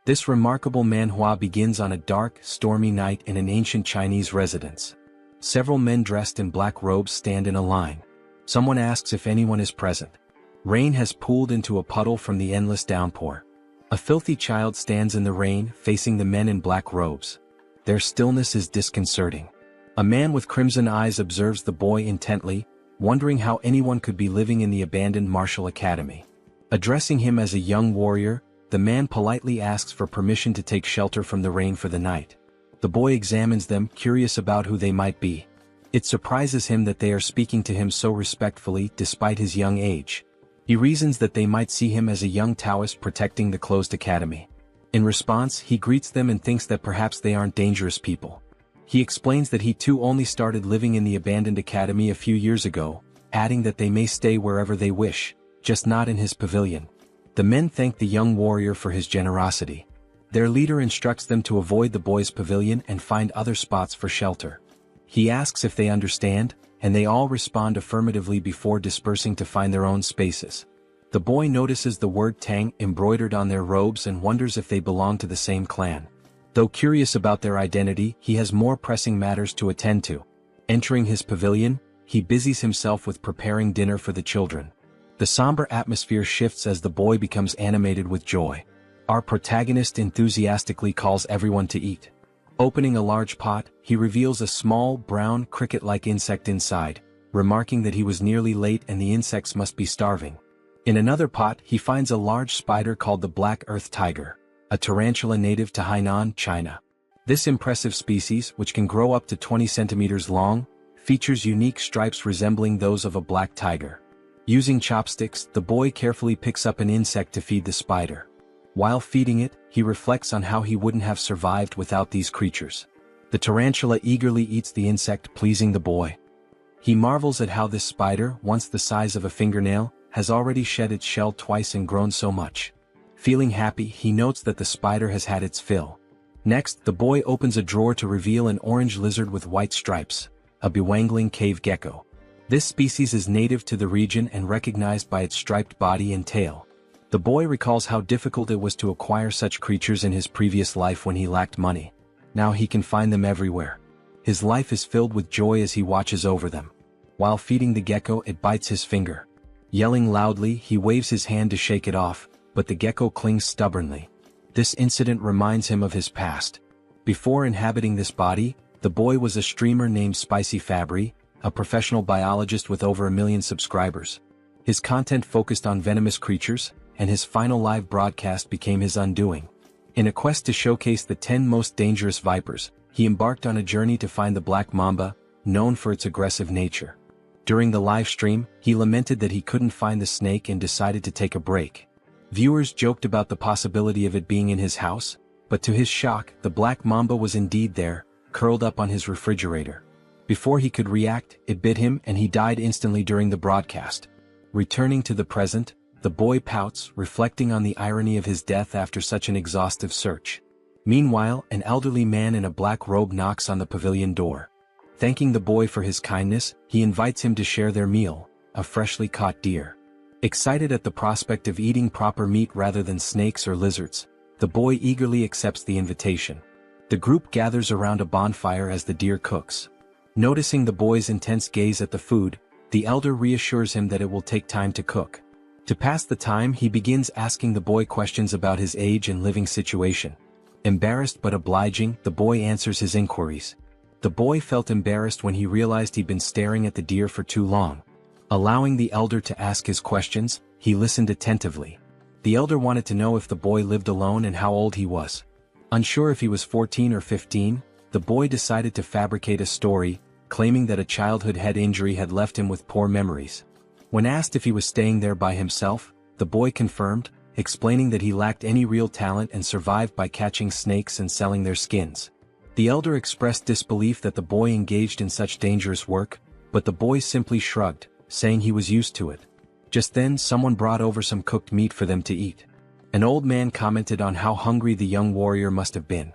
This remarkable manhwa begins on a dark, stormy night in an ancient Chinese residence. Several men dressed in black robes stand in a line. Someone asks if anyone is present. Rain has pooled into a puddle from the endless downpour. A filthy child stands in the rain, facing the men in black robes. Their stillness is disconcerting. A man with crimson eyes observes the boy intently, wondering how anyone could be living in the abandoned martial academy. Addressing him as a young warrior, the man politely asks for permission to take shelter from the rain for the night. The boy examines them, curious about who they might be. It surprises him that they are speaking to him so respectfully despite his young age. He reasons that they might see him as a young Taoist protecting the closed academy. In response, he greets them and thinks that perhaps they aren't dangerous people. He explains that he too only started living in the abandoned academy a few years ago, adding that they may stay wherever they wish, just not in his pavilion. The men thank the young warrior for his generosity. Their leader instructs them to avoid the boy's pavilion and find other spots for shelter. He asks if they understand, and they all respond affirmatively before dispersing to find their own spaces. The boy notices the word Tang embroidered on their robes and wonders if they belong to the same clan. Though curious about their identity, he has more pressing matters to attend to. Entering his pavilion, he busies himself with preparing dinner for the children. The somber atmosphere shifts as the boy becomes animated with joy. Our protagonist enthusiastically calls everyone to eat. Opening a large pot, he reveals a small, brown, cricket-like insect inside, remarking that he was nearly late and the insects must be starving. In another pot, he finds a large spider called the black earth tiger, a tarantula native to Hainan, China. This impressive species, which can grow up to 20 centimeters long, features unique stripes resembling those of a black tiger. Using chopsticks, the boy carefully picks up an insect to feed the spider. While feeding it, he reflects on how he wouldn't have survived without these creatures. The tarantula eagerly eats the insect, pleasing the boy. He marvels at how this spider, once the size of a fingernail, has already shed its shell twice and grown so much. Feeling happy, he notes that the spider has had its fill. Next, the boy opens a drawer to reveal an orange lizard with white stripes, a bewangling cave gecko. This species is native to the region and recognized by its striped body and tail. The boy recalls how difficult it was to acquire such creatures in his previous life when he lacked money. Now he can find them everywhere. His life is filled with joy as he watches over them. While feeding the gecko, it bites his finger. Yelling loudly, he waves his hand to shake it off, but the gecko clings stubbornly. This incident reminds him of his past. Before inhabiting this body, the boy was a streamer named Spicy Fabry, a professional biologist with over 1 million subscribers. His content focused on venomous creatures, and his final live broadcast became his undoing. In a quest to showcase the 10 most dangerous vipers, he embarked on a journey to find the black mamba, known for its aggressive nature. During the live stream, he lamented that he couldn't find the snake and decided to take a break. Viewers joked about the possibility of it being in his house, but to his shock, the black mamba was indeed there, curled up on his refrigerator. Before he could react, it bit him and he died instantly during the broadcast. Returning to the present, the boy pouts, reflecting on the irony of his death after such an exhaustive search. Meanwhile, an elderly man in a black robe knocks on the pavilion door. Thanking the boy for his kindness, he invites him to share their meal, a freshly caught deer. Excited at the prospect of eating proper meat rather than snakes or lizards, the boy eagerly accepts the invitation. The group gathers around a bonfire as the deer cooks. Noticing the boy's intense gaze at the food, the elder reassures him that it will take time to cook. To pass the time, he begins asking the boy questions about his age and living situation. Embarrassed but obliging, the boy answers his inquiries. The boy felt embarrassed when he realized he'd been staring at the deer for too long. Allowing the elder to ask his questions, he listened attentively. The elder wanted to know if the boy lived alone and how old he was. Unsure if he was 14 or 15, the boy decided to fabricate a story, claiming that a childhood head injury had left him with poor memories. When asked if he was staying there by himself, the boy confirmed, explaining that he lacked any real talent and survived by catching snakes and selling their skins. The elder expressed disbelief that the boy engaged in such dangerous work, but the boy simply shrugged, saying he was used to it. Just then, someone brought over some cooked meat for them to eat. An old man commented on how hungry the young warrior must have been.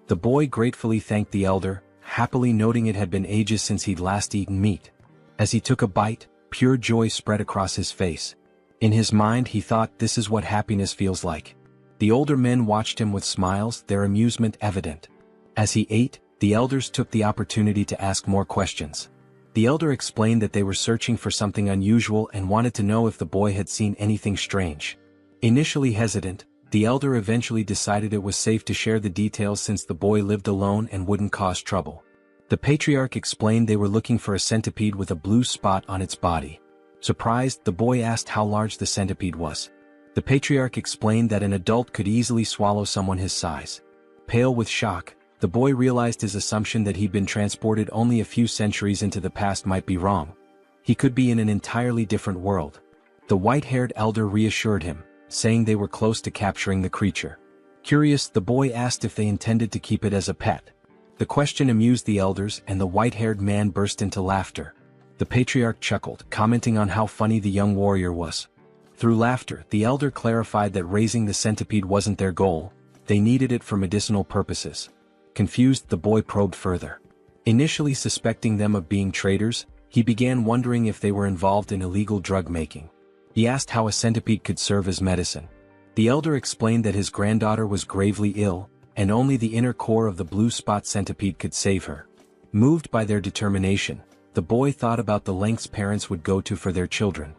The boy gratefully thanked the elder, happily noting it had been ages since he'd last eaten meat. As he took a bite, pure joy spread across his face. In his mind, he thought, this is what happiness feels like. The older men watched him with smiles, their amusement evident. As he ate, the elders took the opportunity to ask more questions. The elder explained that they were searching for something unusual and wanted to know if the boy had seen anything strange. Initially hesitant, the elder eventually decided it was safe to share the details since the boy lived alone and wouldn't cause trouble. The patriarch explained they were looking for a centipede with a blue spot on its body. Surprised, the boy asked how large the centipede was. The patriarch explained that an adult could easily swallow someone his size. Pale with shock, the boy realized his assumption that he'd been transported only a few centuries into the past might be wrong. He could be in an entirely different world. The white-haired elder reassured him, saying they were close to capturing the creature. Curious, the boy asked if they intended to keep it as a pet. The question amused the elders and the white-haired man burst into laughter. The patriarch chuckled, commenting on how funny the young warrior was. Through laughter, the elder clarified that raising the centipede wasn't their goal, they needed it for medicinal purposes. Confused, the boy probed further. Initially suspecting them of being traitors, he began wondering if they were involved in illegal drug making. He asked how a centipede could serve as medicine. The elder explained that his granddaughter was gravely ill, and only the inner core of the blue spot centipede could save her. Moved by their determination, the boy thought about the lengths parents would go to for their children.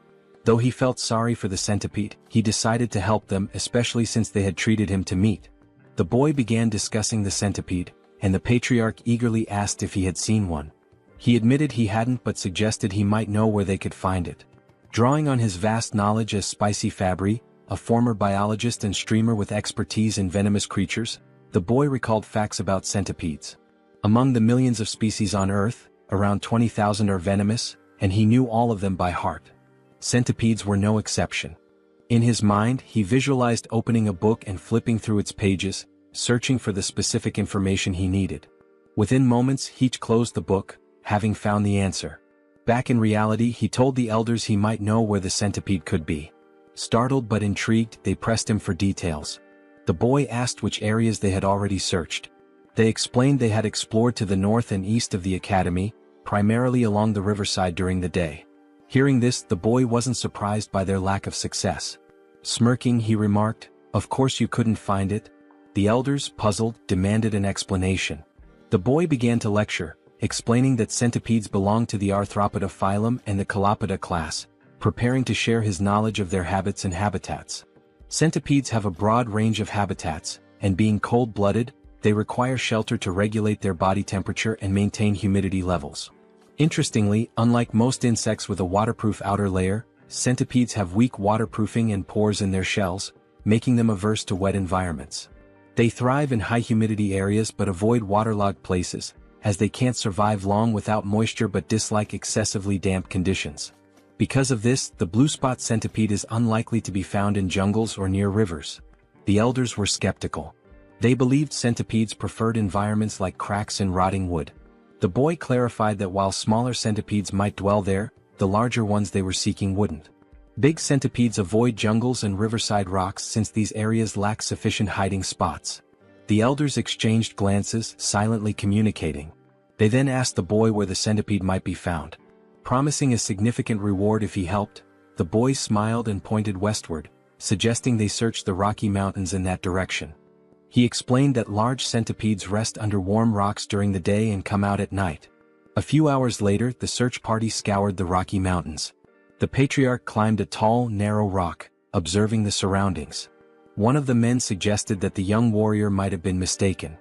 Though he felt sorry for the centipede, he decided to help them, especially since they had treated him to meat. The boy began discussing the centipede, and the patriarch eagerly asked if he had seen one. He admitted he hadn't but suggested he might know where they could find it. Drawing on his vast knowledge as Spicy Fabry, a former biologist and streamer with expertise in venomous creatures, the boy recalled facts about centipedes. Among the millions of species on Earth, around 20,000 are venomous, and he knew all of them by heart. Centipedes were no exception. In his mind, he visualized opening a book and flipping through its pages, searching for the specific information he needed. Within moments, he closed the book, having found the answer. Back in reality, he told the elders he might know where the centipede could be. Startled but intrigued, they pressed him for details. The boy asked which areas they had already searched. They explained they had explored to the north and east of the academy, primarily along the riverside during the day. Hearing this, the boy wasn't surprised by their lack of success. Smirking, he remarked, "Of course you couldn't find it." The elders, puzzled, demanded an explanation. The boy began to lecture, explaining that centipedes belong to the Arthropoda phylum and the Calopoda class, preparing to share his knowledge of their habits and habitats. Centipedes have a broad range of habitats, and being cold-blooded, they require shelter to regulate their body temperature and maintain humidity levels. Interestingly, unlike most insects with a waterproof outer layer, centipedes have weak waterproofing and pores in their shells, making them averse to wet environments. They thrive in high-humidity areas but avoid waterlogged places, as they can't survive long without moisture but dislike excessively damp conditions. Because of this, the blue spot centipede is unlikely to be found in jungles or near rivers. The elders were skeptical. They believed centipedes preferred environments like cracks in rotting wood. The boy clarified that while smaller centipedes might dwell there, the larger ones they were seeking wouldn't. Big centipedes avoid jungles and riverside rocks since these areas lack sufficient hiding spots. The elders exchanged glances, silently communicating. They then asked the boy where the centipede might be found. Promising a significant reward if he helped, the boy smiled and pointed westward, suggesting they search the Rocky Mountains in that direction. He explained that large centipedes rest under warm rocks during the day and come out at night. A few hours later, the search party scoured the Rocky Mountains. The patriarch climbed a tall, narrow rock, observing the surroundings. One of the men suggested that the young warrior might have been mistaken.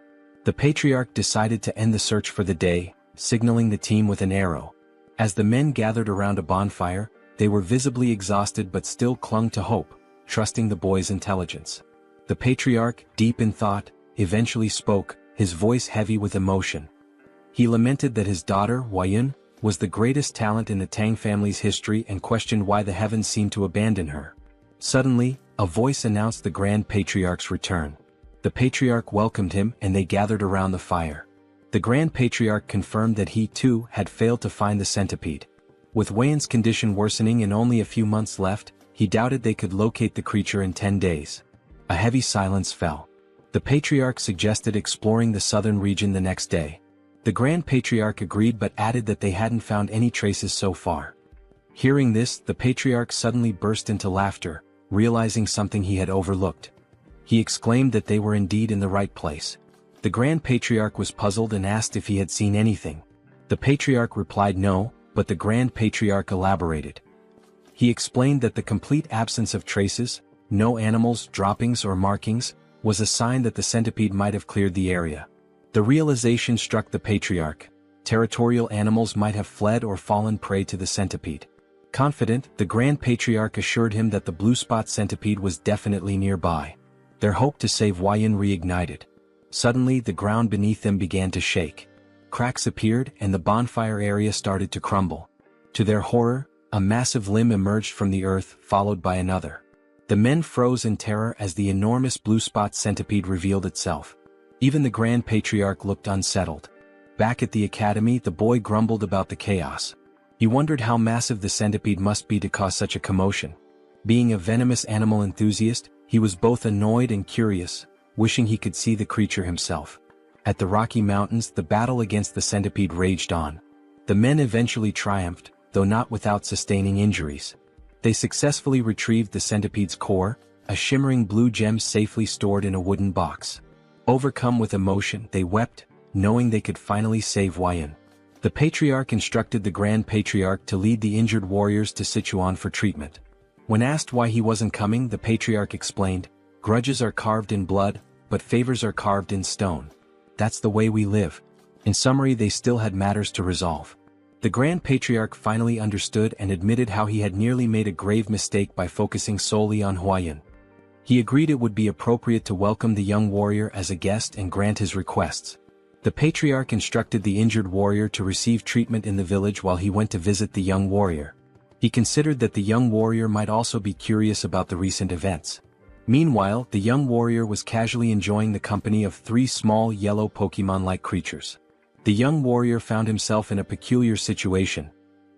The patriarch decided to end the search for the day, signaling the team with an arrow. As the men gathered around a bonfire, they were visibly exhausted but still clung to hope, trusting the boy's intelligence. The patriarch, deep in thought, eventually spoke, his voice heavy with emotion. He lamented that his daughter, Huayun, was the greatest talent in the Tang family's history and questioned why the heavens seemed to abandon her. Suddenly, a voice announced the Grand Patriarch's return. The patriarch welcomed him and they gathered around the fire. The Grand Patriarch confirmed that he too had failed to find the centipede. With Huayun's condition worsening and only a few months left, he doubted they could locate the creature in 10 days. A heavy silence fell. The patriarch suggested exploring the southern region the next day. The Grand Patriarch agreed but added that they hadn't found any traces so far. Hearing this, the patriarch suddenly burst into laughter, realizing something he had overlooked. He exclaimed that they were indeed in the right place. The Grand Patriarch was puzzled and asked if he had seen anything. The Patriarch replied no, but the Grand Patriarch elaborated. He explained that the complete absence of traces, no animals, droppings or markings, was a sign that the centipede might have cleared the area. The realization struck the Patriarch. Territorial animals might have fled or fallen prey to the centipede. Confident, the Grand Patriarch assured him that the blue spot centipede was definitely nearby. Their hope to save Huayan reignited. Suddenly the ground beneath them began to shake. Cracks appeared and the bonfire area started to crumble. To their horror, a massive limb emerged from the earth, followed by another. The men froze in terror as the enormous blue spot centipede revealed itself. Even the Grand Patriarch looked unsettled. Back at the academy, the boy grumbled about the chaos. He wondered how massive the centipede must be to cause such a commotion. Being a venomous animal enthusiast, he was both annoyed and curious, wishing he could see the creature himself. At the Rocky Mountains, the battle against the centipede raged on. The men eventually triumphed, though not without sustaining injuries. They successfully retrieved the centipede's core, a shimmering blue gem safely stored in a wooden box. Overcome with emotion, they wept, knowing they could finally save Huayan. The Patriarch instructed the Grand Patriarch to lead the injured warriors to Sichuan for treatment. When asked why he wasn't coming, the Patriarch explained, "Grudges are carved in blood, but favors are carved in stone. That's the way we live." In summary, they still had matters to resolve. The Grand Patriarch finally understood and admitted how he had nearly made a grave mistake by focusing solely on Huayan. He agreed it would be appropriate to welcome the young warrior as a guest and grant his requests. The Patriarch instructed the injured warrior to receive treatment in the village while he went to visit the young warrior. He considered that the young warrior might also be curious about the recent events. Meanwhile, the young warrior was casually enjoying the company of 3 small yellow Pokemon-like creatures. The young warrior found himself in a peculiar situation.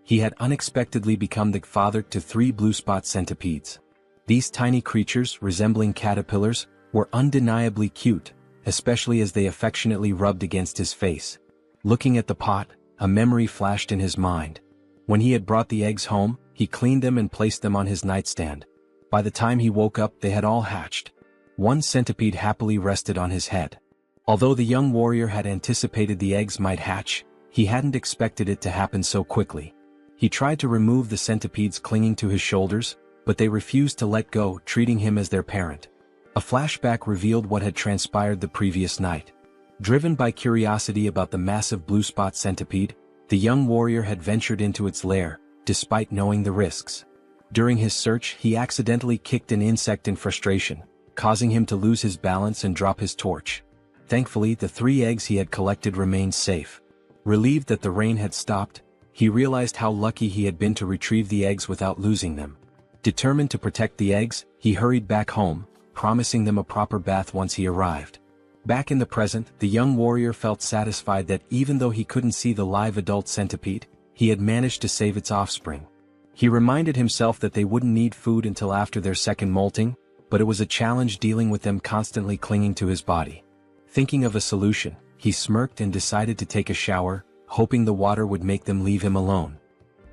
He had unexpectedly become the father to 3 blue spot centipedes. These tiny creatures, resembling caterpillars, were undeniably cute, especially as they affectionately rubbed against his face. Looking at the pot, a memory flashed in his mind. When he had brought the eggs home, he cleaned them and placed them on his nightstand. By the time he woke up, they had all hatched. 1 centipede happily rested on his head. Although the young warrior had anticipated the eggs might hatch, he hadn't expected it to happen so quickly. He tried to remove the centipedes clinging to his shoulders, but they refused to let go, treating him as their parent. A flashback revealed what had transpired the previous night. Driven by curiosity about the massive blue spot centipede, the young warrior had ventured into its lair, despite knowing the risks. During his search, he accidentally kicked an insect in frustration, causing him to lose his balance and drop his torch. Thankfully, the 3 eggs he had collected remained safe. Relieved that the rain had stopped, he realized how lucky he had been to retrieve the eggs without losing them. Determined to protect the eggs, he hurried back home, promising them a proper bath once he arrived. Back in the present, the young warrior felt satisfied that even though he couldn't see the live adult centipede, he had managed to save its offspring. He reminded himself that they wouldn't need food until after their second molting, but it was a challenge dealing with them constantly clinging to his body. Thinking of a solution, he smirked and decided to take a shower, hoping the water would make them leave him alone.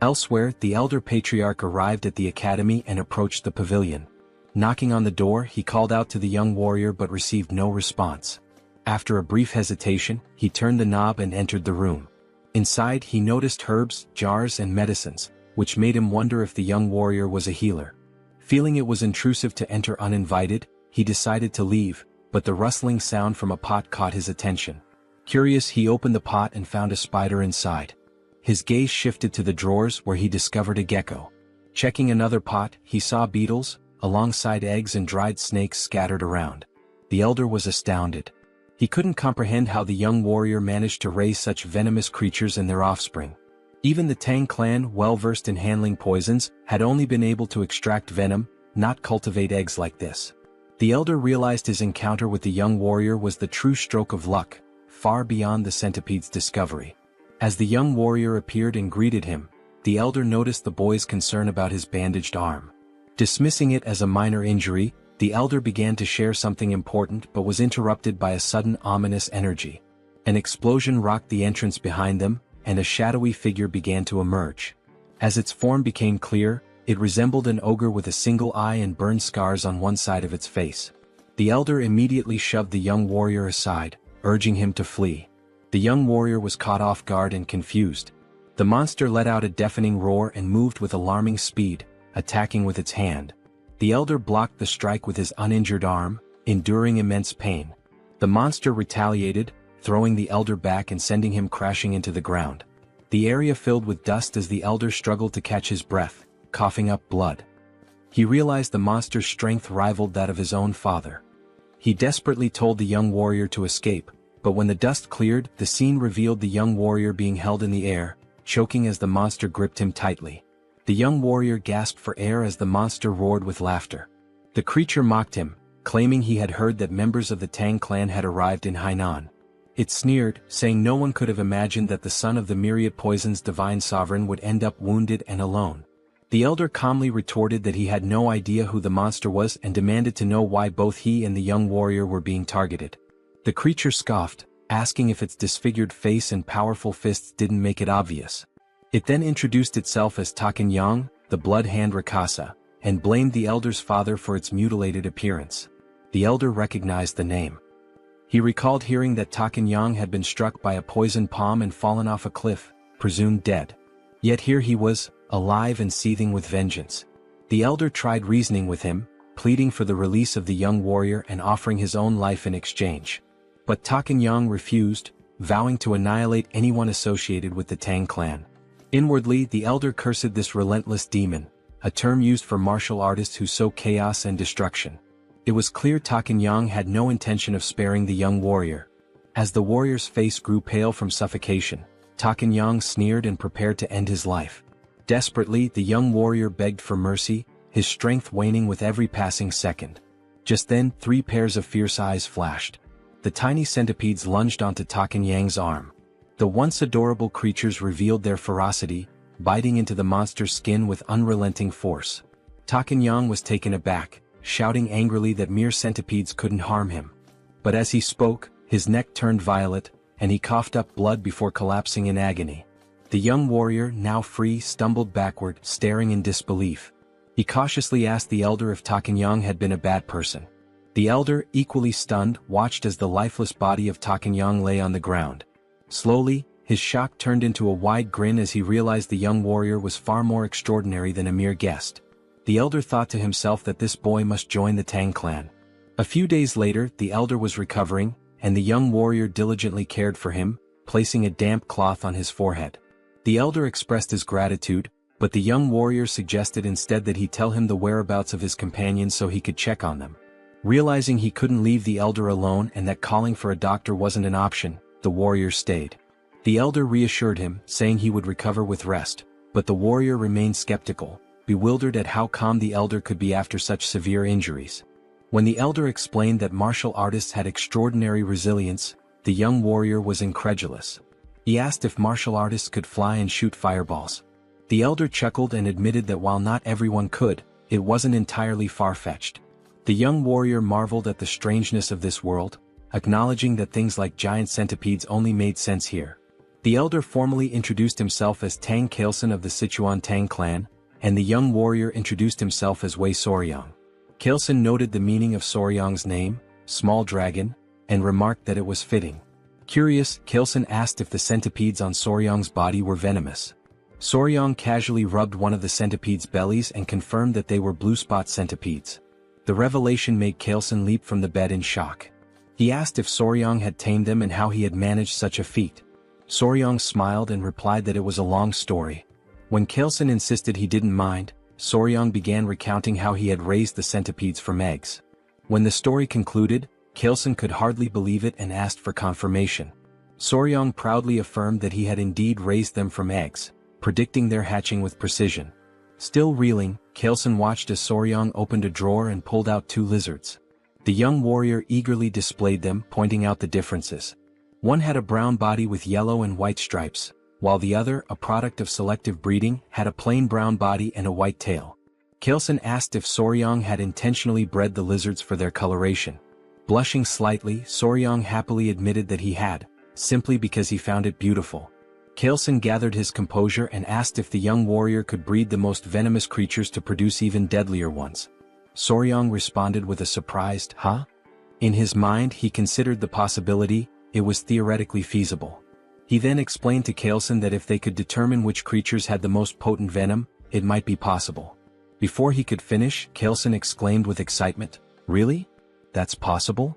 Elsewhere, the elder patriarch arrived at the academy and approached the pavilion. Knocking on the door, he called out to the young warrior but received no response. After a brief hesitation, he turned the knob and entered the room. Inside, he noticed herbs, jars and medicines, which made him wonder if the young warrior was a healer. Feeling it was intrusive to enter uninvited, he decided to leave, but the rustling sound from a pot caught his attention. Curious, he opened the pot and found a spider inside. His gaze shifted to the drawers where he discovered a gecko. Checking another pot, he saw beetles, alongside eggs and dried snakes scattered around. The elder was astounded. He couldn't comprehend how the young warrior managed to raise such venomous creatures and their offspring. Even the Tang clan, well-versed in handling poisons, had only been able to extract venom, not cultivate eggs like this. The elder realized his encounter with the young warrior was the true stroke of luck, far beyond the centipede's discovery. As the young warrior appeared and greeted him, the elder noticed the boy's concern about his bandaged arm. Dismissing it as a minor injury, the elder began to share something important but was interrupted by a sudden ominous energy. An explosion rocked the entrance behind them, and a shadowy figure began to emerge. As its form became clear, it resembled an ogre with a single eye and burn scars on one side of its face. The elder immediately shoved the young warrior aside, urging him to flee. The young warrior was caught off guard and confused. The monster let out a deafening roar and moved with alarming speed, attacking with its hand. The elder blocked the strike with his uninjured arm, enduring immense pain. The monster retaliated, throwing the elder back and sending him crashing into the ground. The area filled with dust as the elder struggled to catch his breath, coughing up blood. He realized the monster's strength rivaled that of his own father. He desperately told the young warrior to escape, but when the dust cleared, the scene revealed the young warrior being held in the air, choking as the monster gripped him tightly. The young warrior gasped for air as the monster roared with laughter. The creature mocked him, claiming he had heard that members of the Tang clan had arrived in Hainan. It sneered, saying no one could have imagined that the son of the myriad poison's divine sovereign would end up wounded and alone. The elder calmly retorted that he had no idea who the monster was and demanded to know why both he and the young warrior were being targeted. The creature scoffed, asking if its disfigured face and powerful fists didn't make it obvious. It then introduced itself as Takan Yang, the blood hand Rakasa, and blamed the elder's father for its mutilated appearance. The elder recognized the name. He recalled hearing that Takan Yang had been struck by a poisoned palm and fallen off a cliff, presumed dead. Yet here he was, alive and seething with vengeance. The elder tried reasoning with him, pleading for the release of the young warrior and offering his own life in exchange. But Takan Yang refused, vowing to annihilate anyone associated with the Tang clan. Inwardly, the elder cursed this relentless demon, a term used for martial artists who sow chaos and destruction. It was clear Takan Yang had no intention of sparing the young warrior. As the warrior's face grew pale from suffocation, Takan Yang sneered and prepared to end his life. Desperately, the young warrior begged for mercy, his strength waning with every passing second. Just then, 3 pairs of fierce eyes flashed. The tiny centipedes lunged onto Takan Yang's arm. The once adorable creatures revealed their ferocity, biting into the monster's skin with unrelenting force. Takan Yang was taken aback, shouting angrily that mere centipedes couldn't harm him. But as he spoke, his neck turned violet, and he coughed up blood before collapsing in agony. The young warrior, now free, stumbled backward, staring in disbelief. He cautiously asked the elder if Takan Yang had been a bad person. The elder, equally stunned, watched as the lifeless body of Takan Yang lay on the ground. Slowly, his shock turned into a wide grin as he realized the young warrior was far more extraordinary than a mere guest. The elder thought to himself that this boy must join the Tang clan. A few days later, the elder was recovering, and the young warrior diligently cared for him, placing a damp cloth on his forehead. The elder expressed his gratitude, but the young warrior suggested instead that he tell him the whereabouts of his companions so he could check on them. Realizing he couldn't leave the elder alone and that calling for a doctor wasn't an option, the warrior stayed. The elder reassured him, saying he would recover with rest, but the warrior remained skeptical, bewildered at how calm the elder could be after such severe injuries. When the elder explained that martial artists had extraordinary resilience, the young warrior was incredulous. He asked if martial artists could fly and shoot fireballs. The elder chuckled and admitted that while not everyone could, it wasn't entirely far-fetched. The young warrior marveled at the strangeness of this world, acknowledging that things like giant centipedes only made sense here. The elder formally introduced himself as Tang Kailson of the Sichuan Tang clan, and the young warrior introduced himself as Wei Soryang. Kailson noted the meaning of Soryang's name, small dragon, and remarked that it was fitting. Curious, Kailson asked if the centipedes on Soryang's body were venomous. Soryang casually rubbed one of the centipedes' bellies and confirmed that they were blue spot centipedes. The revelation made Kailson leap from the bed in shock. He asked if Soryang had tamed them and how he had managed such a feat. Soryang smiled and replied that it was a long story. When Kailson insisted he didn't mind, Soryang began recounting how he had raised the centipedes from eggs. When the story concluded, Kailson could hardly believe it and asked for confirmation. Soryang proudly affirmed that he had indeed raised them from eggs, predicting their hatching with precision. Still reeling, Kailson watched as Soryang opened a drawer and pulled out 2 lizards. The young warrior eagerly displayed them, pointing out the differences. One had a brown body with yellow and white stripes, while the other, a product of selective breeding, had a plain brown body and a white tail. Kailson asked if Soryang had intentionally bred the lizards for their coloration. Blushing slightly, Soryang happily admitted that he had, simply because he found it beautiful. Kailson gathered his composure and asked if the young warrior could breed the most venomous creatures to produce even deadlier ones. Soryang responded with a surprised, "Huh?" In his mind he considered the possibility, it was theoretically feasible. He then explained to Kaelson that if they could determine which creatures had the most potent venom, it might be possible. Before he could finish, Kaelson exclaimed with excitement, "Really? That's possible?"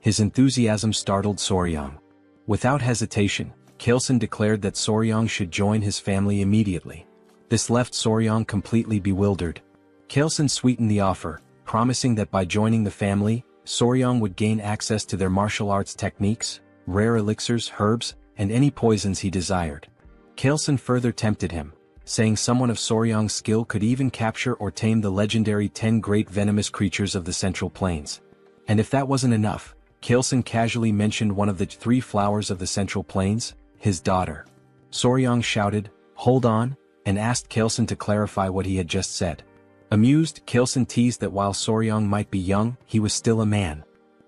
His enthusiasm startled Soryang. Without hesitation, Kaelson declared that Soryang should join his family immediately. This left Soryang completely bewildered. Kaelson sweetened the offer, promising that by joining the family, Soryang would gain access to their martial arts techniques, rare elixirs, herbs, and any poisons he desired. Kaelson further tempted him, saying someone of Soryang's skill could even capture or tame the legendary 10 great venomous creatures of the Central Plains. And if that wasn't enough, Kaelson casually mentioned one of the 3 flowers of the Central Plains, his daughter. Soryang shouted, "Hold on," and asked Kaelson to clarify what he had just said. Amused, Kaelson teased that while Soryang might be young, he was still a man.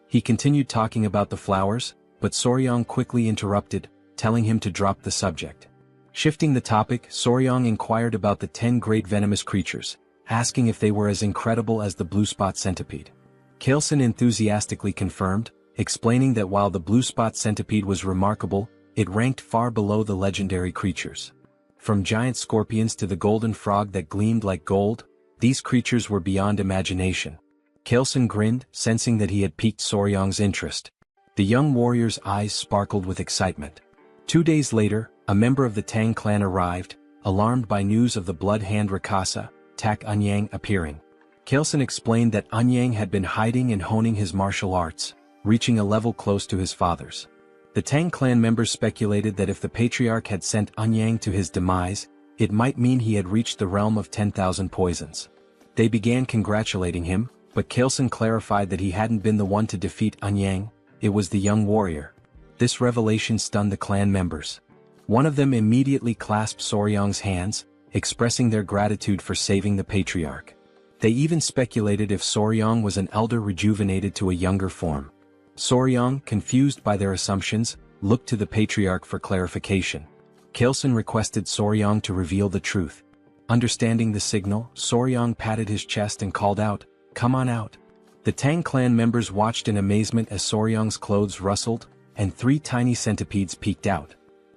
He continued talking about the flowers, but Soryang quickly interrupted, telling him to drop the subject. Shifting the topic, Soryang inquired about the 10 great venomous creatures, asking if they were as incredible as the blue spot centipede. Kaelson enthusiastically confirmed, explaining that while the blue spot centipede was remarkable, it ranked far below the legendary creatures. From giant scorpions to the golden frog that gleamed like gold, these creatures were beyond imagination. Kaelson grinned, sensing that he had piqued Soryang's interest. The young warrior's eyes sparkled with excitement. 2 days later, a member of the Tang clan arrived, alarmed by news of the blood hand Rakasa, Tak Anyang appearing. Kaelson explained that Anyang had been hiding and honing his martial arts, reaching a level close to his father's. The Tang clan members speculated that if the patriarch had sent Anyang to his demise, it might mean he had reached the realm of 10,000 poisons. They began congratulating him, but Kaelson clarified that he hadn't been the one to defeat Anyang, it was the young warrior. This revelation stunned the clan members. One of them immediately clasped Soryang's hands, expressing their gratitude for saving the patriarch. They even speculated if Soryang was an elder rejuvenated to a younger form. Soryang, confused by their assumptions, looked to the patriarch for clarification. Kaelson requested Soryang to reveal the truth. Understanding the signal, Soryang patted his chest and called out, "Come on out." The Tang clan members watched in amazement as Soryang's clothes rustled, and 3 tiny centipedes peeked out.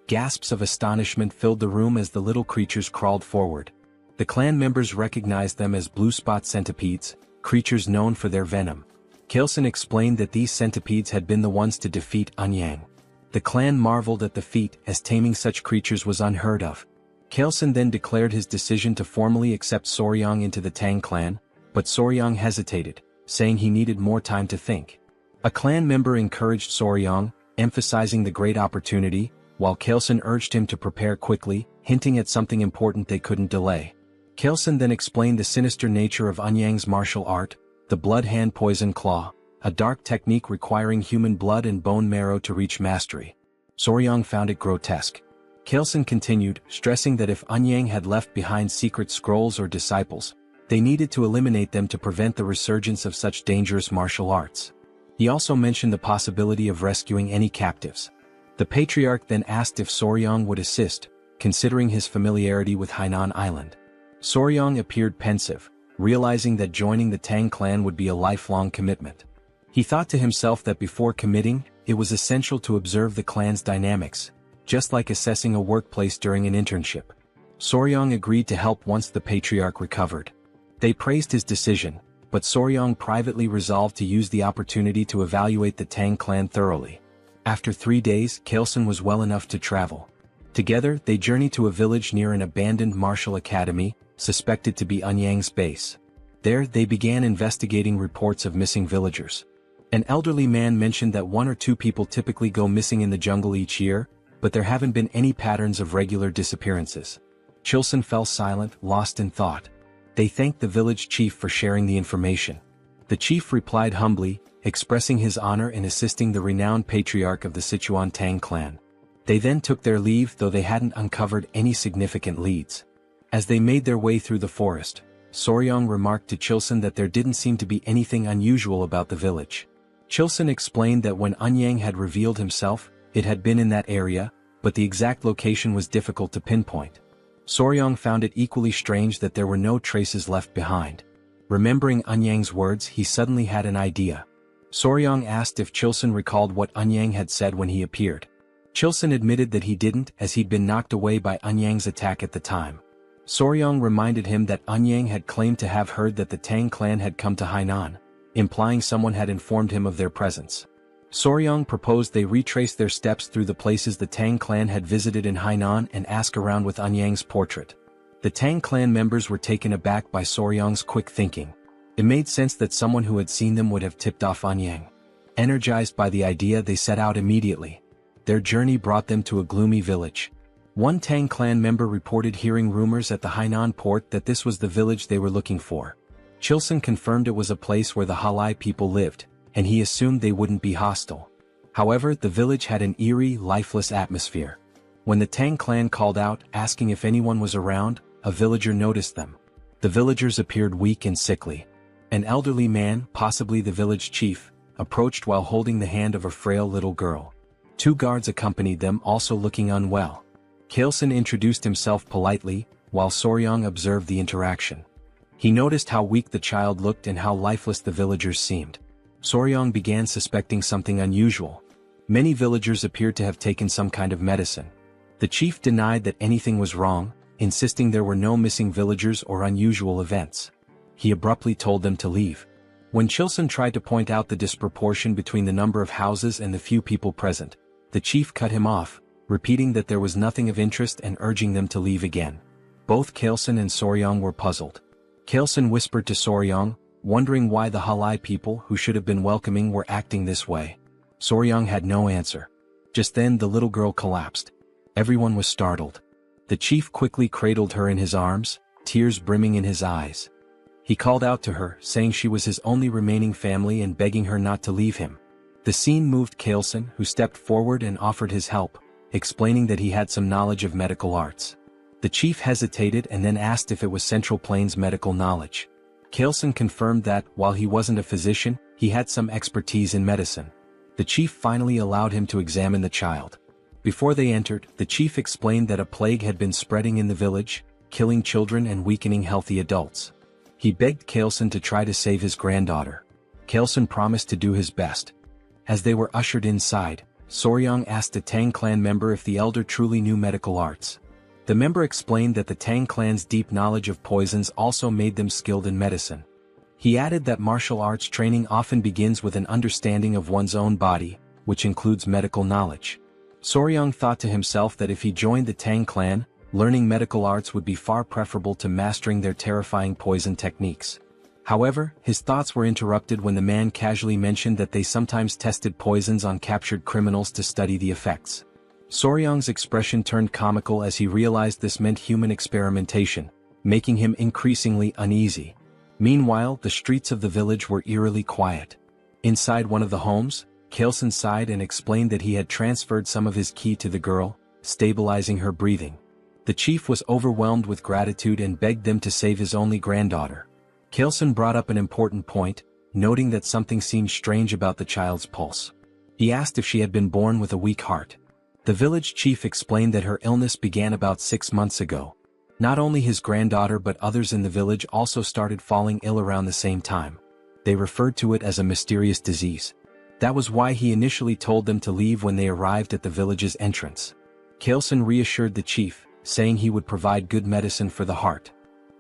Gasps of astonishment filled the room as the little creatures crawled forward. The clan members recognized them as blue spot centipedes, creatures known for their venom. Kaelson explained that these centipedes had been the ones to defeat Anyang. The clan marveled at the feat, as taming such creatures was unheard of. Kaelson then declared his decision to formally accept Soryang into the Tang clan, but Soryang hesitated, saying he needed more time to think. A clan member encouraged Soryang, emphasizing the great opportunity, while Kaelson urged him to prepare quickly, hinting at something important they couldn't delay. Kaelson then explained the sinister nature of Anyang's martial art, the blood hand poison claw, a dark technique requiring human blood and bone marrow to reach mastery. Soryang found it grotesque. Kaelson continued, stressing that if Anyang had left behind secret scrolls or disciples, they needed to eliminate them to prevent the resurgence of such dangerous martial arts. He also mentioned the possibility of rescuing any captives. The patriarch then asked if Soryang would assist, considering his familiarity with Hainan Island. Soryang appeared pensive, realizing that joining the Tang clan would be a lifelong commitment. He thought to himself that before committing, it was essential to observe the clan's dynamics, just like assessing a workplace during an internship. Soryang agreed to help once the patriarch recovered. They praised his decision, but Soryang privately resolved to use the opportunity to evaluate the Tang clan thoroughly. After 3 days, Kaelson was well enough to travel. Together, they journeyed to a village near an abandoned martial academy, suspected to be Anyang's base. There, they began investigating reports of missing villagers. An elderly man mentioned that 1 or 2 people typically go missing in the jungle each year, but there haven't been any patterns of regular disappearances. Chilson fell silent, lost in thought. They thanked the village chief for sharing the information. The chief replied humbly, expressing his honor in assisting the renowned patriarch of the Sichuan Tang clan. They then took their leave, though they hadn't uncovered any significant leads. As they made their way through the forest, Soryang remarked to Chilson that there didn't seem to be anything unusual about the village. Chilson explained that when Anyang had revealed himself, it had been in that area, but the exact location was difficult to pinpoint. Soryang found it equally strange that there were no traces left behind. Remembering Anyang's words, he suddenly had an idea. Soryang asked if Chilson recalled what Eunhyang had said when he appeared. Chilson admitted that he didn't, as he'd been knocked away by Eunhyang's attack at the time. Soryang reminded him that Eunhyang had claimed to have heard that the Tang clan had come to Hainan, implying someone had informed him of their presence. Soryang proposed they retrace their steps through the places the Tang clan had visited in Hainan and ask around with Eunhyang's portrait. The Tang clan members were taken aback by Soryang's quick thinking. It made sense that someone who had seen them would have tipped off Eunhyang. Energized by the idea, they set out immediately. Their journey brought them to a gloomy village. One Tang clan member reported hearing rumors at the Hainan port that this was the village they were looking for. Chilson confirmed it was a place where the Halai people lived, and he assumed they wouldn't be hostile. However, the village had an eerie, lifeless atmosphere. When the Tang clan called out, asking if anyone was around, a villager noticed them. The villagers appeared weak and sickly. An elderly man, possibly the village chief, approached while holding the hand of a frail little girl. 2 guards accompanied them, also looking unwell. Chilson introduced himself politely, while Soryang observed the interaction. He noticed how weak the child looked and how lifeless the villagers seemed. Soryang began suspecting something unusual. Many villagers appeared to have taken some kind of medicine. The chief denied that anything was wrong, insisting there were no missing villagers or unusual events. He abruptly told them to leave. When Chilson tried to point out the disproportion between the number of houses and the few people present, the chief cut him off, repeating that there was nothing of interest and urging them to leave again. Both Chilson and Soryang were puzzled. Chilson whispered to Soryang, wondering why the Halai people who should have been welcoming were acting this way. Soryang had no answer. Just then the little girl collapsed. Everyone was startled. The chief quickly cradled her in his arms, tears brimming in his eyes. He called out to her, saying she was his only remaining family and begging her not to leave him. The scene moved Chilson, who stepped forward and offered his help, explaining that he had some knowledge of medical arts. The chief hesitated and then asked if it was Central Plains medical knowledge. Chilson confirmed that, while he wasn't a physician, he had some expertise in medicine. The chief finally allowed him to examine the child. Before they entered, the chief explained that a plague had been spreading in the village, killing children and weakening healthy adults. He begged Chilson to try to save his granddaughter. Chilson promised to do his best. As they were ushered inside, Soryang asked a Tang clan member if the elder truly knew medical arts. The member explained that the Tang clan's deep knowledge of poisons also made them skilled in medicine. He added that martial arts training often begins with an understanding of one's own body, which includes medical knowledge. Soryang thought to himself that if he joined the Tang clan, learning medical arts would be far preferable to mastering their terrifying poison techniques. However, his thoughts were interrupted when the man casually mentioned that they sometimes tested poisons on captured criminals to study the effects. Soryang's expression turned comical as he realized this meant human experimentation, making him increasingly uneasy. Meanwhile, the streets of the village were eerily quiet. Inside one of the homes, Chilson sighed and explained that he had transferred some of his ki to the girl, stabilizing her breathing. The chief was overwhelmed with gratitude and begged them to save his only granddaughter. Chilson brought up an important point, noting that something seemed strange about the child's pulse. He asked if she had been born with a weak heart. The village chief explained that her illness began about 6 months ago. Not only his granddaughter but others in the village also started falling ill around the same time. They referred to it as a mysterious disease. That was why he initially told them to leave when they arrived at the village's entrance. Chilson reassured the chief, saying he would provide good medicine for the heart.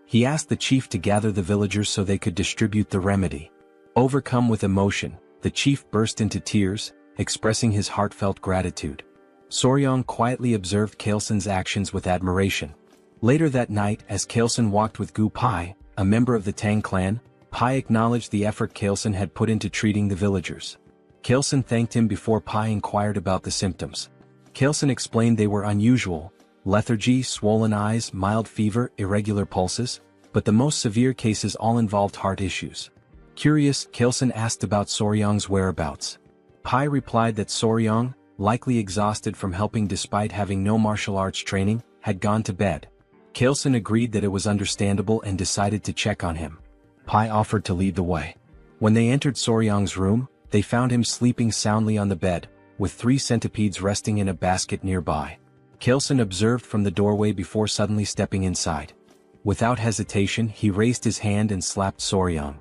He asked the chief to gather the villagers so they could distribute the remedy. Overcome with emotion, the chief burst into tears, expressing his heartfelt gratitude. Soryang quietly observed Chilson's actions with admiration. Later that night, as Chilson walked with Gu Pai, a member of the Tang clan, Pai acknowledged the effort Chilson had put into treating the villagers. Chilson thanked him before Pai inquired about the symptoms. Chilson explained they were unusual: lethargy, swollen eyes, mild fever, irregular pulses, but the most severe cases all involved heart issues. Curious, Chilson asked about Soryang's whereabouts. Pai replied that Soryang, likely exhausted from helping despite having no martial arts training, had gone to bed. Chilson agreed that it was understandable and decided to check on him. Pai offered to lead the way. When they entered Soryang's room, they found him sleeping soundly on the bed, with 3 centipedes resting in a basket nearby. Chilson observed from the doorway before suddenly stepping inside. Without hesitation, he raised his hand and slapped Soryang.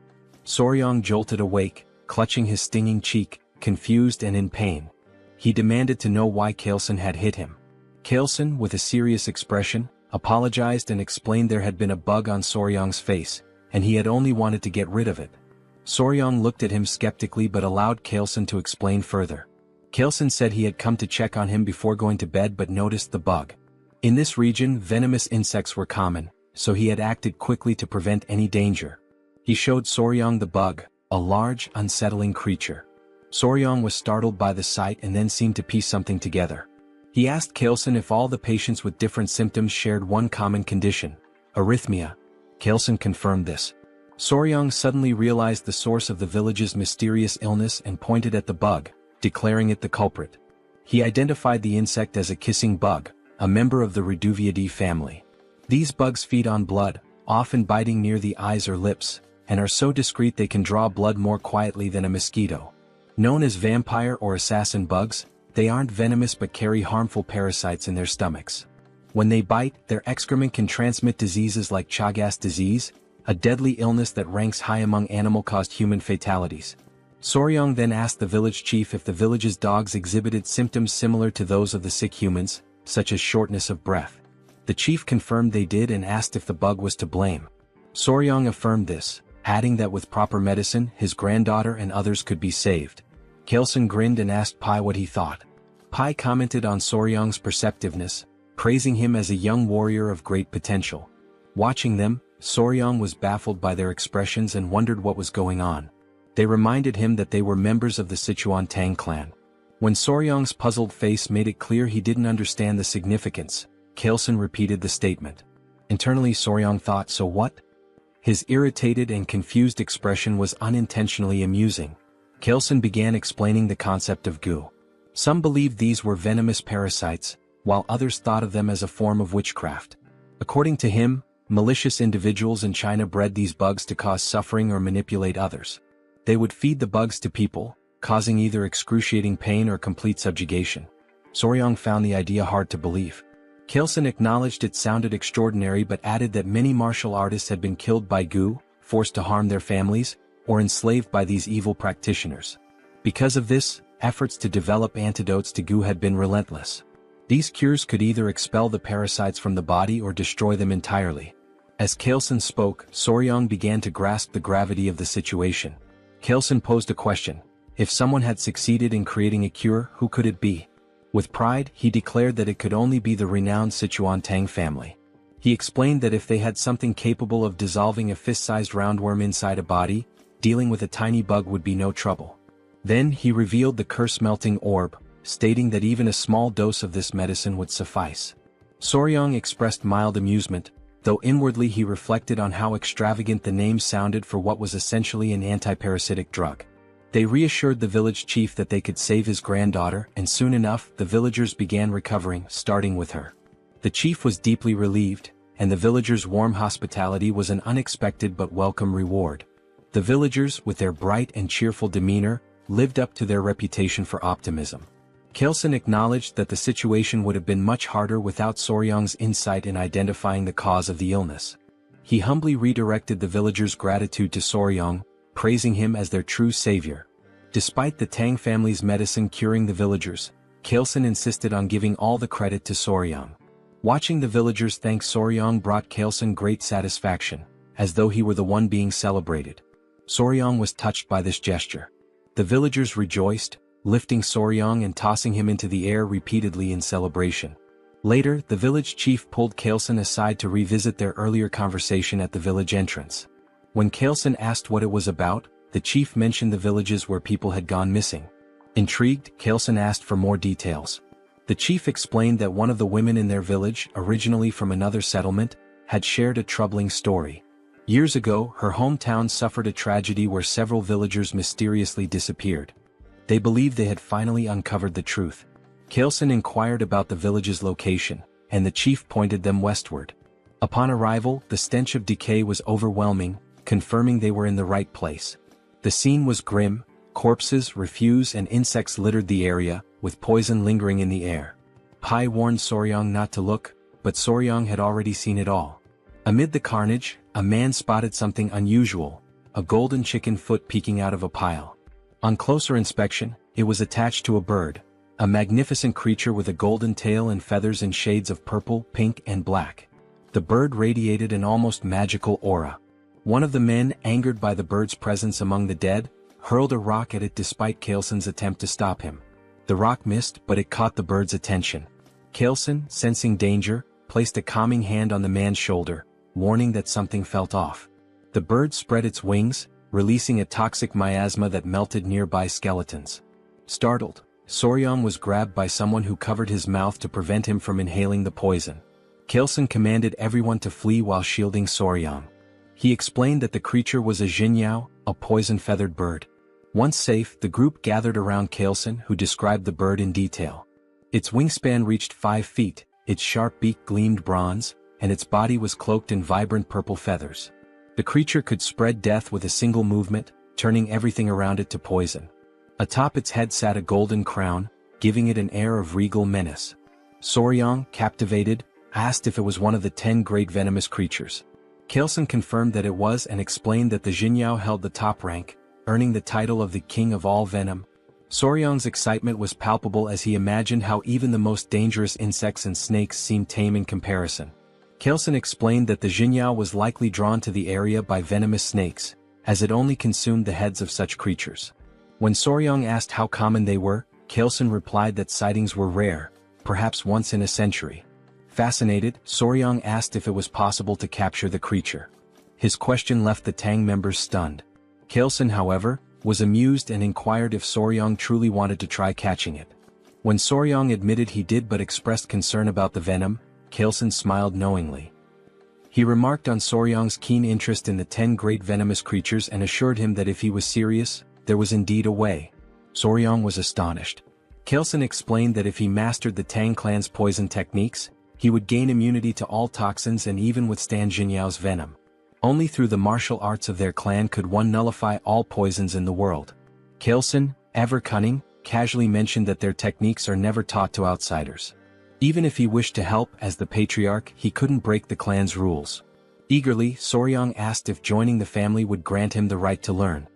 Soryang jolted awake, clutching his stinging cheek, confused and in pain. He demanded to know why Kailson had hit him. Kailson, with a serious expression, apologized and explained there had been a bug on Soryong's face, and he had only wanted to get rid of it. Soryong looked at him skeptically but allowed Kailson to explain further. Kailson said he had come to check on him before going to bed but noticed the bug. In this region, venomous insects were common, so he had acted quickly to prevent any danger. He showed Soryong the bug, a large, unsettling creature. Soryong was startled by the sight and then seemed to piece something together. He asked Kailson if all the patients with different symptoms shared one common condition: arrhythmia. Kailson confirmed this. Soryong suddenly realized the source of the village's mysterious illness and pointed at the bug, declaring it the culprit. He identified the insect as a kissing bug, a member of the Reduviidae family. These bugs feed on blood, often biting near the eyes or lips, and are so discreet they can draw blood more quietly than a mosquito. Known as vampire or assassin bugs, they aren't venomous but carry harmful parasites in their stomachs. When they bite, their excrement can transmit diseases like Chagas disease, a deadly illness that ranks high among animal-caused human fatalities. Soryong then asked the village chief if the village's dogs exhibited symptoms similar to those of the sick humans, such as shortness of breath. The chief confirmed they did and asked if the bug was to blame. Soryong affirmed this, adding that with proper medicine, his granddaughter and others could be saved. Kailson grinned and asked Pai what he thought. Pai commented on Soryong's perceptiveness, praising him as a young warrior of great potential. Watching them, Soryong was baffled by their expressions and wondered what was going on. They reminded him that they were members of the Sichuan Tang clan. When Soryong's puzzled face made it clear he didn't understand the significance, Kailson repeated the statement. Internally Soryong thought, so what? His irritated and confused expression was unintentionally amusing. Kailson began explaining the concept of goo. Some believed these were venomous parasites, while others thought of them as a form of witchcraft. According to him, malicious individuals in China bred these bugs to cause suffering or manipulate others. They would feed the bugs to people, causing either excruciating pain or complete subjugation. Soryong found the idea hard to believe. Kailson acknowledged it sounded extraordinary but added that many martial artists had been killed by goo, forced to harm their families, or enslaved by these evil practitioners. Because of this, efforts to develop antidotes to goo had been relentless. These cures could either expel the parasites from the body or destroy them entirely. As Kailson spoke, Soryong began to grasp the gravity of the situation. Kailson posed a question. If someone had succeeded in creating a cure, who could it be? With pride, he declared that it could only be the renowned Sichuan Tang family. He explained that if they had something capable of dissolving a fist-sized roundworm inside a body, dealing with a tiny bug would be no trouble. Then he revealed the curse-melting orb, stating that even a small dose of this medicine would suffice. Soryong expressed mild amusement, though inwardly he reflected on how extravagant the name sounded for what was essentially an antiparasitic drug. They reassured the village chief that they could save his granddaughter, and soon enough the villagers began recovering, starting with her. The chief was deeply relieved, and the villagers' warm hospitality was an unexpected but welcome reward. The villagers, with their bright and cheerful demeanor, lived up to their reputation for optimism. Kailson acknowledged that the situation would have been much harder without Soryong's insight in identifying the cause of the illness. He humbly redirected the villagers' gratitude to Soryong, praising him as their true savior. Despite the Tang family's medicine curing the villagers, Kailson insisted on giving all the credit to Soryong. Watching the villagers thank Soryong brought Kailson great satisfaction, as though he were the one being celebrated. Soryong was touched by this gesture. The villagers rejoiced, lifting Soryong and tossing him into the air repeatedly in celebration. Later, the village chief pulled Kailson aside to revisit their earlier conversation at the village entrance. When Kailson asked what it was about, the chief mentioned the villages where people had gone missing. Intrigued, Kailson asked for more details. The chief explained that one of the women in their village, originally from another settlement, had shared a troubling story. Years ago, her hometown suffered a tragedy where several villagers mysteriously disappeared. They believed they had finally uncovered the truth. Kailson inquired about the village's location, and the chief pointed them westward. Upon arrival, the stench of decay was overwhelming, confirming they were in the right place. The scene was grim. Corpses, refuse and insects littered the area, with poison lingering in the air. Pai warned Soryong not to look, but Soryong had already seen it all. Amid the carnage, a man spotted something unusual, a golden chicken foot peeking out of a pile. On closer inspection, it was attached to a bird, a magnificent creature with a golden tail and feathers in shades of purple, pink, and black. The bird radiated an almost magical aura. One of the men, angered by the bird's presence among the dead, hurled a rock at it despite Kalesen's attempt to stop him. The rock missed, but it caught the bird's attention. Kalesen, sensing danger, placed a calming hand on the man's shoulder, warning that something felt off. The bird spread its wings, releasing a toxic miasma that melted nearby skeletons. Startled, Soryang was grabbed by someone who covered his mouth to prevent him from inhaling the poison. Kalesen commanded everyone to flee while shielding Soryang. He explained that the creature was a jinyao, a poison-feathered bird. Once safe, the group gathered around Kalesen, who described the bird in detail. Its wingspan reached 5 feet, its sharp beak gleamed bronze, and its body was cloaked in vibrant purple feathers. The creature could spread death with a single movement, turning everything around it to poison. Atop its head sat a golden crown, giving it an air of regal menace. Soryang, captivated, asked if it was one of the 10 great venomous creatures. Kalesen confirmed that it was and explained that the jinyao held the top rank, earning the title of the king of all venom. Soryang's excitement was palpable as he imagined how even the most dangerous insects and snakes seemed tame in comparison. Kalesen explained that the jinyao was likely drawn to the area by venomous snakes, as it only consumed the heads of such creatures. When Soryang asked how common they were, Kalesen replied that sightings were rare, perhaps once in a century. Fascinated, Soryang asked if it was possible to capture the creature. His question left the Tang members stunned. Kalesen, however, was amused and inquired if Soryang truly wanted to try catching it. When Soryang admitted he did but expressed concern about the venom, Kalesen smiled knowingly. He remarked on Soryang's keen interest in the 10 great venomous creatures and assured him that if he was serious, there was indeed a way. Soryang was astonished. Kalesen explained that if he mastered the Tang clan's poison techniques, he would gain immunity to all toxins and even withstand Jinyao's venom. Only through the martial arts of their clan could one nullify all poisons in the world. Kalesen, ever cunning, casually mentioned that their techniques are never taught to outsiders. Even if he wished to help as the patriarch, he couldn't break the clan's rules. Eagerly, Soryang asked if joining the family would grant him the right to learn.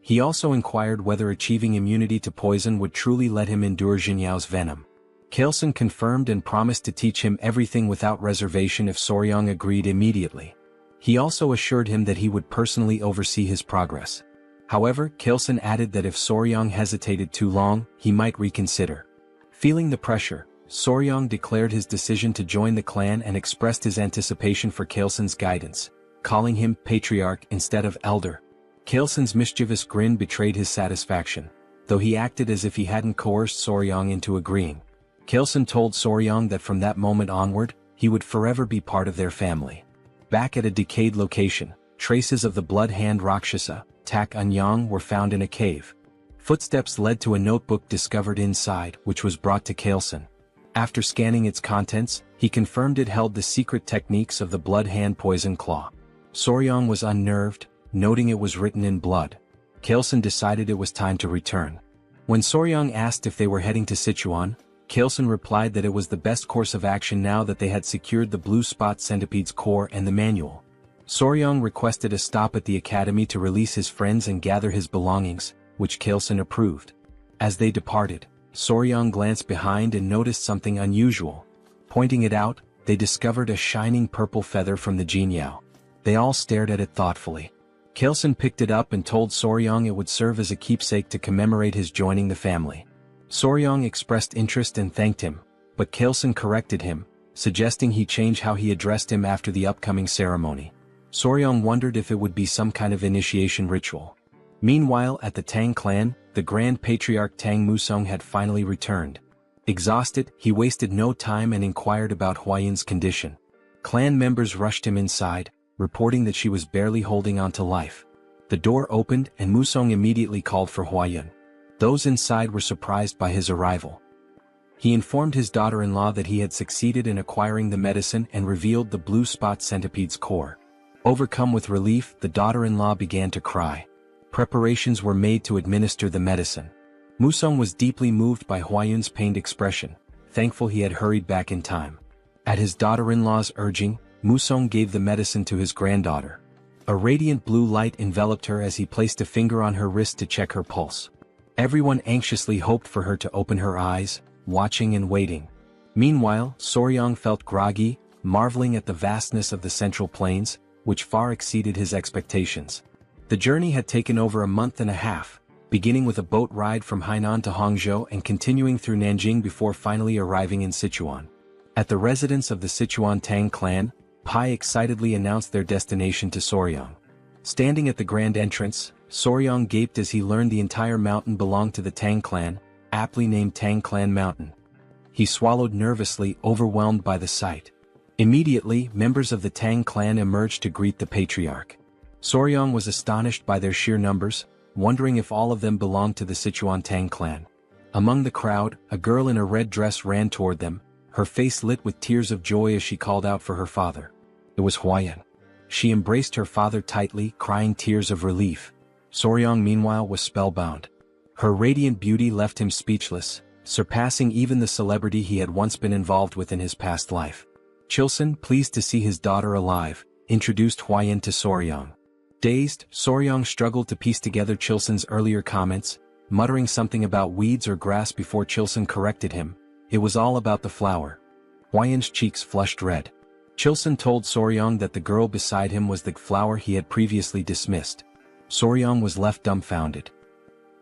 He also inquired whether achieving immunity to poison would truly let him endure Jinyao's venom. Kalesen confirmed and promised to teach him everything without reservation if Soryang agreed immediately. He also assured him that he would personally oversee his progress. However, Kalesen added that if Soryang hesitated too long, he might reconsider. Feeling the pressure, Soryang declared his decision to join the clan and expressed his anticipation for Kalesen's guidance, calling him patriarch instead of elder. Kalesen's mischievous grin betrayed his satisfaction, though he acted as if he hadn't coerced Soryang into agreeing. Kalesen told Soryang that from that moment onward, he would forever be part of their family. Back at a decayed location, traces of the blood hand Rakshasa, Tak Anyang, were found in a cave. Footsteps led to a notebook discovered inside, which was brought to Kalesen. After scanning its contents, he confirmed it held the secret techniques of the blood hand poison claw. Soryang was unnerved, noting it was written in blood. Kalesen decided it was time to return. When Soryang asked if they were heading to Sichuan, Kalesen replied that it was the best course of action now that they had secured the blue spot centipede's core and the manual. Soryang requested a stop at the academy to release his friends and gather his belongings, which Kalesen approved. As they departed, Soryang glanced behind and noticed something unusual. Pointing it out, they discovered a shining purple feather from the jinyao. They all stared at it thoughtfully. Kalesen picked it up and told Soryang it would serve as a keepsake to commemorate his joining the family. Soryang expressed interest and thanked him, but Kalesen corrected him, suggesting he change how he addressed him after the upcoming ceremony. Soryang wondered if it would be some kind of initiation ritual. Meanwhile, at the Tang clan, the Grand Patriarch Tang Musong had finally returned. Exhausted, he wasted no time and inquired about Huayun's condition. Clan members rushed him inside, reporting that she was barely holding on to life. The door opened and Musong immediately called for Huayun. Those inside were surprised by his arrival. He informed his daughter-in-law that he had succeeded in acquiring the medicine and revealed the blue spot centipede's core. Overcome with relief, the daughter-in-law began to cry. Preparations were made to administer the medicine. Musong was deeply moved by Huayun's pained expression, thankful he had hurried back in time. At his daughter-in-law's urging, Musong gave the medicine to his granddaughter. A radiant blue light enveloped her as he placed a finger on her wrist to check her pulse. Everyone anxiously hoped for her to open her eyes, watching and waiting. Meanwhile, Soryang felt groggy, marveling at the vastness of the Central Plains, which far exceeded his expectations. The journey had taken over a month and a half, beginning with a boat ride from Hainan to Hangzhou and continuing through Nanjing before finally arriving in Sichuan. At the residence of the Sichuan Tang clan, Pai excitedly announced their destination to Soryang. Standing at the grand entrance, Soryang gaped as he learned the entire mountain belonged to the Tang clan, aptly named Tang Clan Mountain. He swallowed nervously, overwhelmed by the sight. Immediately, members of the Tang clan emerged to greet the patriarch. Soryang was astonished by their sheer numbers, wondering if all of them belonged to the Sichuan Tang clan. Among the crowd, a girl in a red dress ran toward them, her face lit with tears of joy as she called out for her father. It was Huayan. She embraced her father tightly, crying tears of relief. Soryang meanwhile was spellbound. Her radiant beauty left him speechless, surpassing even the celebrity he had once been involved with in his past life. Chilson, pleased to see his daughter alive, introduced Huayan to Soryang. Dazed, Soryang struggled to piece together Chilson's earlier comments, muttering something about weeds or grass before Chilson corrected him. It was all about the flower. Huayan's cheeks flushed red. Chilson told Soryang that the girl beside him was the flower he had previously dismissed. Soryang was left dumbfounded.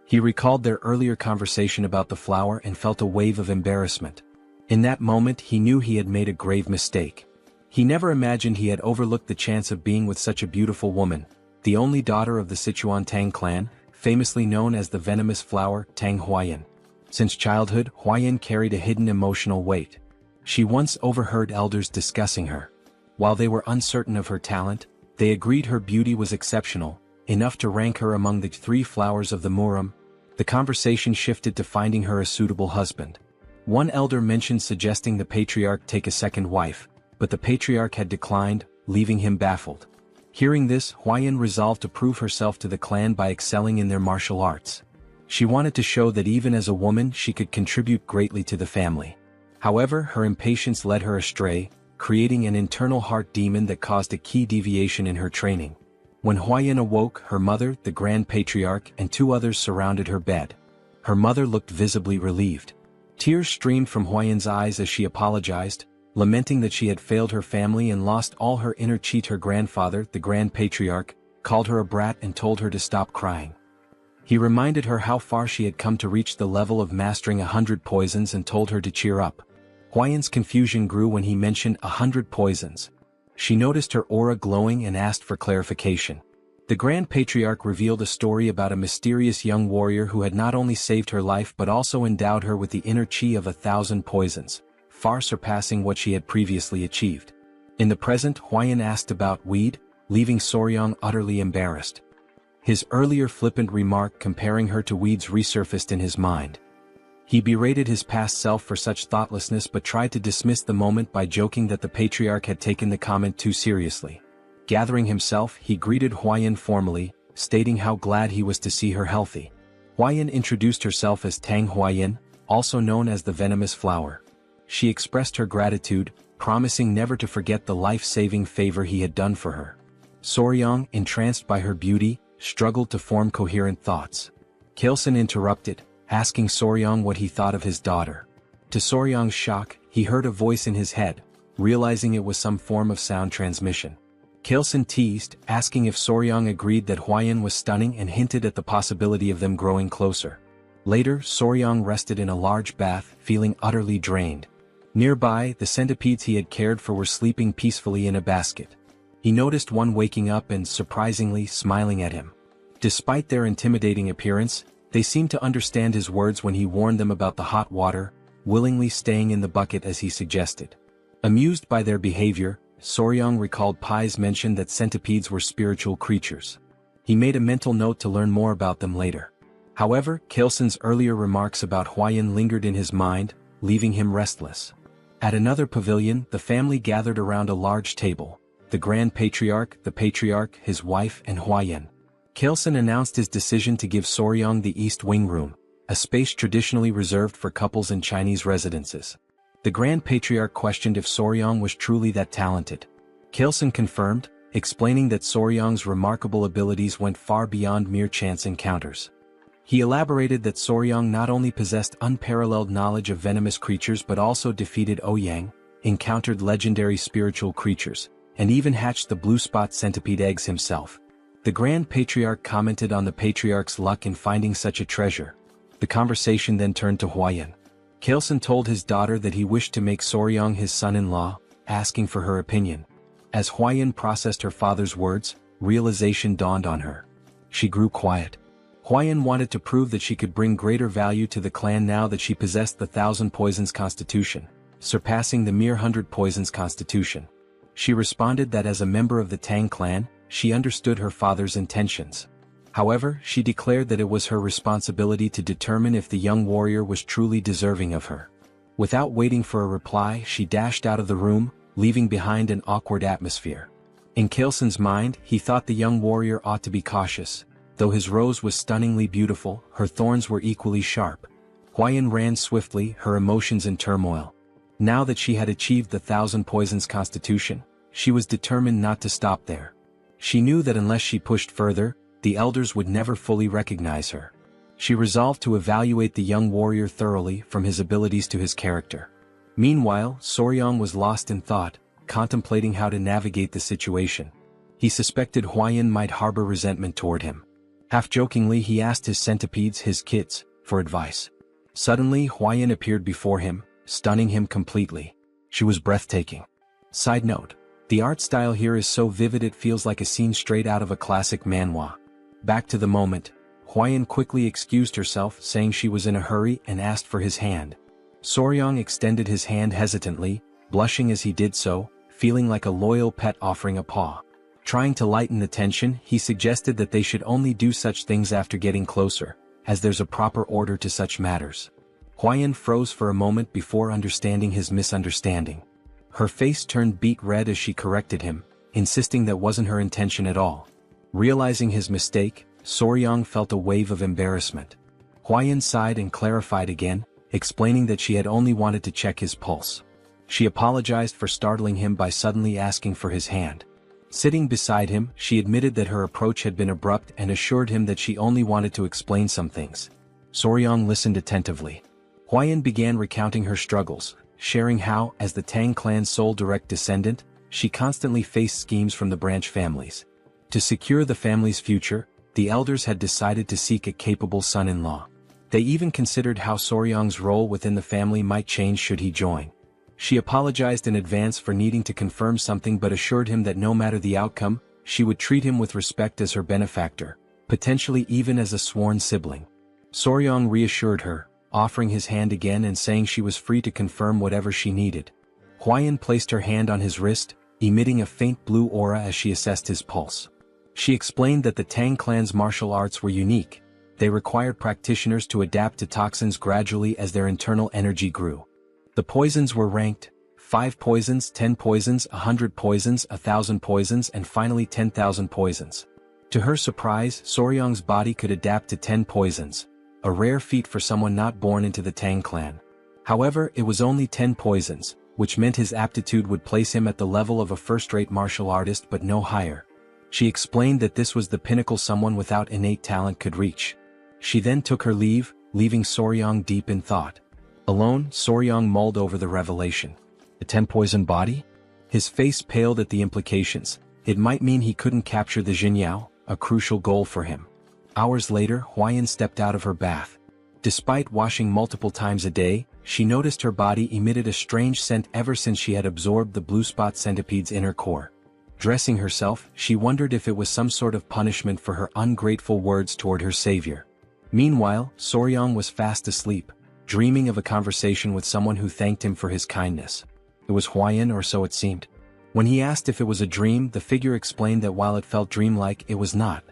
He recalled their earlier conversation about the flower and felt a wave of embarrassment. In that moment he knew he had made a grave mistake. He never imagined he had overlooked the chance of being with such a beautiful woman, the only daughter of the Sichuan Tang clan, famously known as the venomous flower, Tang Huayan. Since childhood, Huayan carried a hidden emotional weight. She once overheard elders discussing her. While they were uncertain of her talent, they agreed her beauty was exceptional, enough to rank her among the 3 flowers of the Muram. The conversation shifted to finding her a suitable husband. One elder mentioned suggesting the patriarch take a second wife, but the patriarch had declined, leaving him baffled. Hearing this, Huayan resolved to prove herself to the clan by excelling in their martial arts. She wanted to show that even as a woman she could contribute greatly to the family. However, her impatience led her astray, creating an internal heart demon that caused a key deviation in her training. When Huayan awoke, her mother, the Grand Patriarch, and 2 others surrounded her bed. Her mother looked visibly relieved. Tears streamed from Huayan's eyes as she apologized, lamenting that she had failed her family and lost all her inner cheat. Her grandfather, the Grand Patriarch, called her a brat and told her to stop crying. He reminded her how far she had come to reach the level of mastering 100 poisons and told her to cheer up. Huayan's confusion grew when he mentioned 100 poisons. She noticed her aura glowing and asked for clarification. The Grand Patriarch revealed a story about a mysterious young warrior who had not only saved her life but also endowed her with the inner chi of 1,000 poisons, far surpassing what she had previously achieved. In the present, Huayan asked about weed, leaving Soryang utterly embarrassed. His earlier flippant remark comparing her to weeds resurfaced in his mind. He berated his past self for such thoughtlessness but tried to dismiss the moment by joking that the patriarch had taken the comment too seriously. Gathering himself, he greeted Huayan formally, stating how glad he was to see her healthy. Huayan introduced herself as Tang Huayan, also known as the venomous flower. She expressed her gratitude, promising never to forget the life-saving favor he had done for her. Soryang, entranced by her beauty, struggled to form coherent thoughts. Kilson interrupted, asking Soryang what he thought of his daughter. To Soryang's shock, he heard a voice in his head, realizing it was some form of sound transmission. Kilson teased, asking if Soryang agreed that Huayan was stunning and hinted at the possibility of them growing closer. Later, Soryang rested in a large bath, feeling utterly drained. Nearby, the centipedes he had cared for were sleeping peacefully in a basket. He noticed one waking up and, surprisingly, smiling at him. Despite their intimidating appearance, they seemed to understand his words when he warned them about the hot water, willingly staying in the bucket as he suggested. Amused by their behavior, Soryang recalled Pai's mention that centipedes were spiritual creatures. He made a mental note to learn more about them later. However, Kilson's earlier remarks about Huayan lingered in his mind, leaving him restless. At another pavilion, the family gathered around a large table. The Grand Patriarch, the Patriarch, his wife, and Huayan. Kilson announced his decision to give Soryang the East Wing Room, a space traditionally reserved for couples in Chinese residences. The Grand Patriarch questioned if Soryang was truly that talented. Kilson confirmed, explaining that Soryang's remarkable abilities went far beyond mere chance encounters. He elaborated that Soryang not only possessed unparalleled knowledge of venomous creatures but also defeated Ouyang, encountered legendary spiritual creatures, and even hatched the blue spot centipede eggs himself. The Grand Patriarch commented on the Patriarch's luck in finding such a treasure. The conversation then turned to Huayan. Kaleson told his daughter that he wished to make Soryang his son-in-law, asking for her opinion. As Huayan processed her father's words, realization dawned on her. She grew quiet. Huayan wanted to prove that she could bring greater value to the clan now that she possessed the 1,000 poisons constitution, surpassing the mere 100 poisons constitution. She responded that as a member of the Tang clan, she understood her father's intentions. However, she declared that it was her responsibility to determine if the young warrior was truly deserving of her. Without waiting for a reply, she dashed out of the room, leaving behind an awkward atmosphere. In Kaleson's mind, he thought the young warrior ought to be cautious. Though his rose was stunningly beautiful, her thorns were equally sharp. Huayan ran swiftly, her emotions in turmoil. Now that she had achieved the 1,000 poisons constitution, she was determined not to stop there. She knew that unless she pushed further, the elders would never fully recognize her. She resolved to evaluate the young warrior thoroughly, from his abilities to his character. Meanwhile, Soryang was lost in thought, contemplating how to navigate the situation. He suspected Huayan might harbor resentment toward him. Half-jokingly he asked his centipedes, his kids, for advice. Suddenly Huayan appeared before him, stunning him completely. She was breathtaking. Side note: the art style here is so vivid it feels like a scene straight out of a classic manhwa. Back to the moment, Huayan quickly excused herself, saying she was in a hurry, and asked for his hand. Soryang extended his hand hesitantly, blushing as he did so, feeling like a loyal pet offering a paw. Trying to lighten the tension, he suggested that they should only do such things after getting closer, as there's a proper order to such matters. Huayan froze for a moment before understanding his misunderstanding. Her face turned beet red as she corrected him, insisting that wasn't her intention at all. Realizing his mistake, Soryang felt a wave of embarrassment. Huayan sighed and clarified again, explaining that she had only wanted to check his pulse. She apologized for startling him by suddenly asking for his hand. Sitting beside him, she admitted that her approach had been abrupt and assured him that she only wanted to explain some things. Soryang listened attentively. Huayan began recounting her struggles, sharing how, as the Tang clan's sole direct descendant, she constantly faced schemes from the branch families. To secure the family's future, the elders had decided to seek a capable son-in-law. They even considered how Soryang's role within the family might change should he join. She apologized in advance for needing to confirm something but assured him that no matter the outcome, she would treat him with respect as her benefactor, potentially even as a sworn sibling. Soryang reassured her, offering his hand again and saying she was free to confirm whatever she needed. Huayan placed her hand on his wrist, emitting a faint blue aura as she assessed his pulse. She explained that the Tang clan's martial arts were unique. They required practitioners to adapt to toxins gradually as their internal energy grew. The poisons were ranked: 5 poisons, 10 poisons, 100 poisons, 1,000 poisons, and finally 10,000 poisons. To her surprise, Soryang's body could adapt to 10 poisons, a rare feat for someone not born into the Tang clan. However, it was only 10 poisons, which meant his aptitude would place him at the level of a first-rate martial artist but no higher. She explained that this was the pinnacle someone without innate talent could reach. She then took her leave, leaving Soryang deep in thought. Alone, Soryang mulled over the revelation. A 10-poison body? His face paled at the implications. It might mean he couldn't capture the Jinyao, a crucial goal for him. Hours later, Huayan stepped out of her bath. Despite washing multiple times a day, she noticed her body emitted a strange scent ever since she had absorbed the blue spot centipede's inner core. Dressing herself, she wondered if it was some sort of punishment for her ungrateful words toward her savior. Meanwhile, Soryang was fast asleep, dreaming of a conversation with someone who thanked him for his kindness. It was Huayan, or so it seemed. When he asked if it was a dream, the figure explained that while it felt dreamlike, it was not.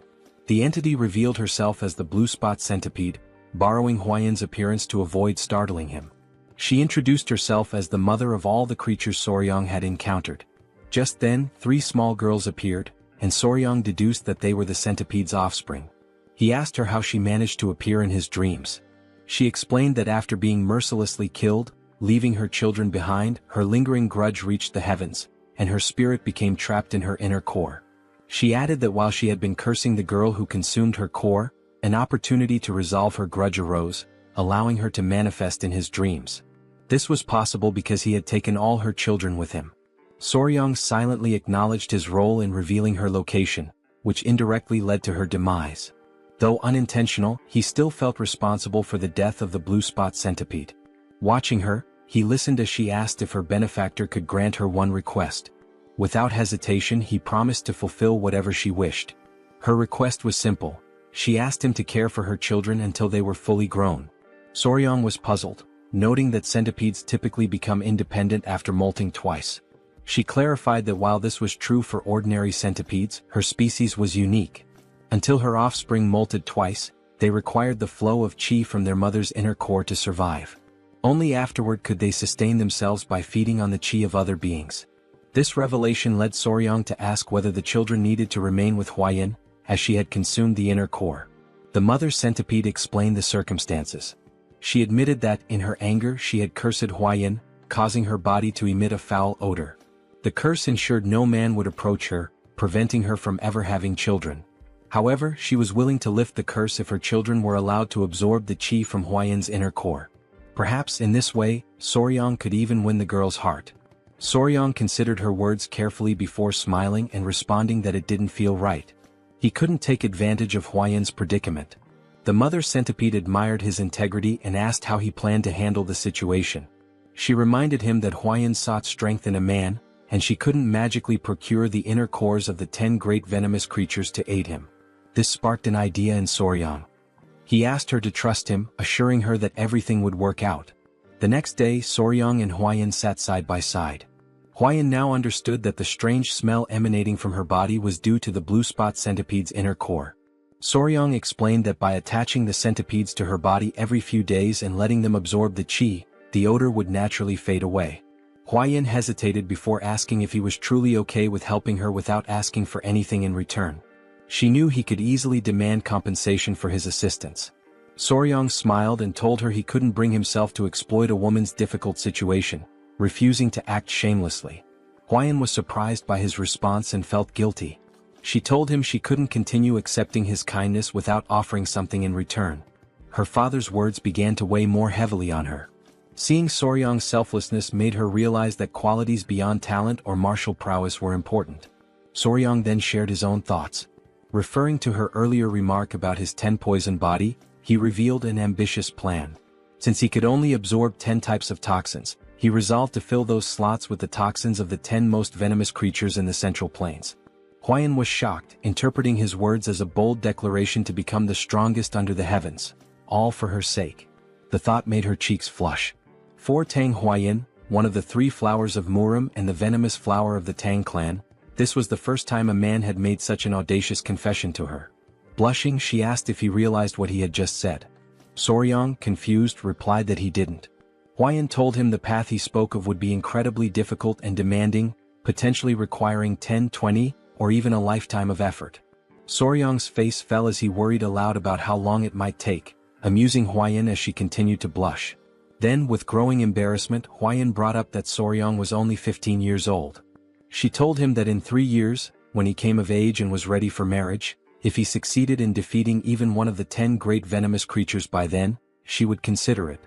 The entity revealed herself as the blue spot centipede, borrowing Huayan's appearance to avoid startling him. She introduced herself as the mother of all the creatures Soryang had encountered. Just then, 3 small girls appeared, and Soryang deduced that they were the centipede's offspring. He asked her how she managed to appear in his dreams. She explained that after being mercilessly killed, leaving her children behind, her lingering grudge reached the heavens, and her spirit became trapped in her inner core. She added that while she had been cursing the girl who consumed her core, An opportunity to resolve her grudge arose, allowing her to manifest in his dreams. This was possible because he had taken all her children with him. Soryang silently acknowledged his role in revealing her location, which indirectly led to her demise. Though unintentional, he still felt responsible for the death of the blue spot centipede. Watching her, he listened as she asked if her benefactor could grant her one request. Without hesitation, he promised to fulfill whatever she wished. Her request was simple. She asked him to care for her children until they were fully grown. Soryang was puzzled, noting that centipedes typically become independent after molting twice. She clarified that while this was true for ordinary centipedes, her species was unique. Until her offspring molted twice, they required the flow of qi from their mother's inner core to survive. Only afterward could they sustain themselves by feeding on the qi of other beings. This revelation led Soryang to ask whether the children needed to remain with Huayan, as she had consumed the inner core. The mother centipede explained the circumstances. She admitted that, in her anger, she had cursed Huayan, causing her body to emit a foul odor. The curse ensured no man would approach her, preventing her from ever having children. However, she was willing to lift the curse if her children were allowed to absorb the qi from Huayan's inner core. Perhaps in this way, Soryang could even win the girl's heart. Soryang considered her words carefully before smiling and responding that it didn't feel right. He couldn't take advantage of Huayan's predicament. The mother centipede admired his integrity and asked how he planned to handle the situation. She reminded him that Huayan sought strength in a man, and she couldn't magically procure the inner cores of the 10 great venomous creatures to aid him. This sparked an idea in Soryang. He asked her to trust him, assuring her that everything would work out. The next day, Soryang and Huayan sat side by side. Huayan now understood that the strange smell emanating from her body was due to the blue spot centipede's inner core. Soryang explained that by attaching the centipedes to her body every few days and letting them absorb the qi, the odor would naturally fade away. Huayan hesitated before asking if he was truly okay with helping her without asking for anything in return. She knew he could easily demand compensation for his assistance. Soryang smiled and told her he couldn't bring himself to exploit a woman's difficult situation, refusing to act shamelessly. Huayan was surprised by his response and felt guilty. She told him she couldn't continue accepting his kindness without offering something in return. Her father's words began to weigh more heavily on her. Seeing Soryang's selflessness made her realize that qualities beyond talent or martial prowess were important. Soryang then shared his own thoughts. Referring to her earlier remark about his 10-poison body, he revealed an ambitious plan. Since he could only absorb 10 types of toxins, he resolved to fill those slots with the toxins of the 10 most venomous creatures in the Central Plains. Huayan was shocked, interpreting his words as a bold declaration to become the strongest under the heavens, all for her sake. The thought made her cheeks flush. For Tang Huayan, one of the 3 flowers of Murim and the venomous flower of the Tang clan, this was the first time a man had made such an audacious confession to her. Blushing, she asked if he realized what he had just said. Soryang, confused, replied that he didn't. Huayan told him the path he spoke of would be incredibly difficult and demanding, potentially requiring 10, 20, or even a lifetime of effort. Soryang's face fell as he worried aloud about how long it might take, amusing Huayan as she continued to blush. Then, with growing embarrassment, Huayan brought up that Soryang was only 15 years old. She told him that in 3 years, when he came of age and was ready for marriage, if he succeeded in defeating even one of the 10 great venomous creatures by then, she would consider it.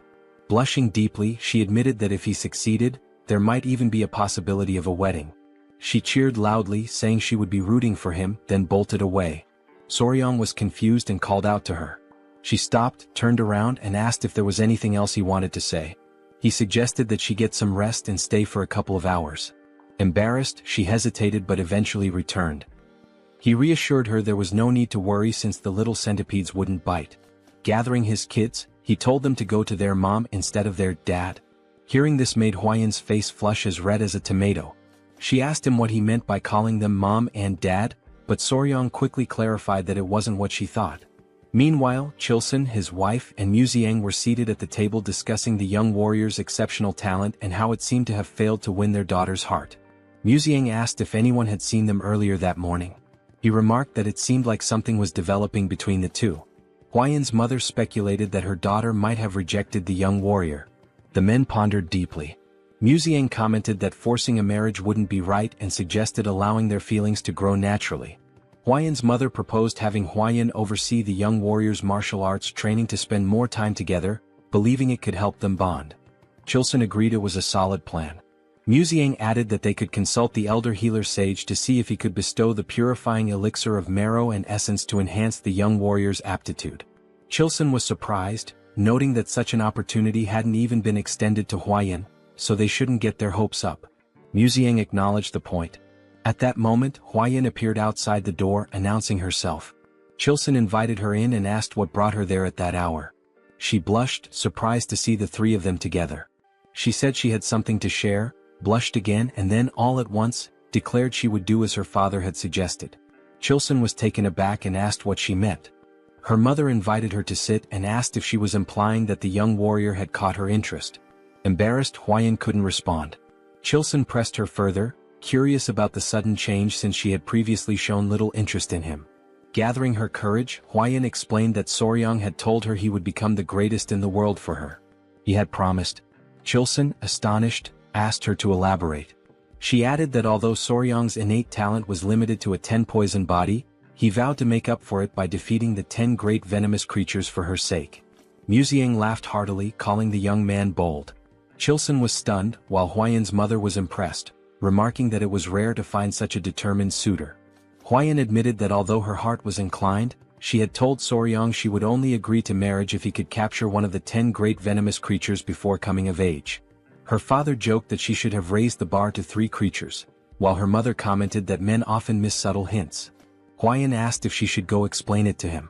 Blushing deeply, she admitted that if he succeeded, there might even be a possibility of a wedding. She cheered loudly, saying she would be rooting for him, then bolted away. Soryang was confused and called out to her. She stopped, turned around, and asked if there was anything else he wanted to say. He suggested that she get some rest and stay for a couple of hours. Embarrassed, she hesitated but eventually returned. He reassured her there was no need to worry since the little centipedes wouldn't bite. Gathering his kids, he told them to go to their mom instead of their dad. Hearing this made Huayan's face flush as red as a tomato. She asked him what he meant by calling them mom and dad, but Soryang quickly clarified that it wasn't what she thought. Meanwhile, Chilson, his wife, and Muziang were seated at the table discussing the young warrior's exceptional talent and how it seemed to have failed to win their daughter's heart. Muziang asked if anyone had seen them earlier that morning. He remarked that it seemed like something was developing between the two. Huayan's mother speculated that her daughter might have rejected the young warrior. The men pondered deeply. Muziang commented that forcing a marriage wouldn't be right and suggested allowing their feelings to grow naturally. Huayan's mother proposed having Huayan oversee the young warriors' martial arts training to spend more time together, believing it could help them bond. Chilson agreed it was a solid plan. Muziang added that they could consult the elder healer sage to see if he could bestow the purifying elixir of marrow and essence to enhance the young warrior's aptitude. Chilson was surprised, noting that such an opportunity hadn't even been extended to Huayan, so they shouldn't get their hopes up. Muziang acknowledged the point. At that moment, Huayan appeared outside the door, announcing herself. Chilson invited her in and asked what brought her there at that hour. She blushed, surprised to see the three of them together. She said she had something to share, blushed again, and then, all at once, declared she would do as her father had suggested. Chilson was taken aback and asked what she meant. Her mother invited her to sit and asked if she was implying that the young warrior had caught her interest. Embarrassed, Huayan couldn't respond. Chilson pressed her further, curious about the sudden change since she had previously shown little interest in him. Gathering her courage, Huayan explained that Soryang had told her he would become the greatest in the world for her. He had promised. Chilson, astonished, asked her to elaborate. She added that although Soryang's innate talent was limited to a 10-poison body, he vowed to make up for it by defeating the 10 great venomous creatures for her sake. Muziang laughed heartily, calling the young man bold. Chilson was stunned, while Huayan's mother was impressed, remarking that it was rare to find such a determined suitor. Huayan admitted that although her heart was inclined, she had told Soryang she would only agree to marriage if he could capture one of the 10 great venomous creatures before coming of age. Her father joked that she should have raised the bar to 3 creatures, while her mother commented that men often miss subtle hints. Huayan asked if she should go explain it to him.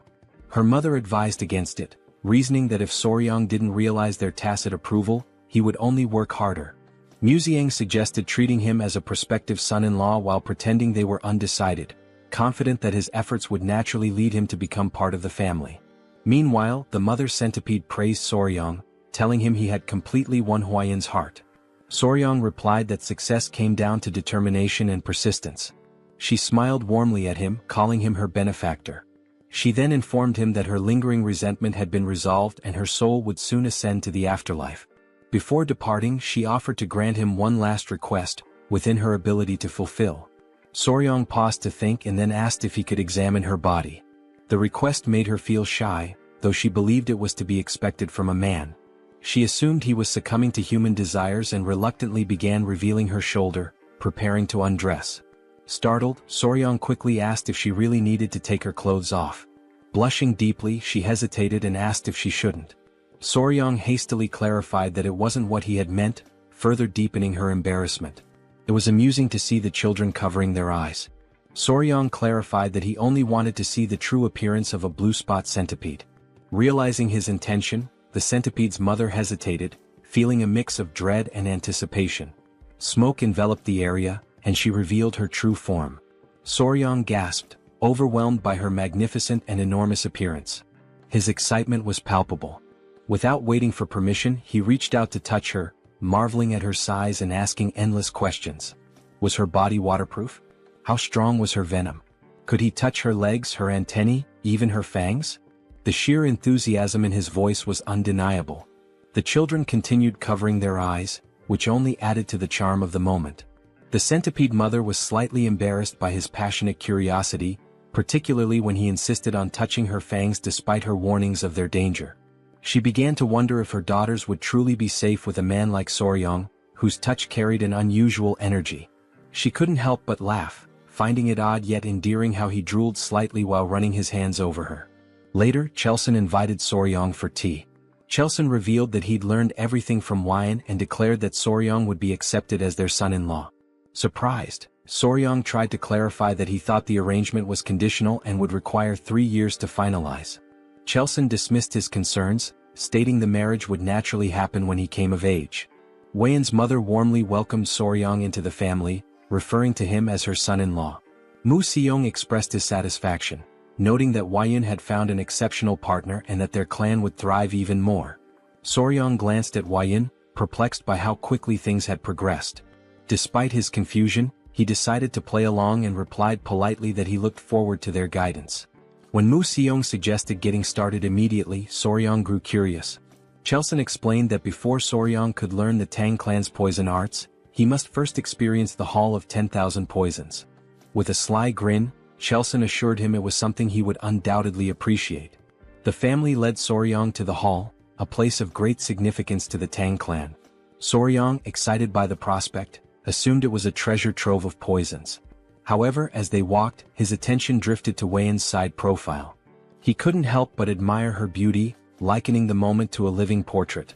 Her mother advised against it, reasoning that if Soryang didn't realize their tacit approval, he would only work harder. Muziang suggested treating him as a prospective son-in-law while pretending they were undecided, confident that his efforts would naturally lead him to become part of the family. Meanwhile, the mother centipede praised Soryang, telling him he had completely won Huayan's heart. Soryang replied that success came down to determination and persistence. She smiled warmly at him, calling him her benefactor. She then informed him that her lingering resentment had been resolved and her soul would soon ascend to the afterlife. Before departing, she offered to grant him one last request, within her ability to fulfill. Soryang paused to think and then asked if he could examine her body. The request made her feel shy, though she believed it was to be expected from a man. She assumed he was succumbing to human desires and reluctantly began revealing her shoulder, preparing to undress. Startled, Soryang quickly asked if she really needed to take her clothes off. Blushing deeply, she hesitated and asked if she shouldn't. Soryang hastily clarified that it wasn't what he had meant, further deepening her embarrassment. It was amusing to see the children covering their eyes. Soryang clarified that he only wanted to see the true appearance of a blue spot centipede. Realizing his intention, the centipede's mother hesitated, feeling a mix of dread and anticipation. Smoke enveloped the area, and she revealed her true form. Soryang gasped, overwhelmed by her magnificent and enormous appearance. His excitement was palpable. Without waiting for permission, he reached out to touch her, marveling at her size and asking endless questions. Was her body waterproof? How strong was her venom? Could he touch her legs, her antennae, even her fangs? The sheer enthusiasm in his voice was undeniable. The children continued covering their eyes, which only added to the charm of the moment. The centipede mother was slightly embarrassed by his passionate curiosity, particularly when he insisted on touching her fangs despite her warnings of their danger. She began to wonder if her daughters would truly be safe with a man like Soryang, whose touch carried an unusual energy. She couldn't help but laugh, finding it odd yet endearing how he drooled slightly while running his hands over her. Later, Chilson invited Soryang for tea. Chilson revealed that he'd learned everything from Huayan and declared that Soryang would be accepted as their son-in-law. Surprised, Soryang tried to clarify that he thought the arrangement was conditional and would require 3 years to finalize. Chilson dismissed his concerns, stating the marriage would naturally happen when he came of age. Huayan's mother warmly welcomed Soryang into the family, referring to him as her son-in-law. Mu Seong expressed his satisfaction, noting that Huayan had found an exceptional partner and that their clan would thrive even more. Soryang glanced at Huayan, perplexed by how quickly things had progressed. Despite his confusion, he decided to play along and replied politely that he looked forward to their guidance. When Mu Seong suggested getting started immediately, Soryang grew curious. Chilson explained that before Soryang could learn the Tang clan's poison arts, he must first experience the Hall of 10,000 Poisons. With a sly grin, Chelson assured him it was something he would undoubtedly appreciate. The family led Soryang to the hall, a place of great significance to the Tang clan. Soryang, excited by the prospect, assumed it was a treasure trove of poisons. However, as they walked, his attention drifted to Weiyan's side profile. He couldn't help but admire her beauty, likening the moment to a living portrait.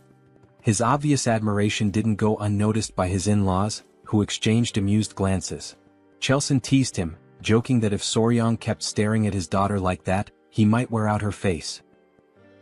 His obvious admiration didn't go unnoticed by his in-laws, who exchanged amused glances. Chelson teased him, joking that if Soryang kept staring at his daughter like that, he might wear out her face.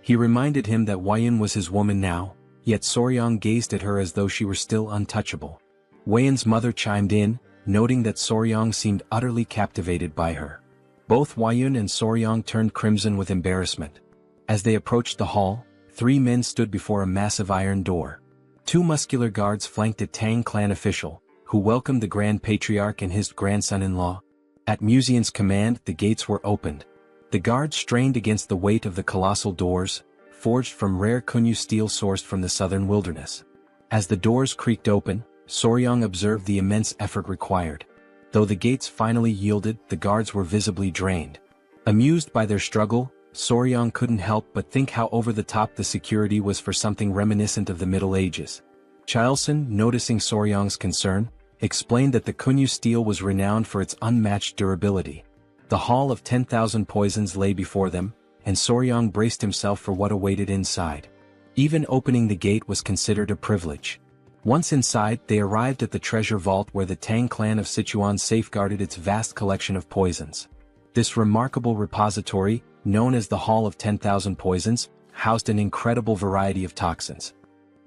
He reminded him that Weiyan was his woman now, yet Soryang gazed at her as though she were still untouchable. Weiyan's mother chimed in, noting that Soryang seemed utterly captivated by her. Both Weiyan and Soryang turned crimson with embarrassment. As they approached the hall, 3 men stood before a massive iron door. 2 muscular guards flanked a Tang clan official, who welcomed the Grand Patriarch and his grandson-in-law. At Muzian's command, the gates were opened. The guards strained against the weight of the colossal doors, forged from rare kunyu steel sourced from the southern wilderness. As the doors creaked open, Soryang observed the immense effort required. Though the gates finally yielded, the guards were visibly drained. Amused by their struggle, Soryang couldn't help but think how over-the-top the security was for something reminiscent of the Middle Ages. Chelson, noticing Soryang's concern, explained that the kunyu steel was renowned for its unmatched durability. The Hall of 10,000 Poisons lay before them, and Soryang braced himself for what awaited inside. Even opening the gate was considered a privilege. Once inside, they arrived at the treasure vault where the Tang clan of Sichuan safeguarded its vast collection of poisons. This remarkable repository, known as the Hall of 10,000 Poisons, housed an incredible variety of toxins.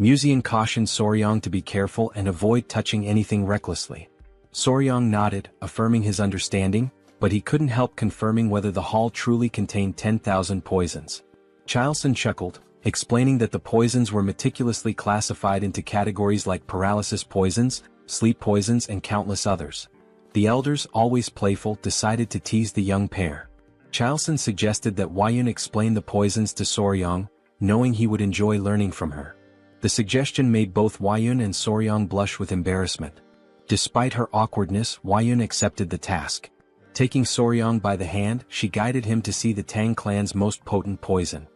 Muzian cautioned Soryang to be careful and avoid touching anything recklessly. Soryang nodded, affirming his understanding, but he couldn't help confirming whether the hall truly contained 10,000 poisons. Chelson chuckled, explaining that the poisons were meticulously classified into categories like paralysis poisons, sleep poisons and countless others. The elders, always playful, decided to tease the young pair. Chelson suggested that Weiyan explain the poisons to Soryang, knowing he would enjoy learning from her. The suggestion made both Weiyan and Soryang blush with embarrassment. Despite her awkwardness, Weiyan accepted the task. Taking Soryang by the hand, she guided him to see the Tang clan's most potent poison.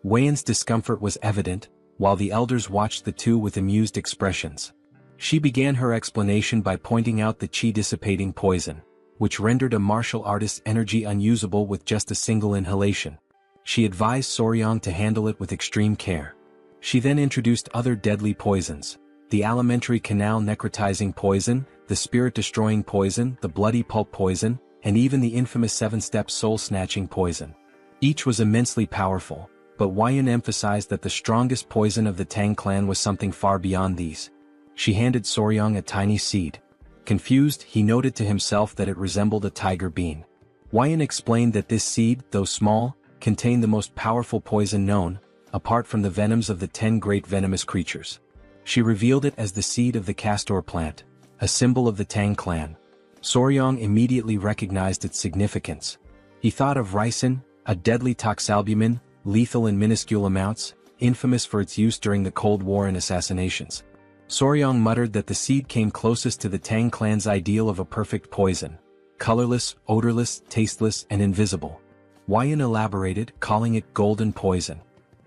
Weiyan's discomfort was evident, while the elders watched the two with amused expressions. She began her explanation by pointing out the chi-dissipating poison, which rendered a martial artist's energy unusable with just a single inhalation. She advised Soryang to handle it with extreme care. She then introduced other deadly poisons: the alimentary canal necrotizing poison, the spirit-destroying poison, the bloody pulp poison, and even the infamous 7-step soul-snatching poison. Each was immensely powerful, but Weiyan emphasized that the strongest poison of the Tang clan was something far beyond these. She handed Soryang a tiny seed. Confused, he noted to himself that it resembled a tiger bean. Weiyan explained that this seed, though small, contained the most powerful poison known, apart from the venoms of the 10 great venomous creatures. She revealed it as the seed of the castor plant, a symbol of the Tang clan. Soryang immediately recognized its significance. He thought of ricin, a deadly toxalbumin, lethal in minuscule amounts, infamous for its use during the Cold War and assassinations. Soryang muttered that the seed came closest to the Tang clan's ideal of a perfect poison: colorless, odorless, tasteless, and invisible. Weiyan elaborated, calling it golden poison.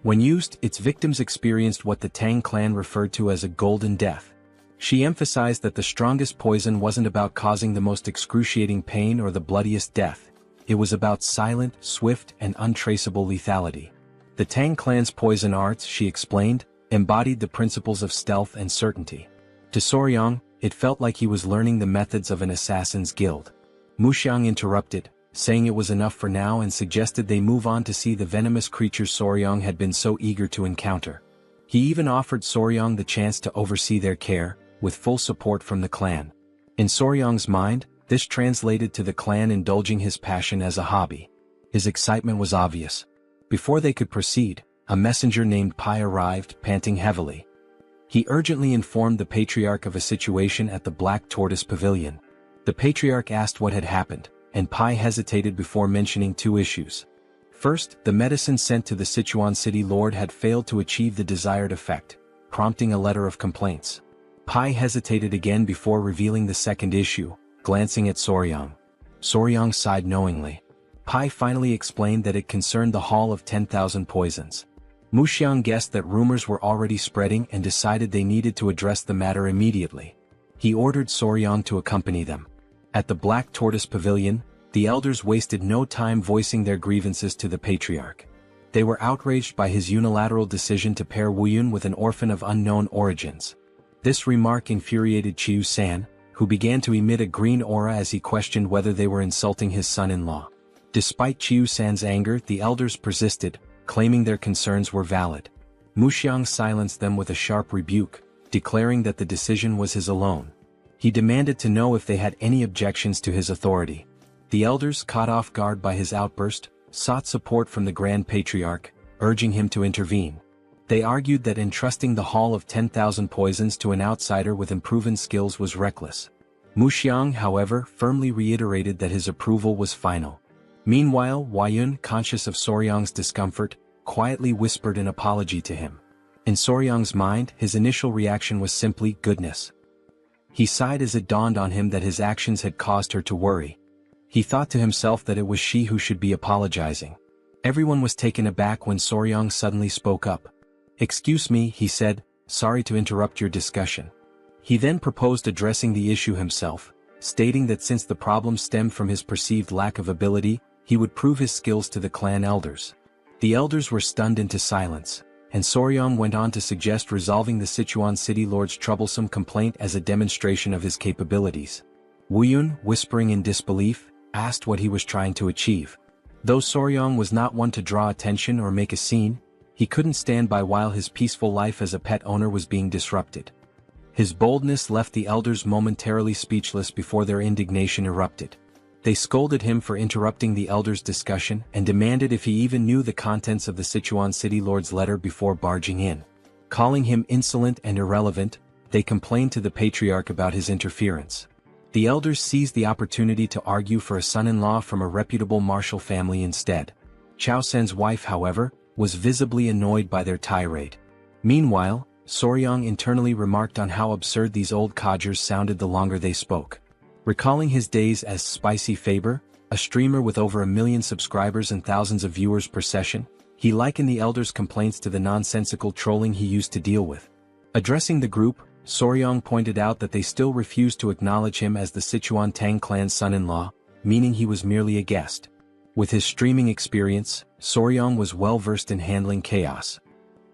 When used, its victims experienced what the Tang clan referred to as a golden death. She emphasized that the strongest poison wasn't about causing the most excruciating pain or the bloodiest death. It was about silent, swift, and untraceable lethality. The Tang clan's poison arts, she explained, embodied the principles of stealth and certainty. To Soryang, it felt like he was learning the methods of an assassin's guild. Muxiang interrupted, saying it was enough for now, and suggested they move on to see the venomous creatures Soryang had been so eager to encounter. He even offered Soryang the chance to oversee their care, with full support from the clan. In Soryang's mind, this translated to the clan indulging his passion as a hobby. His excitement was obvious. Before they could proceed, a messenger named Pai arrived, panting heavily. He urgently informed the Patriarch of a situation at the Black Tortoise Pavilion. The Patriarch asked what had happened, and Pai hesitated before mentioning 2 issues. First, the medicine sent to the Sichuan city lord had failed to achieve the desired effect, prompting a letter of complaints. Pai hesitated again before revealing the second issue, glancing at Soryang. Soryang sighed knowingly. Pai finally explained that it concerned the Hall of 10,000 Poisons. Muxiang guessed that rumors were already spreading and decided they needed to address the matter immediately. He ordered Soryang to accompany them. At the Black Tortoise Pavilion, the elders wasted no time voicing their grievances to the patriarch. They were outraged by his unilateral decision to pair Wuyun with an orphan of unknown origins. This remark infuriated Chiu-san, who began to emit a green aura as he questioned whether they were insulting his son-in-law. Despite Chiu-san's anger, the elders persisted, claiming their concerns were valid. Muxiang silenced them with a sharp rebuke, declaring that the decision was his alone. He demanded to know if they had any objections to his authority. The elders, caught off guard by his outburst, sought support from the Grand Patriarch, urging him to intervene. They argued that entrusting the Hall of 10,000 Poisons to an outsider with unproven skills was reckless. Muxiang, however, firmly reiterated that his approval was final. Meanwhile, Wuyun, conscious of Soryang's discomfort, quietly whispered an apology to him. In Soryang's mind, his initial reaction was simply goodness. He sighed as it dawned on him that his actions had caused her to worry. He thought to himself that it was she who should be apologizing. Everyone was taken aback when Soryang suddenly spoke up. "Excuse me," he said, "sorry to interrupt your discussion." He then proposed addressing the issue himself, stating that since the problem stemmed from his perceived lack of ability, he would prove his skills to the clan elders. The elders were stunned into silence, and Soryang went on to suggest resolving the Sichuan city lord's troublesome complaint as a demonstration of his capabilities. Wuyun, whispering in disbelief, asked what he was trying to achieve. Though Soryang was not one to draw attention or make a scene, he couldn't stand by while his peaceful life as a pet owner was being disrupted. His boldness left the elders momentarily speechless before their indignation erupted. They scolded him for interrupting the elders' discussion and demanded if he even knew the contents of the Sichuan city lord's letter before barging in. Calling him insolent and irrelevant, they complained to the patriarch about his interference. The elders seized the opportunity to argue for a son-in-law from a reputable martial family instead. Chao Sen's wife, however, was visibly annoyed by their tirade. Meanwhile, Soryang internally remarked on how absurd these old codgers sounded the longer they spoke. Recalling his days as Spicy Faber, a streamer with over 1 million subscribers and thousands of viewers per session, he likened the elders' complaints to the nonsensical trolling he used to deal with. Addressing the group, Soryang pointed out that they still refused to acknowledge him as the Sichuan Tang clan's son-in-law, meaning he was merely a guest. With his streaming experience, Soryang was well versed in handling chaos.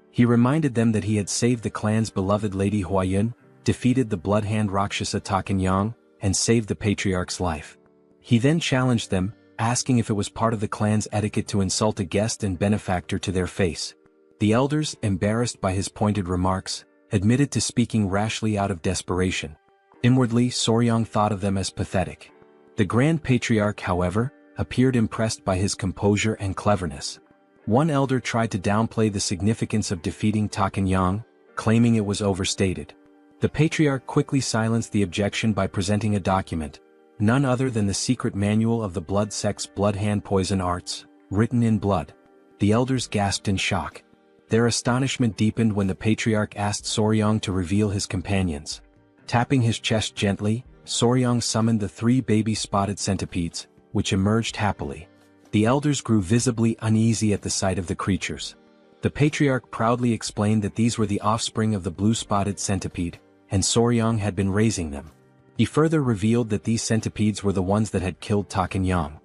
He reminded them that he had saved the clan's beloved Lady Huayun, defeated the bloodhand Rakshasa Takanyang, and saved the patriarch's life. He then challenged them, asking if it was part of the clan's etiquette to insult a guest and benefactor to their face. The elders, embarrassed by his pointed remarks, admitted to speaking rashly out of desperation. Inwardly, Soryang thought of them as pathetic. The Grand Patriarch, however, appeared impressed by his composure and cleverness. One elder tried to downplay the significance of defeating Takanyang, claiming it was overstated. The Patriarch quickly silenced the objection by presenting a document, none other than the secret manual of the blood sect's bloodhand poison arts, written in blood. The elders gasped in shock. Their astonishment deepened when the Patriarch asked Soryang to reveal his companions. Tapping his chest gently, Soryang summoned the 3 baby spotted centipedes, which emerged happily. The elders grew visibly uneasy at the sight of the creatures. The Patriarch proudly explained that these were the offspring of the blue-spotted centipede, and Soryang had been raising them. He further revealed that these centipedes were the ones that had killed Takanyang.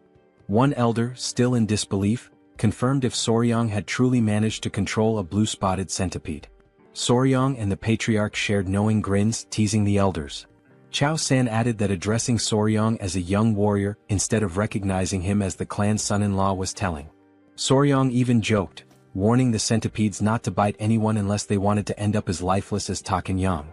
One elder, still in disbelief, confirmed if Soryang had truly managed to control a blue-spotted centipede. Soryang and the Patriarch shared knowing grins, teasing the elders. Chao San added that addressing Soryang as a young warrior instead of recognizing him as the clan's son-in-law was telling. Soryang even joked, warning the centipedes not to bite anyone unless they wanted to end up as lifeless as Takanyang.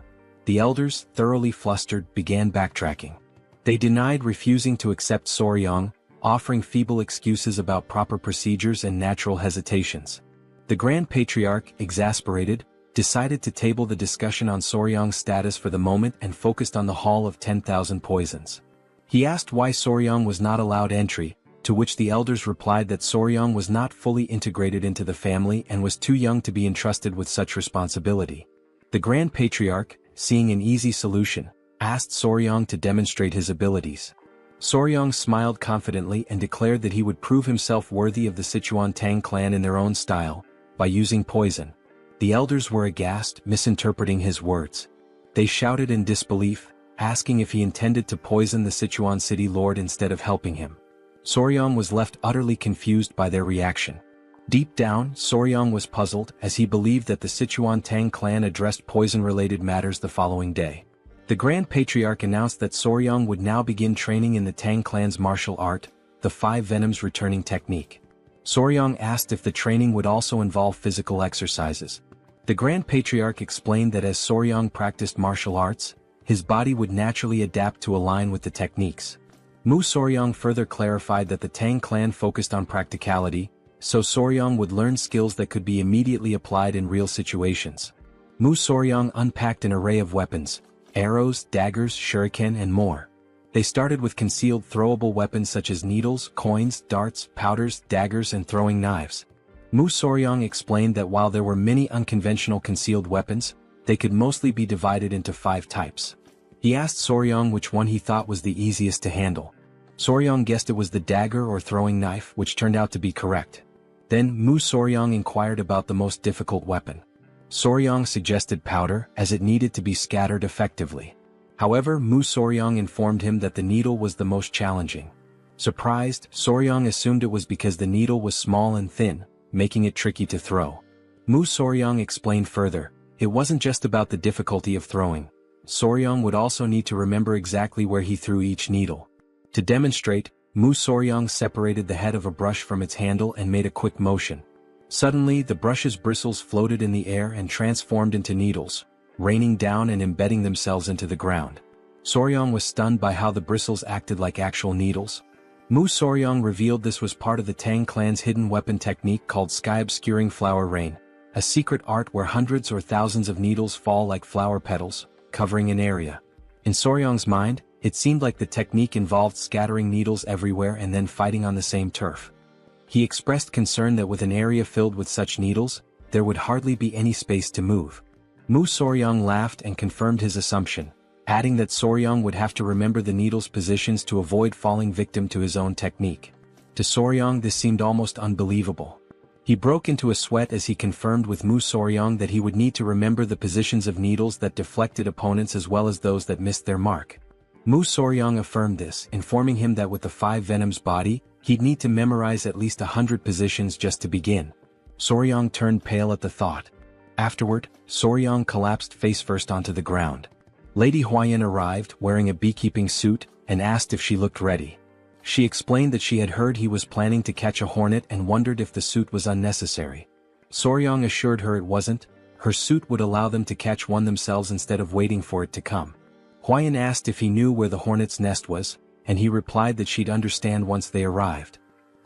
The elders, thoroughly flustered, began backtracking. They denied refusing to accept Soryang, offering feeble excuses about proper procedures and natural hesitations. The Grand Patriarch, exasperated, decided to table the discussion on Soryang's status for the moment and focused on the Hall of 10,000 Poisons. He asked why Soryang was not allowed entry, to which the elders replied that Soryang was not fully integrated into the family and was too young to be entrusted with such responsibility. The Grand Patriarch, seeing an easy solution, asked Soryang to demonstrate his abilities. Soryong smiled confidently and declared that he would prove himself worthy of the Sichuan Tang clan in their own style, by using poison. The elders were aghast, misinterpreting his words. They shouted in disbelief, asking if he intended to poison the Sichuan city lord instead of helping him. Soryong was left utterly confused by their reaction. Deep down, Soryong was puzzled, as he believed that the Sichuan Tang clan addressed poison-related matters the following day. The Grand Patriarch announced that Soryong would now begin training in the Tang clan's martial art, the 5 Venoms returning technique. Soryong asked if the training would also involve physical exercises. The Grand Patriarch explained that as Soryong practiced martial arts, his body would naturally adapt to align with the techniques. Mu Soryong further clarified that the Tang clan focused on practicality, so Soryong would learn skills that could be immediately applied in real situations. Mu Soryong unpacked an array of weapons: arrows, daggers, shuriken, and more. They started with concealed throwable weapons such as needles, coins, darts, powders, daggers, and throwing knives. Mu Soryong explained that while there were many unconventional concealed weapons, they could mostly be divided into 5 types. He asked Soryong which one he thought was the easiest to handle. Soryong guessed it was the dagger or throwing knife, which turned out to be correct. Then Mu Soryong inquired about the most difficult weapon. Soryong suggested powder, as it needed to be scattered effectively. However, Mu Soryong informed him that the needle was the most challenging. Surprised, Soryong assumed it was because the needle was small and thin, making it tricky to throw. Mu Soryong explained further, it wasn't just about the difficulty of throwing. Soryong would also need to remember exactly where he threw each needle. To demonstrate, Mu Soryong separated the head of a brush from its handle and made a quick motion. Suddenly, the brush's bristles floated in the air and transformed into needles, raining down and embedding themselves into the ground. Soryong was stunned by how the bristles acted like actual needles. Mu Soryong revealed this was part of the Tang clan's hidden weapon technique called sky-obscuring flower rain, a secret art where hundreds or thousands of needles fall like flower petals, covering an area. In Soryong's mind, it seemed like the technique involved scattering needles everywhere and then fighting on the same turf. He expressed concern that with an area filled with such needles, there would hardly be any space to move. Mu Soryong laughed and confirmed his assumption, adding that Soryong would have to remember the needles' positions to avoid falling victim to his own technique. To Soryong this seemed almost unbelievable. He broke into a sweat as he confirmed with Mu Soryong that he would need to remember the positions of needles that deflected opponents as well as those that missed their mark. Mu Soryong affirmed this, informing him that with the 5 Venoms body, he'd need to memorize at least 100 positions just to begin. Soryong turned pale at the thought. Afterward, Soryong collapsed face first onto the ground. Lady Huayan arrived, wearing a beekeeping suit, and asked if she looked ready. She explained that she had heard he was planning to catch a hornet and wondered if the suit was unnecessary. Soryong assured her it wasn't. Her suit would allow them to catch one themselves instead of waiting for it to come. Huayan asked if he knew where the hornet's nest was, and he replied that she'd understand once they arrived.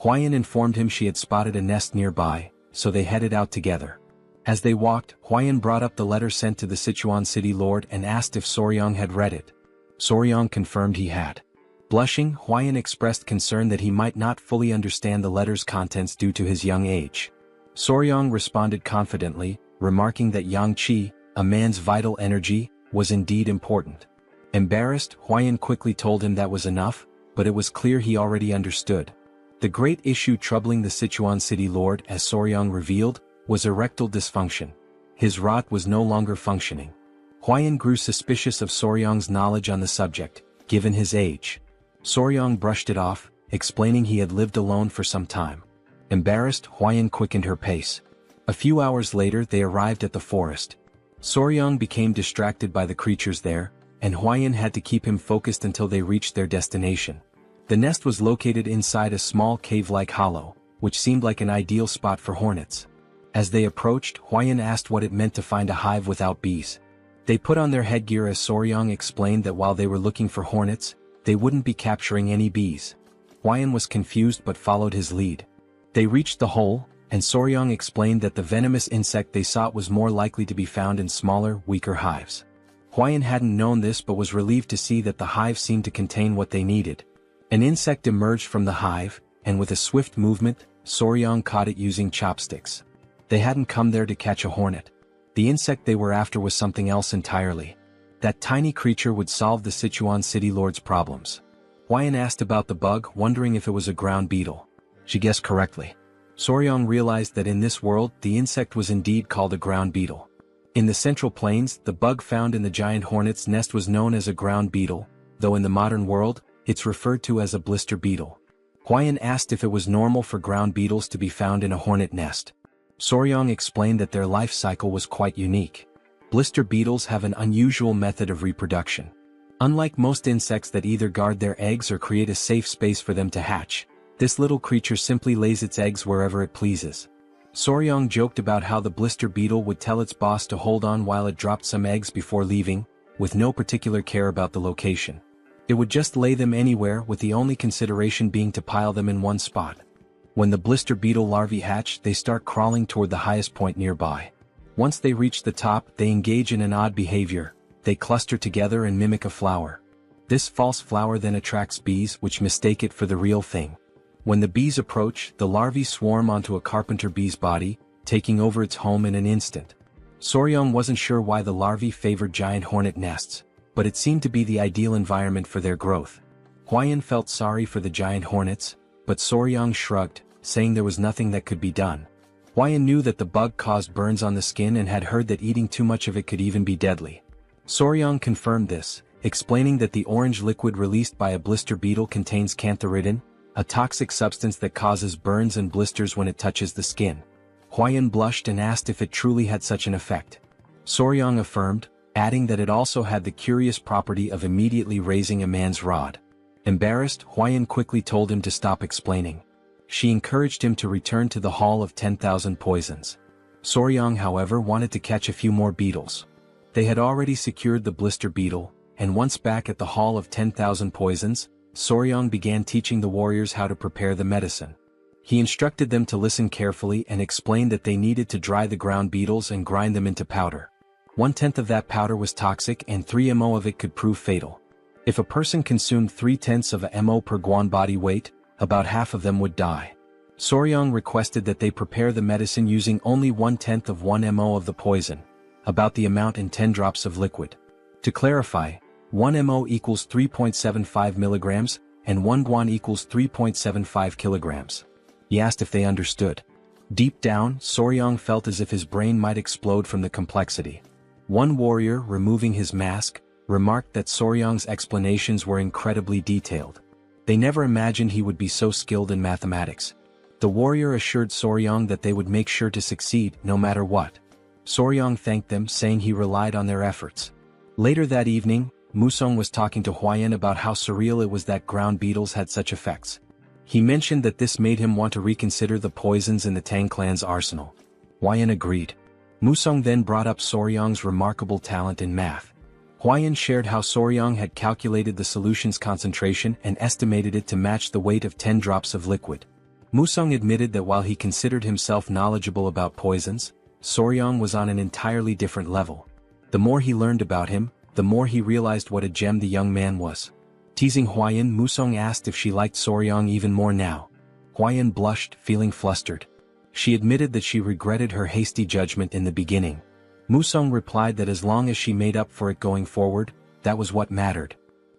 Huayan informed him she had spotted a nest nearby, so they headed out together. As they walked, Huayan brought up the letter sent to the Sichuan city lord and asked if Soryong had read it. Soryong confirmed he had. Blushing, Huayan expressed concern that he might not fully understand the letter's contents due to his young age. Soryong responded confidently, remarking that yang qi, a man's vital energy, was indeed important. Embarrassed, Huayan quickly told him that was enough, but it was clear he already understood. The great issue troubling the Sichuan city lord, as Soryong revealed, was erectile dysfunction. His rot was no longer functioning. Huayan grew suspicious of Soryong's knowledge on the subject, given his age. Soryong brushed it off, explaining he had lived alone for some time. Embarrassed, Huayan quickened her pace. A few hours later they arrived at the forest. Soryong became distracted by the creatures there, and Huayan had to keep him focused until they reached their destination. The nest was located inside a small cave-like hollow, which seemed like an ideal spot for hornets. As they approached, Huayan asked what it meant to find a hive without bees. They put on their headgear as Soryong explained that while they were looking for hornets, they wouldn't be capturing any bees. Huayan was confused but followed his lead. They reached the hole, and Soryong explained that the venomous insect they sought was more likely to be found in smaller, weaker hives. Huayan hadn't known this but was relieved to see that the hive seemed to contain what they needed. An insect emerged from the hive, and with a swift movement, Soryong caught it using chopsticks. They hadn't come there to catch a hornet. The insect they were after was something else entirely. That tiny creature would solve the Sichuan city lord's problems. Huayan asked about the bug, wondering if it was a ground beetle. She guessed correctly. Soryong realized that in this world, the insect was indeed called a ground beetle. In the Central Plains, the bug found in the giant hornet's nest was known as a ground beetle, though in the modern world, it's referred to as a blister beetle. Huayan asked if it was normal for ground beetles to be found in a hornet nest. Soryong explained that their life cycle was quite unique. Blister beetles have an unusual method of reproduction. Unlike most insects that either guard their eggs or create a safe space for them to hatch, this little creature simply lays its eggs wherever it pleases. Soryong joked about how the blister beetle would tell its boss to hold on while it dropped some eggs before leaving, with no particular care about the location. It would just lay them anywhere, with the only consideration being to pile them in one spot. When the blister beetle larvae hatch, they start crawling toward the highest point nearby. Once they reach the top, they engage in an odd behavior. They cluster together and mimic a flower. This false flower then attracts bees, which mistake it for the real thing. When the bees approach, the larvae swarm onto a carpenter bee's body, taking over its home in an instant. Soryong wasn't sure why the larvae favored giant hornet nests, but it seemed to be the ideal environment for their growth. Huayan felt sorry for the giant hornets, but Soryong shrugged, saying there was nothing that could be done. Huayan knew that the bug caused burns on the skin and had heard that eating too much of it could even be deadly. Soryong confirmed this, explaining that the orange liquid released by a blister beetle contains cantharidin, a toxic substance that causes burns and blisters when it touches the skin. Huayan blushed and asked if it truly had such an effect. Soryong affirmed, adding that it also had the curious property of immediately raising a man's rod. Embarrassed, Huayan quickly told him to stop explaining. She encouraged him to return to the Hall of 10,000 Poisons. Soryong, however, wanted to catch a few more beetles. They had already secured the blister beetle, and once back at the Hall of 10,000 Poisons, Soryong began teaching the warriors how to prepare the medicine. He instructed them to listen carefully and explained that they needed to dry the ground beetles and grind them into powder. 1/10 of that powder was toxic and 3 ml of it could prove fatal. If a person consumed 3/10 of a ml per guan body weight, about half of them would die. Soryong requested that they prepare the medicine using only 1/10 of 1 ml of the poison, about the amount in 10 drops of liquid. To clarify, 1 ml equals 3.75 milligrams, and 1 guan equals 3.75 kilograms. He asked if they understood. Deep down, Soryong felt as if his brain might explode from the complexity. One warrior, removing his mask, remarked that Soryong's explanations were incredibly detailed. They never imagined he would be so skilled in mathematics. The warrior assured Soryong that they would make sure to succeed, no matter what. Soryong thanked them, saying he relied on their efforts. Later that evening, Musong was talking to Huayan about how surreal it was that ground beetles had such effects. He mentioned that this made him want to reconsider the poisons in the Tang clan's arsenal. Huayan agreed. Musong then brought up Soryong's remarkable talent in math. Huayan shared how Soryong had calculated the solution's concentration and estimated it to match the weight of 10 drops of liquid. Musong admitted that while he considered himself knowledgeable about poisons, Soryong was on an entirely different level. The more he learned about him, the more he realized what a gem the young man was. Teasing Huayan, Musong asked if she liked Soryong even more now. Huayan blushed, feeling flustered. She admitted that she regretted her hasty judgment in the beginning. Musong replied that as long as she made up for it going forward, that was what mattered.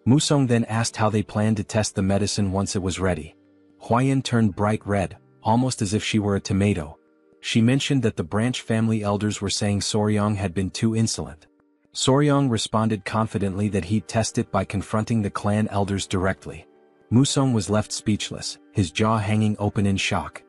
Musong then asked how they planned to test the medicine once it was ready. Huayan turned bright red, almost as if she were a tomato. She mentioned that the branch family elders were saying Soryong had been too insolent. Soryong responded confidently that he'd test it by confronting the clan elders directly. Musong was left speechless, his jaw hanging open in shock.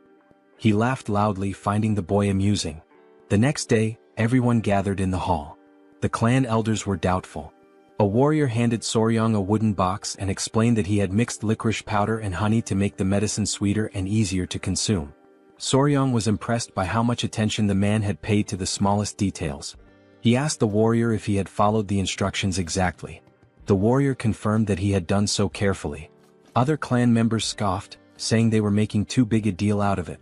He laughed loudly, finding the boy amusing. The next day, everyone gathered in the hall. The clan elders were doubtful. A warrior handed Soryong a wooden box and explained that he had mixed licorice powder and honey to make the medicine sweeter and easier to consume. Soryong was impressed by how much attention the man had paid to the smallest details. He asked the warrior if he had followed the instructions exactly. The warrior confirmed that he had done so carefully. Other clan members scoffed, saying they were making too big a deal out of it.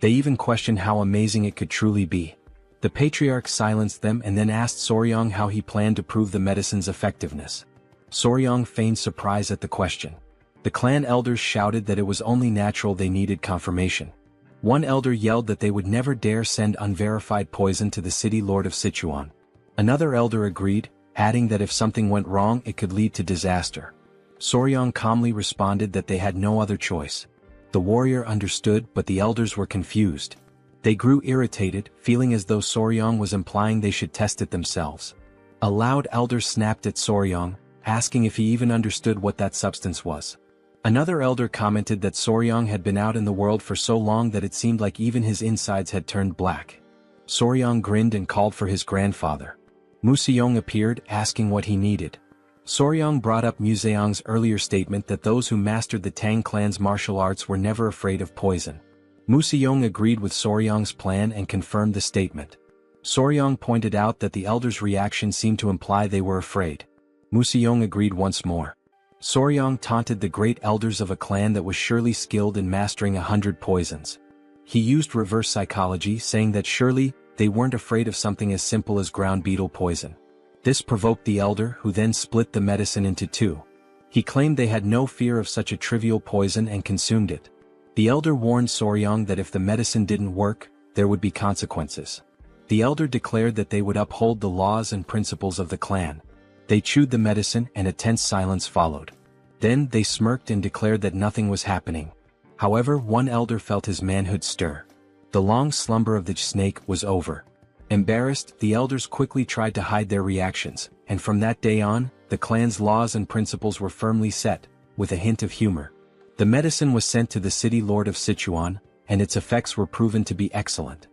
They even questioned how amazing it could truly be. The patriarch silenced them and then asked Soryong how he planned to prove the medicine's effectiveness. Soryong feigned surprise at the question. The clan elders shouted that it was only natural they needed confirmation. One elder yelled that they would never dare send unverified poison to the city lord of Sichuan. Another elder agreed, adding that if something went wrong it could lead to disaster. Soryang calmly responded that they had no other choice. The warrior understood, but the elders were confused. They grew irritated, feeling as though Soryang was implying they should test it themselves. A loud elder snapped at Soryang, asking if he even understood what that substance was. Another elder commented that Soryang had been out in the world for so long that it seemed like even his insides had turned black. Soryang grinned and called for his grandfather. Museong appeared, asking what he needed. Soryang brought up Museong's earlier statement that those who mastered the Tang clan's martial arts were never afraid of poison. Museong agreed with Soryang's plan and confirmed the statement. Soryang pointed out that the elders' reaction seemed to imply they were afraid. Museong agreed once more. Soryang taunted the great elders of a clan that was surely skilled in mastering 100 poisons. He used reverse psychology, saying that surely they weren't afraid of something as simple as ground beetle poison. This provoked the elder, who then split the medicine into two. He claimed they had no fear of such a trivial poison and consumed it. The elder warned Soryang that if the medicine didn't work, there would be consequences. The elder declared that they would uphold the laws and principles of the clan. They chewed the medicine and a tense silence followed. Then they smirked and declared that nothing was happening. However, one elder felt his manhood stir. The long slumber of the snake was over. Embarrassed, the elders quickly tried to hide their reactions, and from that day on, the clan's laws and principles were firmly set, with a hint of humor. The medicine was sent to the city lord of Sichuan, and its effects were proven to be excellent.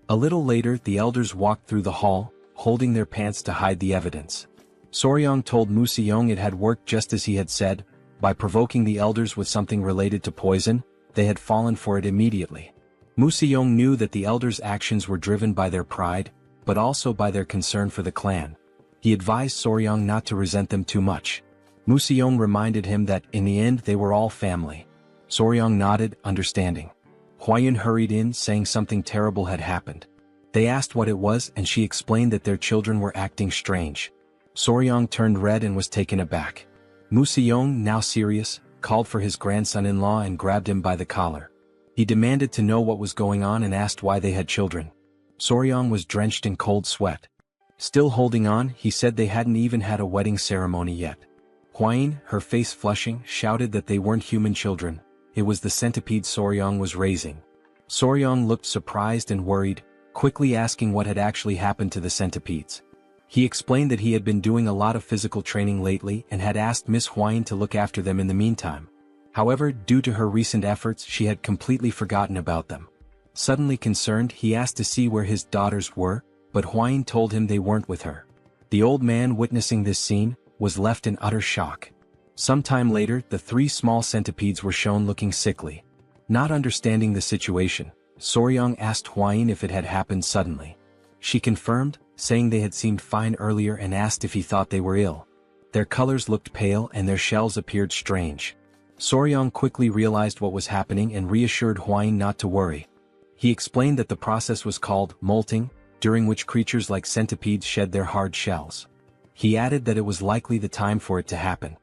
A little later, the elders walked through the hall, holding their pants to hide the evidence. Soryang told Museong it had worked just as he had said. By provoking the elders with something related to poison, they had fallen for it immediately. Museong knew that the elders' actions were driven by their pride, but also by their concern for the clan. He advised Soryang not to resent them too much. Museong reminded him that, in the end, they were all family. Soryang nodded, understanding. Huayan hurried in, saying something terrible had happened. They asked what it was, and she explained that their children were acting strange. Soryang turned red and was taken aback. Museong, now serious, called for his grandson-in-law and grabbed him by the collar. He demanded to know what was going on and asked why they had children. Soryang was drenched in cold sweat. Still holding on, he said they hadn't even had a wedding ceremony yet. Huayin, her face flushing, shouted that they weren't human children. It was the centipede Soryang was raising. Soryang looked surprised and worried, quickly asking what had actually happened to the centipedes. He explained that he had been doing a lot of physical training lately and had asked Miss Huayin to look after them in the meantime. However, due to her recent efforts, she had completely forgotten about them. Suddenly concerned, he asked to see where his daughters were, but Huayin told him they weren't with her. The old man, witnessing this scene, was left in utter shock. Sometime later, the three small centipedes were shown looking sickly. Not understanding the situation, Soryang asked Huayin if it had happened suddenly. She confirmed, saying they had seemed fine earlier, and asked if he thought they were ill. Their colors looked pale and their shells appeared strange. Soryang quickly realized what was happening and reassured Huayin not to worry. He explained that the process was called molting, during which creatures like centipedes shed their hard shells. He added that it was likely the time for it to happen.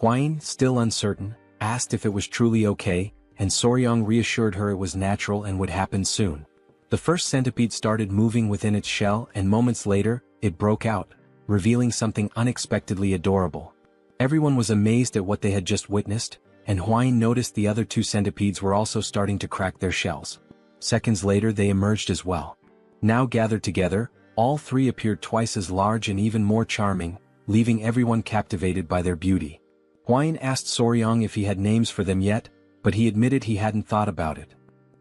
Huayin, still uncertain, asked if it was truly okay, and Soryang reassured her it was natural and would happen soon. The first centipede started moving within its shell, and moments later, it broke out, revealing something unexpectedly adorable. Everyone was amazed at what they had just witnessed, and Huayin noticed the other two centipedes were also starting to crack their shells. Seconds later they emerged as well. Now gathered together, all three appeared twice as large and even more charming, leaving everyone captivated by their beauty. Huayin asked Soryang if he had names for them yet, but he admitted he hadn't thought about it.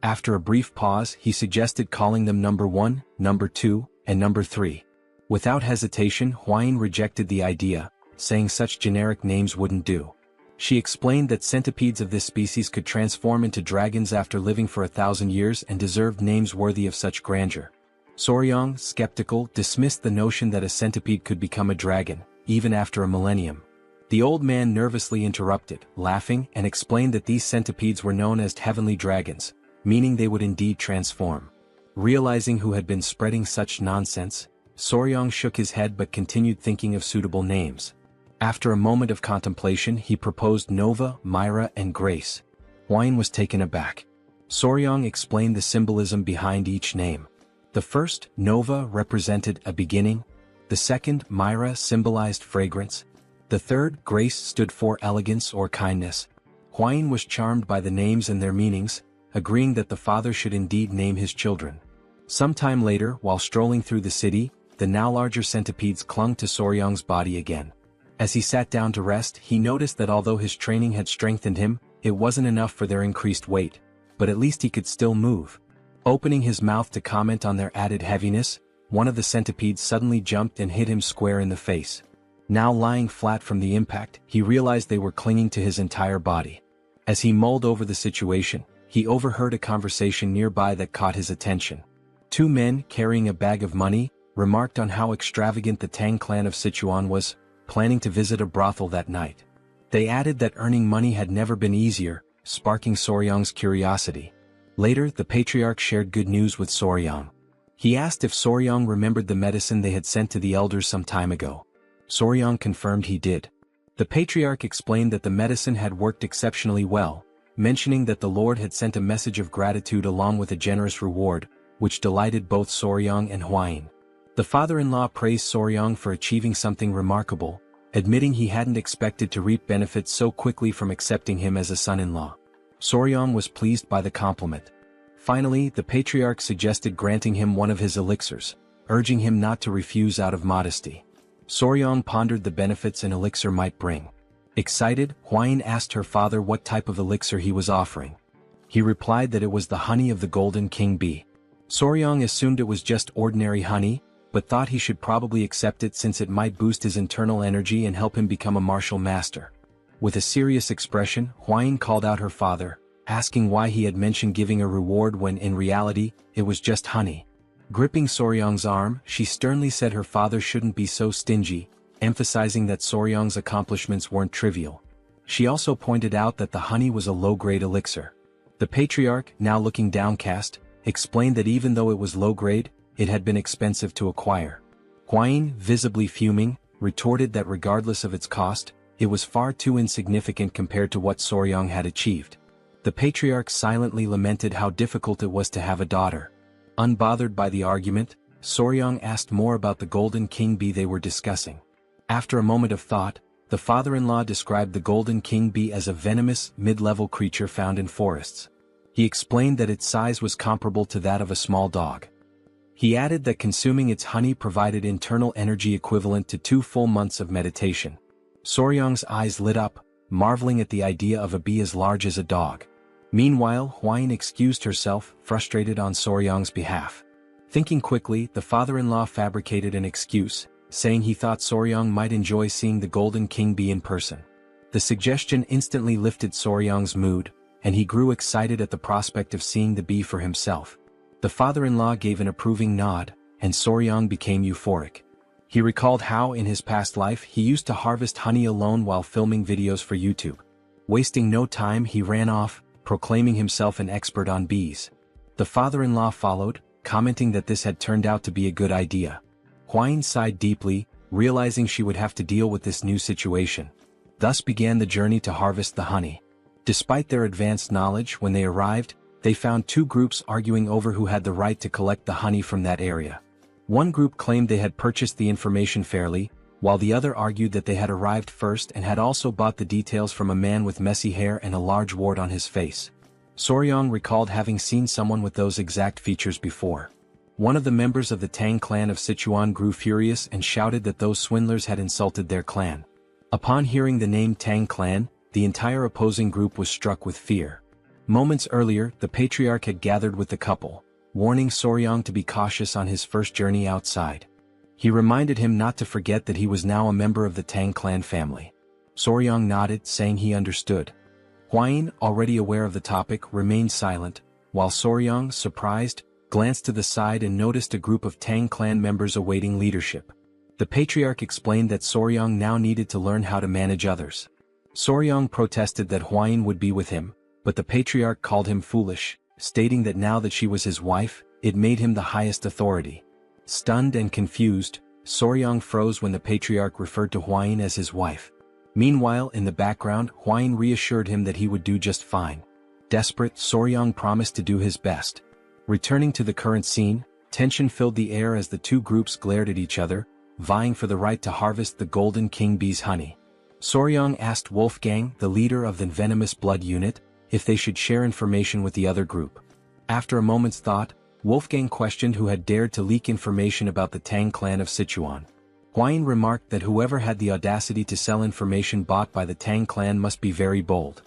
After a brief pause, he suggested calling them number 1, number 2, and number 3. Without hesitation, Huayin rejected the idea, saying such generic names wouldn't do. She explained that centipedes of this species could transform into dragons after living for 1,000 years and deserved names worthy of such grandeur. Soryang, skeptical, dismissed the notion that a centipede could become a dragon, even after a millennium. The old man nervously interrupted, laughing, and explained that these centipedes were known as heavenly dragons, meaning they would indeed transform. Realizing who had been spreading such nonsense, Soryang shook his head but continued thinking of suitable names. After a moment of contemplation, he proposed Nova, Myra, and Grace. Huayin was taken aback. Soryang explained the symbolism behind each name. The first, Nova, represented a beginning. The second, Myra, symbolized fragrance. The third, grace, stood for elegance or kindness. Huayin was charmed by the names and their meanings, agreeing that the father should indeed name his children. Sometime later, while strolling through the city, the now larger centipedes clung to Soryang's body again. As he sat down to rest, he noticed that although his training had strengthened him, it wasn't enough for their increased weight, but at least he could still move. Opening his mouth to comment on their added heaviness, one of the centipedes suddenly jumped and hit him square in the face. Now lying flat from the impact, he realized they were clinging to his entire body. As he mulled over the situation, he overheard a conversation nearby that caught his attention. Two men, carrying a bag of money, remarked on how extravagant the Tang clan of Sichuan was, planning to visit a brothel that night. They added that earning money had never been easier, sparking Soryang's curiosity. Later, the patriarch shared good news with Soryang. He asked if Soryang remembered the medicine they had sent to the elders some time ago. Soryang confirmed he did. The patriarch explained that the medicine had worked exceptionally well, mentioning that the Lord had sent a message of gratitude along with a generous reward, which delighted both Soryang and Huayin. The father-in-law praised Soryang for achieving something remarkable, admitting he hadn't expected to reap benefits so quickly from accepting him as a son-in-law. Soryang was pleased by the compliment. Finally, the patriarch suggested granting him one of his elixirs, urging him not to refuse out of modesty. Soryang pondered the benefits an elixir might bring. Excited, Huayin asked her father what type of elixir he was offering. He replied that it was the honey of the golden king bee. Soryang assumed it was just ordinary honey, but thought he should probably accept it since it might boost his internal energy and help him become a martial master. With a serious expression, Huayin called out her father, asking why he had mentioned giving a reward when in reality, it was just honey. Gripping Soryang's arm, she sternly said her father shouldn't be so stingy, emphasizing that Soryang's accomplishments weren't trivial. She also pointed out that the honey was a low-grade elixir. The patriarch, now looking downcast, explained that even though it was low-grade, it had been expensive to acquire. Huayin, visibly fuming, retorted that regardless of its cost, it was far too insignificant compared to what Soryang had achieved. The patriarch silently lamented how difficult it was to have a daughter. Unbothered by the argument, Soryang asked more about the golden king bee they were discussing. After a moment of thought, the father-in-law described the golden king bee as a venomous, mid-level creature found in forests. He explained that its size was comparable to that of a small dog. He added that consuming its honey provided internal energy equivalent to 2 full months of meditation. Soryang's eyes lit up, marveling at the idea of a bee as large as a dog. Meanwhile, Huayin excused herself, frustrated on Soryang's behalf. Thinking quickly, the father-in-law fabricated an excuse, saying he thought Soryang might enjoy seeing the golden king bee in person. The suggestion instantly lifted Soryang's mood, and he grew excited at the prospect of seeing the bee for himself. The father-in-law gave an approving nod, and Soryang became euphoric. He recalled how in his past life he used to harvest honey alone while filming videos for YouTube. Wasting no time, he ran off, proclaiming himself an expert on bees. The father-in-law followed, commenting that this had turned out to be a good idea. Huayin sighed deeply, realizing she would have to deal with this new situation. Thus began the journey to harvest the honey. Despite their advanced knowledge, when they arrived, they found two groups arguing over who had the right to collect the honey from that area. One group claimed they had purchased the information fairly, while the other argued that they had arrived first and had also bought the details from a man with messy hair and a large wart on his face. Soryang recalled having seen someone with those exact features before. One of the members of the Tang clan of Sichuan grew furious and shouted that those swindlers had insulted their clan. Upon hearing the name Tang clan, the entire opposing group was struck with fear. Moments earlier, the patriarch had gathered with the couple, warning Soryang to be cautious on his first journey outside. He reminded him not to forget that he was now a member of the Tang clan family. Soryang nodded, saying he understood. Huayin, already aware of the topic, remained silent, while Soryang, surprised, glanced to the side and noticed a group of Tang clan members awaiting leadership. The patriarch explained that Soryang now needed to learn how to manage others. Soryang protested that Huayin would be with him, but the patriarch called him foolish, stating that now that she was his wife, it made him the highest authority. Stunned and confused, Soryang froze when the patriarch referred to Huayin as his wife. Meanwhile, in the background, Huayin reassured him that he would do just fine. Desperate, Soryang promised to do his best. Returning to the current scene, tension filled the air as the two groups glared at each other, vying for the right to harvest the golden king bee's honey. Soryang asked Wolfgang, the leader of the Venomous Blood unit, if they should share information with the other group. After a moment's thought, Wolfgang questioned who had dared to leak information about the Tang clan of Sichuan. Huayin remarked that whoever had the audacity to sell information bought by the Tang clan must be very bold.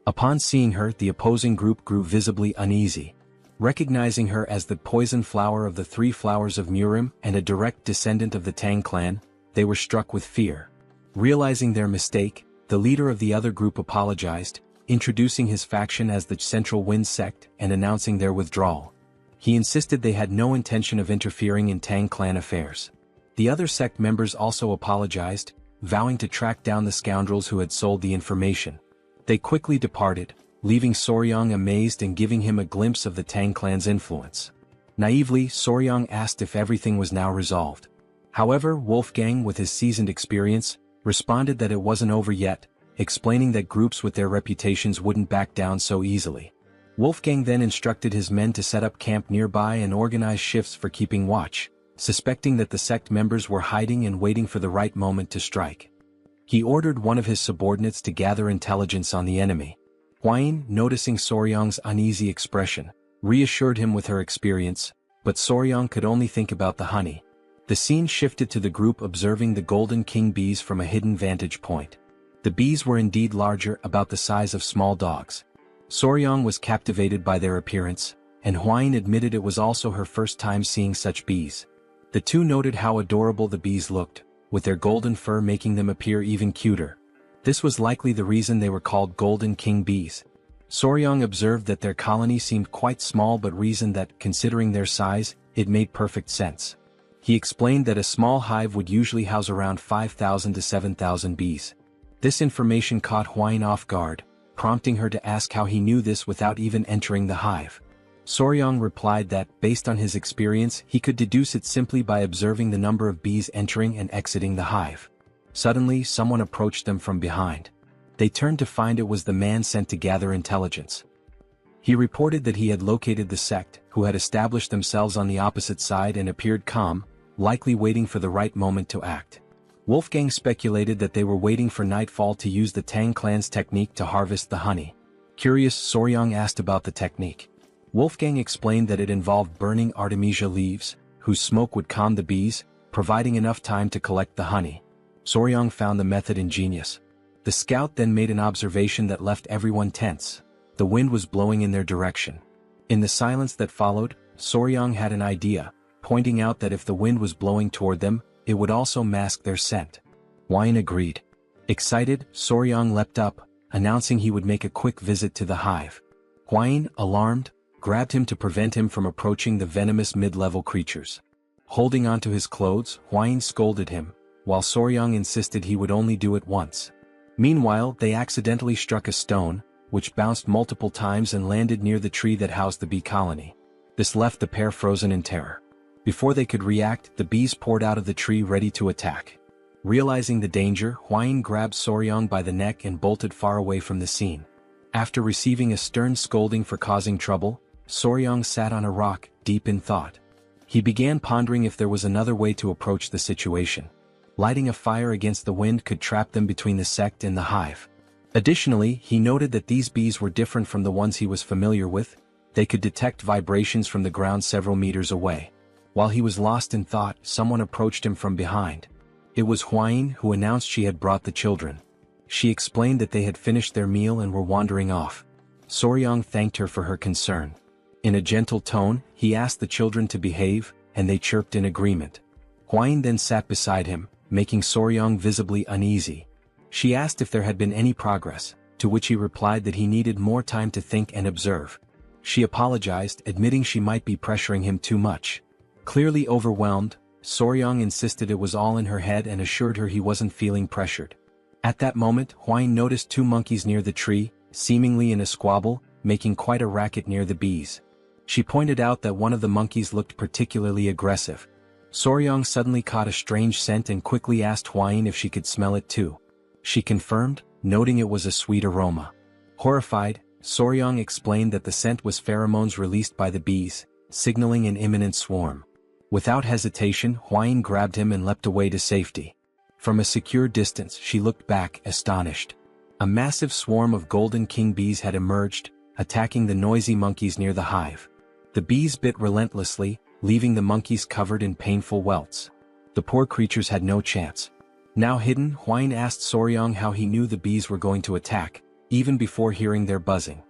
Upon seeing her, the opposing group grew visibly uneasy. Recognizing her as the poison flower of the three flowers of Murim and a direct descendant of the Tang clan, they were struck with fear. Realizing their mistake, the leader of the other group apologized, introducing his faction as the Central Wind sect and announcing their withdrawal. He insisted they had no intention of interfering in Tang clan affairs. The other sect members also apologized, vowing to track down the scoundrels who had sold the information. They quickly departed, leaving Soryang amazed and giving him a glimpse of the Tang clan's influence. Naively, Soryang asked if everything was now resolved. However, Wolfgang, with his seasoned experience, responded that it wasn't over yet, explaining that groups with their reputations wouldn't back down so easily. Wolfgang then instructed his men to set up camp nearby and organize shifts for keeping watch, suspecting that the sect members were hiding and waiting for the right moment to strike. He ordered one of his subordinates to gather intelligence on the enemy. Huayin, noticing Soryang's uneasy expression, reassured him with her experience, but Soryang could only think about the honey. The scene shifted to the group observing the golden king bees from a hidden vantage point. The bees were indeed larger, about the size of small dogs. Soryang was captivated by their appearance, and Huayin admitted it was also her first time seeing such bees. The two noted how adorable the bees looked, with their golden fur making them appear even cuter. This was likely the reason they were called golden king bees. Soryang observed that their colony seemed quite small but reasoned that, considering their size, it made perfect sense. He explained that a small hive would usually house around 5,000 to 7,000 bees. This information caught Huayin off guard, prompting her to ask how he knew this without even entering the hive. Soryang replied that, based on his experience, he could deduce it simply by observing the number of bees entering and exiting the hive. Suddenly, someone approached them from behind. They turned to find it was the man sent to gather intelligence. He reported that he had located the sect, who had established themselves on the opposite side and appeared calm, likely waiting for the right moment to act. Wolfgang speculated that they were waiting for nightfall to use the Tang clan's technique to harvest the honey. Curious, Soryang asked about the technique. Wolfgang explained that it involved burning artemisia leaves, whose smoke would calm the bees, providing enough time to collect the honey. Soryang found the method ingenious. The scout then made an observation that left everyone tense. The wind was blowing in their direction. In the silence that followed, Soryang had an idea, pointing out that if the wind was blowing toward them, it would also mask their scent. Huayin agreed. Excited, Soryang leapt up, announcing he would make a quick visit to the hive. Huayin, alarmed, grabbed him to prevent him from approaching the venomous mid-level creatures. Holding onto his clothes, Huayin scolded him, while Soryang insisted he would only do it once. Meanwhile, they accidentally struck a stone, which bounced multiple times and landed near the tree that housed the bee colony. This left the pair frozen in terror. Before they could react, the bees poured out of the tree ready to attack. Realizing the danger, Huayin grabbed Soryang by the neck and bolted far away from the scene. After receiving a stern scolding for causing trouble, Soryang sat on a rock, deep in thought. He began pondering if there was another way to approach the situation. Lighting a fire against the wind could trap them between the sect and the hive. Additionally, he noted that these bees were different from the ones he was familiar with. They could detect vibrations from the ground several meters away. While he was lost in thought, someone approached him from behind. It was Huayin, who announced she had brought the children. She explained that they had finished their meal and were wandering off. Soryang thanked her for her concern. In a gentle tone, he asked the children to behave, and they chirped in agreement. Huayin then sat beside him, making Soryang visibly uneasy. She asked if there had been any progress, to which he replied that he needed more time to think and observe. She apologized, admitting she might be pressuring him too much. Clearly overwhelmed, Soryang insisted it was all in her head and assured her he wasn't feeling pressured. At that moment, Huayin noticed two monkeys near the tree, seemingly in a squabble, making quite a racket near the bees. She pointed out that one of the monkeys looked particularly aggressive. Soryang suddenly caught a strange scent and quickly asked Huayin if she could smell it too. She confirmed, noting it was a sweet aroma. Horrified, Soryang explained that the scent was pheromones released by the bees, signaling an imminent swarm. Without hesitation, Huayin grabbed him and leapt away to safety. From a secure distance she looked back, astonished. A massive swarm of golden king bees had emerged, attacking the noisy monkeys near the hive. The bees bit relentlessly, leaving the monkeys covered in painful welts. The poor creatures had no chance. Now hidden, Huayin asked Soryang how he knew the bees were going to attack, even before hearing their buzzing.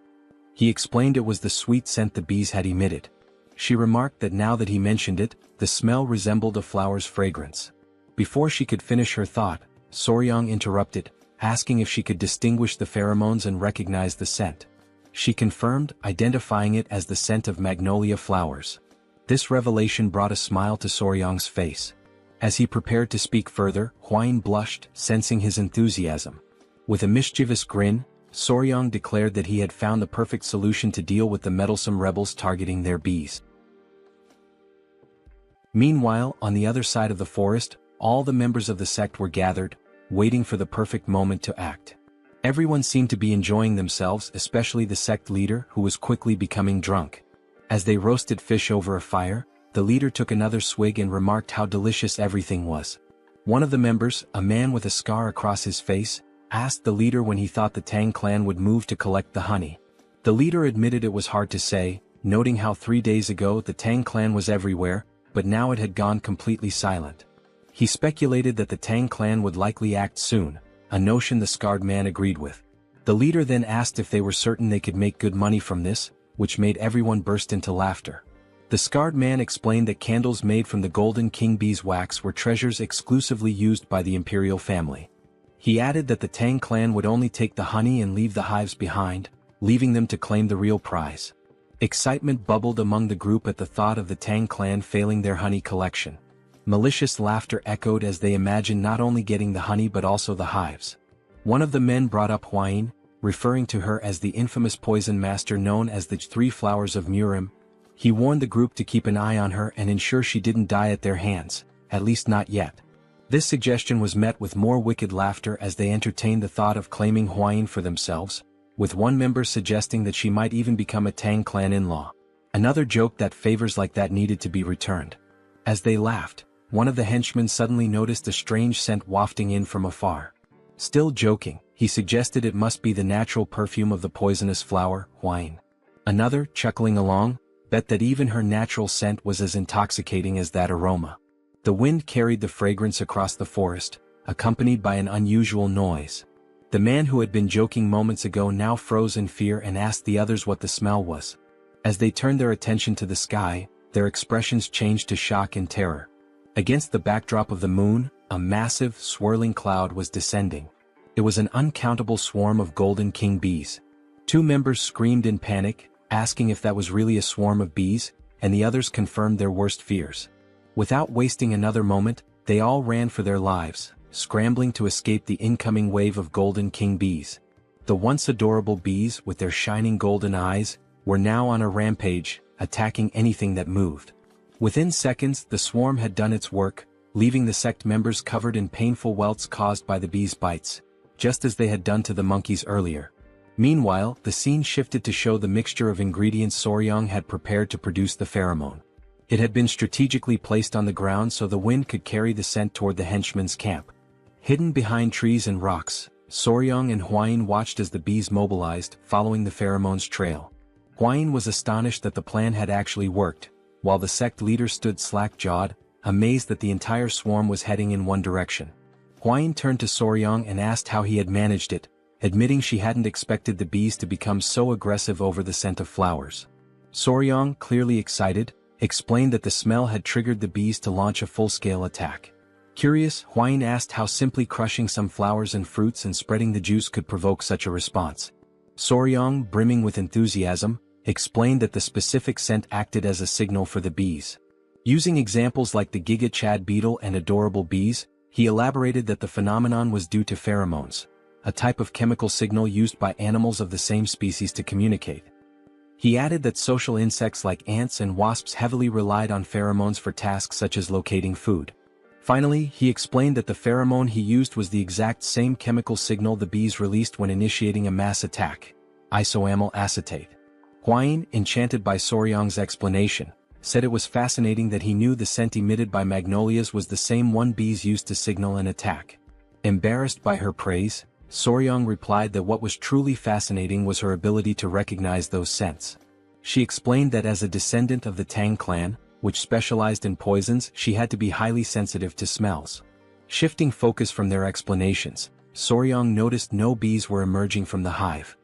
He explained it was the sweet scent the bees had emitted. She remarked that now that he mentioned it, the smell resembled a flower's fragrance. Before she could finish her thought, Soryang interrupted, asking if she could distinguish the pheromones and recognize the scent. She confirmed, identifying it as the scent of magnolia flowers. This revelation brought a smile to Soryang's face. As he prepared to speak further, Huayin blushed, sensing his enthusiasm. With a mischievous grin, Soryang declared that he had found the perfect solution to deal with the meddlesome rebels targeting their bees. Meanwhile, on the other side of the forest, all the members of the sect were gathered, waiting for the perfect moment to act. Everyone seemed to be enjoying themselves, especially the sect leader, who was quickly becoming drunk. As they roasted fish over a fire, the leader took another swig and remarked how delicious everything was. One of the members, a man with a scar across his face, asked the leader when he thought the Tang clan would move to collect the honey. The leader admitted it was hard to say, noting how 3 days ago the Tang clan was everywhere, but now it had gone completely silent. He speculated that the Tang clan would likely act soon, a notion the scarred man agreed with. The leader then asked if they were certain they could make good money from this, which made everyone burst into laughter. The scarred man explained that candles made from the golden king bee's wax were treasures exclusively used by the imperial family. He added that the Tang clan would only take the honey and leave the hives behind, leaving them to claim the real prize. Excitement bubbled among the group at the thought of the Tang clan failing their honey collection. Malicious laughter echoed as they imagined not only getting the honey but also the hives. One of the men brought up Huayin, referring to her as the infamous poison master known as the 3 Flowers of Murim. He warned the group to keep an eye on her and ensure she didn't die at their hands, at least not yet. This suggestion was met with more wicked laughter as they entertained the thought of claiming Huayin for themselves, with one member suggesting that she might even become a Tang clan in-law. Another joked that favors like that needed to be returned. As they laughed, one of the henchmen suddenly noticed a strange scent wafting in from afar. Still joking, he suggested it must be the natural perfume of the poisonous flower, Huayin. Another, chuckling along, bet that even her natural scent was as intoxicating as that aroma. The wind carried the fragrance across the forest, accompanied by an unusual noise. The man who had been joking moments ago now froze in fear and asked the others what the smell was. As they turned their attention to the sky, their expressions changed to shock and terror. Against the backdrop of the moon, a massive, swirling cloud was descending. It was an uncountable swarm of golden king bees. 2 members screamed in panic, asking if that was really a swarm of bees, and the others confirmed their worst fears. Without wasting another moment, they all ran for their lives, scrambling to escape the incoming wave of golden king bees. The once adorable bees, with their shining golden eyes, were now on a rampage, attacking anything that moved. Within seconds, the swarm had done its work, leaving the sect members covered in painful welts caused by the bees' bites, just as they had done to the monkeys earlier. Meanwhile, the scene shifted to show the mixture of ingredients Soryang had prepared to produce the pheromone. It had been strategically placed on the ground so the wind could carry the scent toward the henchman's camp. Hidden behind trees and rocks, Soryang and Huayin watched as the bees mobilized, following the pheromone's trail. Huayin was astonished that the plan had actually worked, while the sect leader stood slack-jawed, amazed that the entire swarm was heading in one direction. Huayin turned to Soryang and asked how he had managed it, admitting she hadn't expected the bees to become so aggressive over the scent of flowers. Soryang, clearly excited, explained that the smell had triggered the bees to launch a full-scale attack. Curious, Huayin asked how simply crushing some flowers and fruits and spreading the juice could provoke such a response. Soryang, brimming with enthusiasm, explained that the specific scent acted as a signal for the bees. Using examples like the Giga Chad beetle and adorable bees, he elaborated that the phenomenon was due to pheromones, a type of chemical signal used by animals of the same species to communicate. He added that social insects like ants and wasps heavily relied on pheromones for tasks such as locating food. Finally, he explained that the pheromone he used was the exact same chemical signal the bees released when initiating a mass attack: isoamyl acetate. Huayin, enchanted by Soryang's explanation, said it was fascinating that he knew the scent emitted by magnolias was the same one bees used to signal an attack. Embarrassed by her praise, Soryang replied that what was truly fascinating was her ability to recognize those scents. She explained that as a descendant of the Tang clan, which specialized in poisons, she had to be highly sensitive to smells. Shifting focus from their explanations, Soryang noticed no bees were emerging from the hive.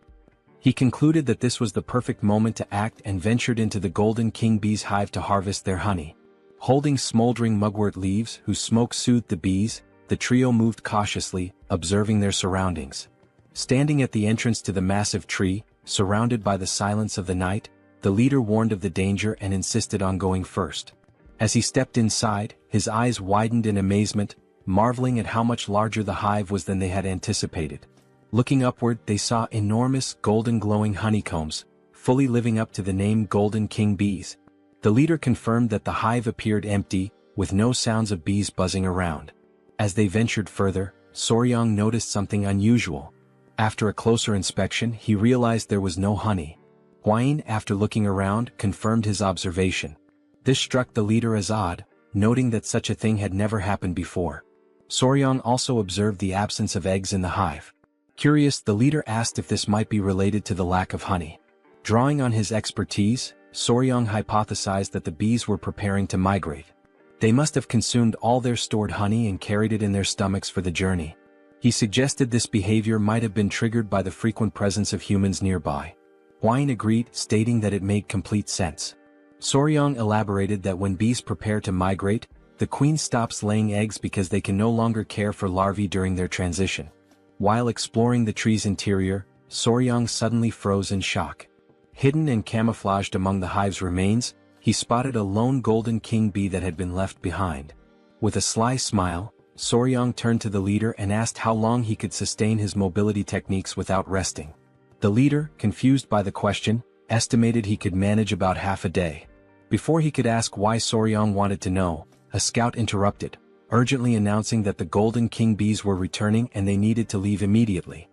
He concluded that this was the perfect moment to act and ventured into the Golden King bee's hive to harvest their honey. Holding smoldering mugwort leaves whose smoke soothed the bees, the trio moved cautiously, observing their surroundings. Standing at the entrance to the massive tree, surrounded by the silence of the night, the leader warned of the danger and insisted on going first. As he stepped inside, his eyes widened in amazement, marveling at how much larger the hive was than they had anticipated. Looking upward, they saw enormous, golden glowing honeycombs, fully living up to the name Golden King bees. The leader confirmed that the hive appeared empty, with no sounds of bees buzzing around. As they ventured further, Soryang noticed something unusual. After a closer inspection, he realized there was no honey. Huayin, after looking around, confirmed his observation. This struck the leader as odd, noting that such a thing had never happened before. Soryang also observed the absence of eggs in the hive. Curious, the leader asked if this might be related to the lack of honey. Drawing on his expertise, Soryang hypothesized that the bees were preparing to migrate. They must have consumed all their stored honey and carried it in their stomachs for the journey. He suggested this behavior might have been triggered by the frequent presence of humans nearby. Huayin agreed, stating that it made complete sense. Soryang elaborated that when bees prepare to migrate, the queen stops laying eggs because they can no longer care for larvae during their transition. While exploring the tree's interior, Soryang suddenly froze in shock. Hidden and camouflaged among the hive's remains, he spotted a lone Golden King bee that had been left behind. With a sly smile, Soryang turned to the leader and asked how long he could sustain his mobility techniques without resting. The leader, confused by the question, estimated he could manage about half a day. Before he could ask why Soryang wanted to know, a scout interrupted, urgently announcing that the Golden King bees were returning and they needed to leave immediately.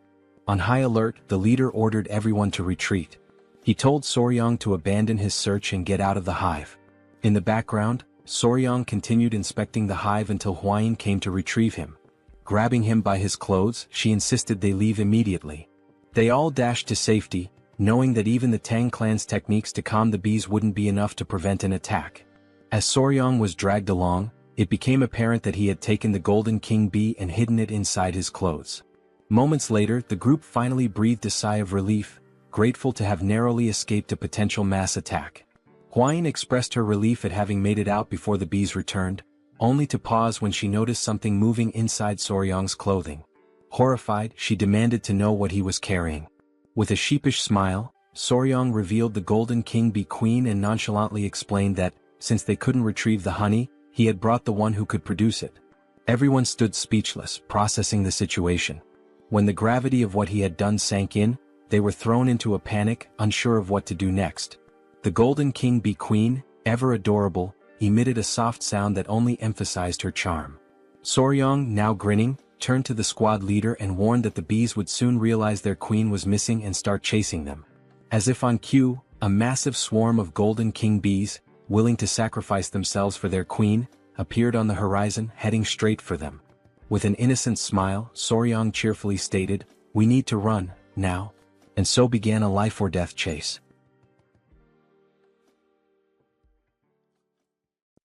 On high alert, the leader ordered everyone to retreat. He told Soryang to abandon his search and get out of the hive. In the background, Soryang continued inspecting the hive until Huayin came to retrieve him. Grabbing him by his clothes, she insisted they leave immediately. They all dashed to safety, knowing that even the Tang clan's techniques to calm the bees wouldn't be enough to prevent an attack. As Soryang was dragged along, it became apparent that he had taken the Golden King bee and hidden it inside his clothes. Moments later, the group finally breathed a sigh of relief, grateful to have narrowly escaped a potential mass attack. Huayin expressed her relief at having made it out before the bees returned, only to pause when she noticed something moving inside Soryang's clothing. Horrified, she demanded to know what he was carrying. With a sheepish smile, Soryang revealed the Golden King bee queen and nonchalantly explained that, since they couldn't retrieve the honey, he had brought the one who could produce it. Everyone stood speechless, processing the situation. When the gravity of what he had done sank in, they were thrown into a panic, unsure of what to do next. The Golden King bee queen, ever adorable, emitted a soft sound that only emphasized her charm. Soryang, now grinning, turned to the squad leader and warned that the bees would soon realize their queen was missing and start chasing them. As if on cue, a massive swarm of Golden King bees, willing to sacrifice themselves for their queen, appeared on the horizon, heading straight for them. With an innocent smile, Soryang cheerfully stated, "We need to run, now." And so began a life-or-death chase.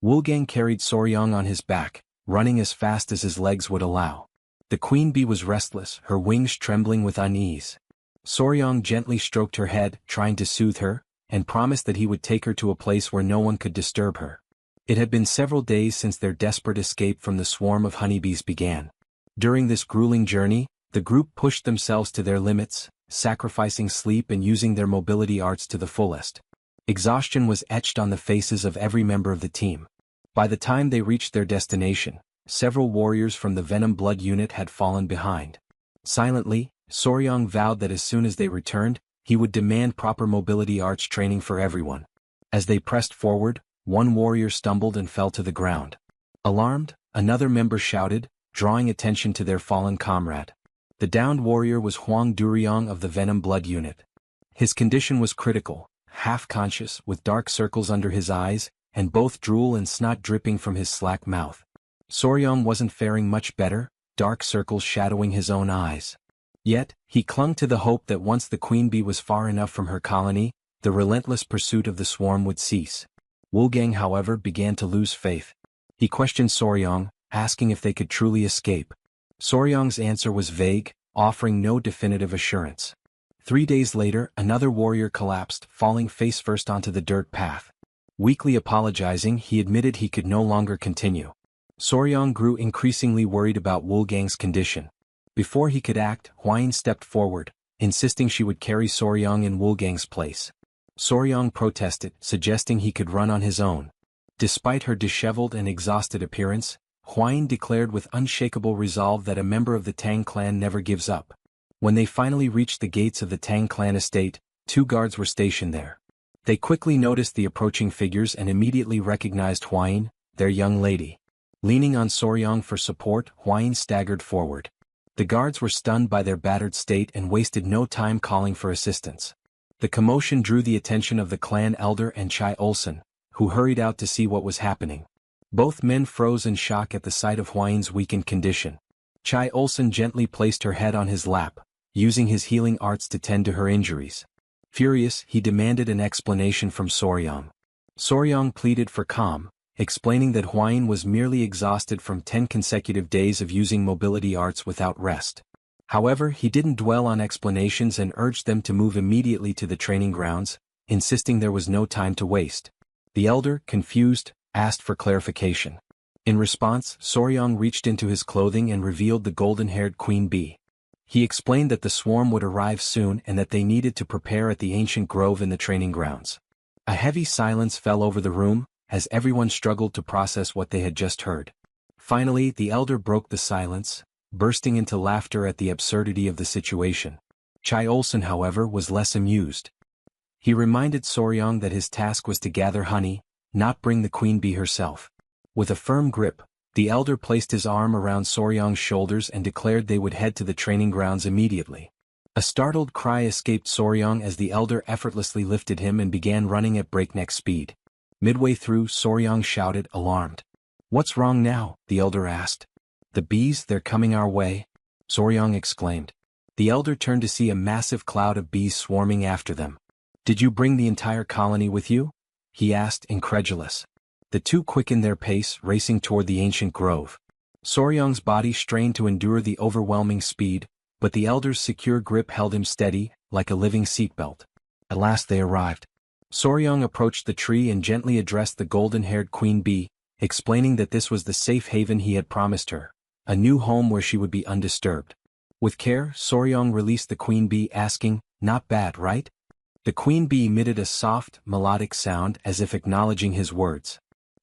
Woolgang carried Soryang on his back, running as fast as his legs would allow. The queen bee was restless, her wings trembling with unease. Soryang gently stroked her head, trying to soothe her, and promised that he would take her to a place where no one could disturb her. It had been several days since their desperate escape from the swarm of honeybees began. During this grueling journey, the group pushed themselves to their limits, sacrificing sleep and using their mobility arts to the fullest. Exhaustion was etched on the faces of every member of the team. By the time they reached their destination, several warriors from the Venom Blood unit had fallen behind. Silently, Soryang vowed that as soon as they returned, he would demand proper mobility arts training for everyone. As they pressed forward, one warrior stumbled and fell to the ground. Alarmed, another member shouted, drawing attention to their fallen comrade. The downed warrior was Huang Duryong of the Venom Blood unit. His condition was critical, half-conscious, with dark circles under his eyes, and both drool and snot dripping from his slack mouth. Soryang wasn't faring much better, dark circles shadowing his own eyes. Yet, he clung to the hope that once the queen bee was far enough from her colony, the relentless pursuit of the swarm would cease. Wolfgang, however, began to lose faith. He questioned Soryang, asking if they could truly escape. Soryang's answer was vague, offering no definitive assurance. 3 days later, another warrior collapsed, falling face first onto the dirt path. Weakly apologizing, he admitted he could no longer continue. Soryang grew increasingly worried about Wolfgang's condition. Before he could act, Hwine stepped forward, insisting she would carry Soryang in Wolfgang's place. Soryang protested, suggesting he could run on his own. Despite her disheveled and exhausted appearance, Hwine declared with unshakable resolve that a member of the Tang clan never gives up. When they finally reached the gates of the Tang clan estate, 2 guards were stationed there. They quickly noticed the approaching figures and immediately recognized Hwine, their young lady. Leaning on Soryang for support, Hwine staggered forward. The guards were stunned by their battered state and wasted no time calling for assistance. The commotion drew the attention of the clan elder and Chai Olsen, who hurried out to see what was happening. Both men froze in shock at the sight of Hwine's weakened condition. Chai Olsen gently placed her head on his lap, using his healing arts to tend to her injuries. Furious, he demanded an explanation from Soryang. Soryang pleaded for calm, explaining that Hwine was merely exhausted from 10 consecutive days of using mobility arts without rest. However, he didn't dwell on explanations and urged them to move immediately to the training grounds, insisting there was no time to waste. The elder, confused, asked for clarification. In response, Soryang reached into his clothing and revealed the golden-haired queen bee. He explained that the swarm would arrive soon and that they needed to prepare at the ancient grove in the training grounds. A heavy silence fell over the room, as everyone struggled to process what they had just heard. Finally, the elder broke the silence, bursting into laughter at the absurdity of the situation. Chai Olsen, however, was less amused. He reminded Soryang that his task was to gather honey, not bring the queen bee herself. With a firm grip, the elder placed his arm around Soryang's shoulders and declared they would head to the training grounds immediately. A startled cry escaped Soryang as the elder effortlessly lifted him and began running at breakneck speed. Midway through, Soryang shouted, alarmed. "What's wrong now?" the elder asked. "The bees, they're coming our way," Soryang exclaimed. The elder turned to see a massive cloud of bees swarming after them. "Did you bring the entire colony with you?" he asked, incredulous. The two quickened their pace, racing toward the ancient grove. Soryang's body strained to endure the overwhelming speed, but the elder's secure grip held him steady, like a living seatbelt. At last they arrived. Soryang approached the tree and gently addressed the golden-haired queen bee, explaining that this was the safe haven he had promised her, a new home where she would be undisturbed. With care, Soryang released the queen bee, asking, "Not bad, right?" The queen bee emitted a soft, melodic sound as if acknowledging his words.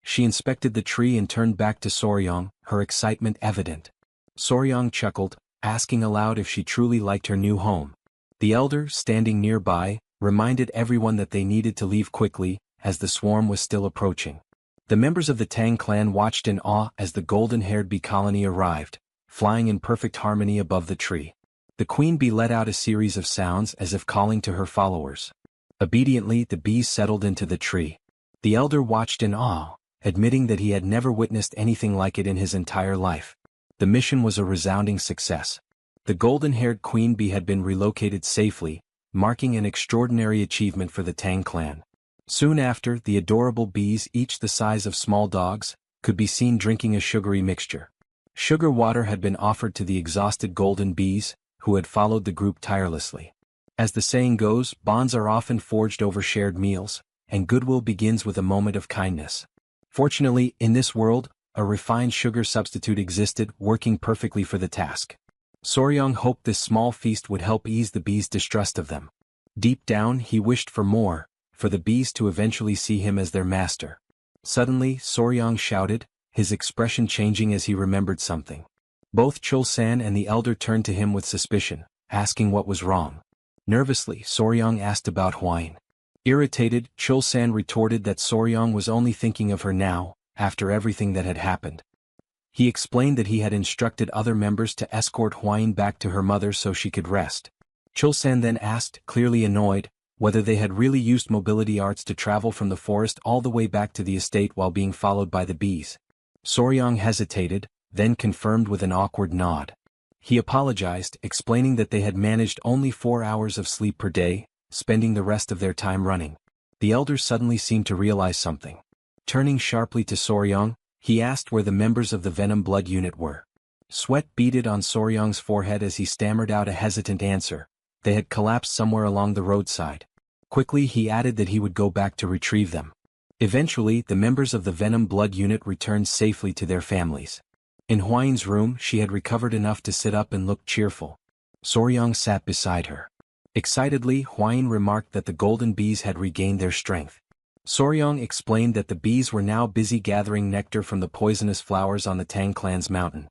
She inspected the tree and turned back to Soryang, her excitement evident. Soryang chuckled, asking aloud if she truly liked her new home. The elder, standing nearby, reminded everyone that they needed to leave quickly, as the swarm was still approaching. The members of the Tang clan watched in awe as the golden-haired bee colony arrived, flying in perfect harmony above the tree. The queen bee let out a series of sounds as if calling to her followers. Obediently, the bees settled into the tree. The elder watched in awe, admitting that he had never witnessed anything like it in his entire life. The mission was a resounding success. The golden-haired queen bee had been relocated safely, marking an extraordinary achievement for the Tang clan. Soon after, the adorable bees, each the size of small dogs, could be seen drinking a sugary mixture. Sugar water had been offered to the exhausted golden bees, who had followed the group tirelessly. As the saying goes, bonds are often forged over shared meals, and goodwill begins with a moment of kindness. Fortunately, in this world, a refined sugar substitute existed, working perfectly for the task. Soryang hoped this small feast would help ease the bees' distrust of them. Deep down, he wished for more, for the bees to eventually see him as their master. Suddenly, Soryang shouted, his expression changing as he remembered something. Both Chul-san and the elder turned to him with suspicion, asking what was wrong. Nervously, Soryang asked about Hwine. Irritated, Chul-san retorted that Soryang was only thinking of her now, after everything that had happened. He explained that he had instructed other members to escort Hwine back to her mother so she could rest. Chul-san then asked, clearly annoyed, whether they had really used mobility arts to travel from the forest all the way back to the estate while being followed by the bees. Soryang hesitated, then confirmed with an awkward nod. He apologized, explaining that they had managed only 4 hours of sleep per day, spending the rest of their time running. The elder suddenly seemed to realize something. Turning sharply to Soryong, he asked where the members of the Venom Blood Unit were. Sweat beaded on Soryong's forehead as he stammered out a hesitant answer. They had collapsed somewhere along the roadside. Quickly he added that he would go back to retrieve them. Eventually, the members of the Venom Blood Unit returned safely to their families. In Hwain's room, she had recovered enough to sit up and look cheerful. Soryong sat beside her. Excitedly, Hwain remarked that the golden bees had regained their strength. Soryong explained that the bees were now busy gathering nectar from the poisonous flowers on the Tang clan's mountain.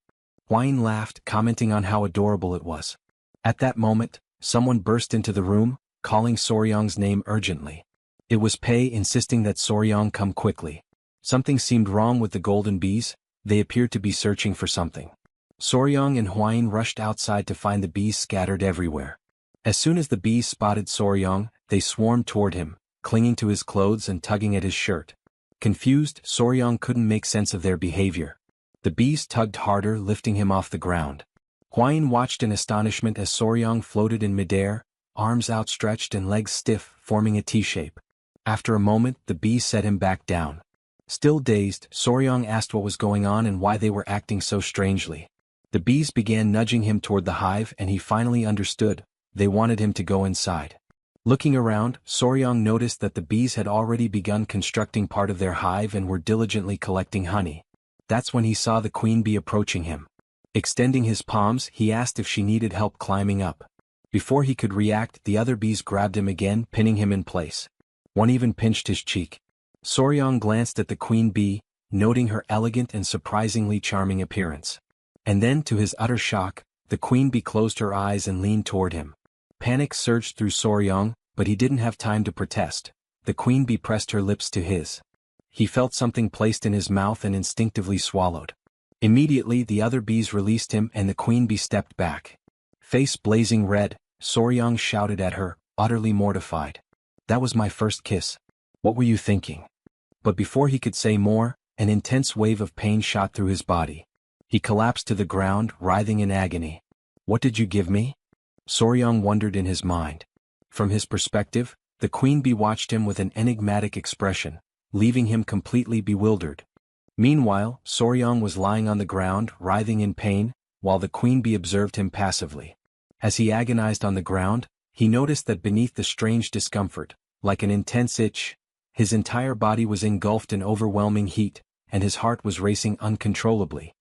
Hwain laughed, commenting on how adorable it was. At that moment, someone burst into the room, calling Soryong's name urgently. It was Pei, insisting that Soryong come quickly. Something seemed wrong with the golden bees. They appeared to be searching for something. Soryong and Hwain rushed outside to find the bees scattered everywhere. As soon as the bees spotted Soryong, they swarmed toward him, clinging to his clothes and tugging at his shirt. Confused, Soryong couldn't make sense of their behavior. The bees tugged harder, lifting him off the ground. Hwain watched in astonishment as Soryong floated in midair, arms outstretched and legs stiff, forming a T-shape. After a moment, the bees set him back down. Still dazed, Soryong asked what was going on and why they were acting so strangely. The bees began nudging him toward the hive and he finally understood. They wanted him to go inside. Looking around, Soryong noticed that the bees had already begun constructing part of their hive and were diligently collecting honey. That's when he saw the queen bee approaching him. Extending his palms, he asked if she needed help climbing up. Before he could react, the other bees grabbed him again, pinning him in place. One even pinched his cheek. Soryong glanced at the queen bee, noting her elegant and surprisingly charming appearance. And then, to his utter shock, the queen bee closed her eyes and leaned toward him. Panic surged through Soryong, but he didn't have time to protest. The queen bee pressed her lips to his. He felt something placed in his mouth and instinctively swallowed. Immediately, the other bees released him and the queen bee stepped back. Face blazing red, Soryong shouted at her, utterly mortified. "That was my first kiss. What were you thinking?" But before he could say more, an intense wave of pain shot through his body. He collapsed to the ground, writhing in agony. "What did you give me?" Soryong wondered in his mind. From his perspective, the queen bee watched him with an enigmatic expression, leaving him completely bewildered. Meanwhile, Soryong was lying on the ground, writhing in pain, while the queen bee observed him passively. As he agonized on the ground, he noticed that beneath the strange discomfort, like an intense itch, his entire body was engulfed in overwhelming heat, and his heart was racing uncontrollably.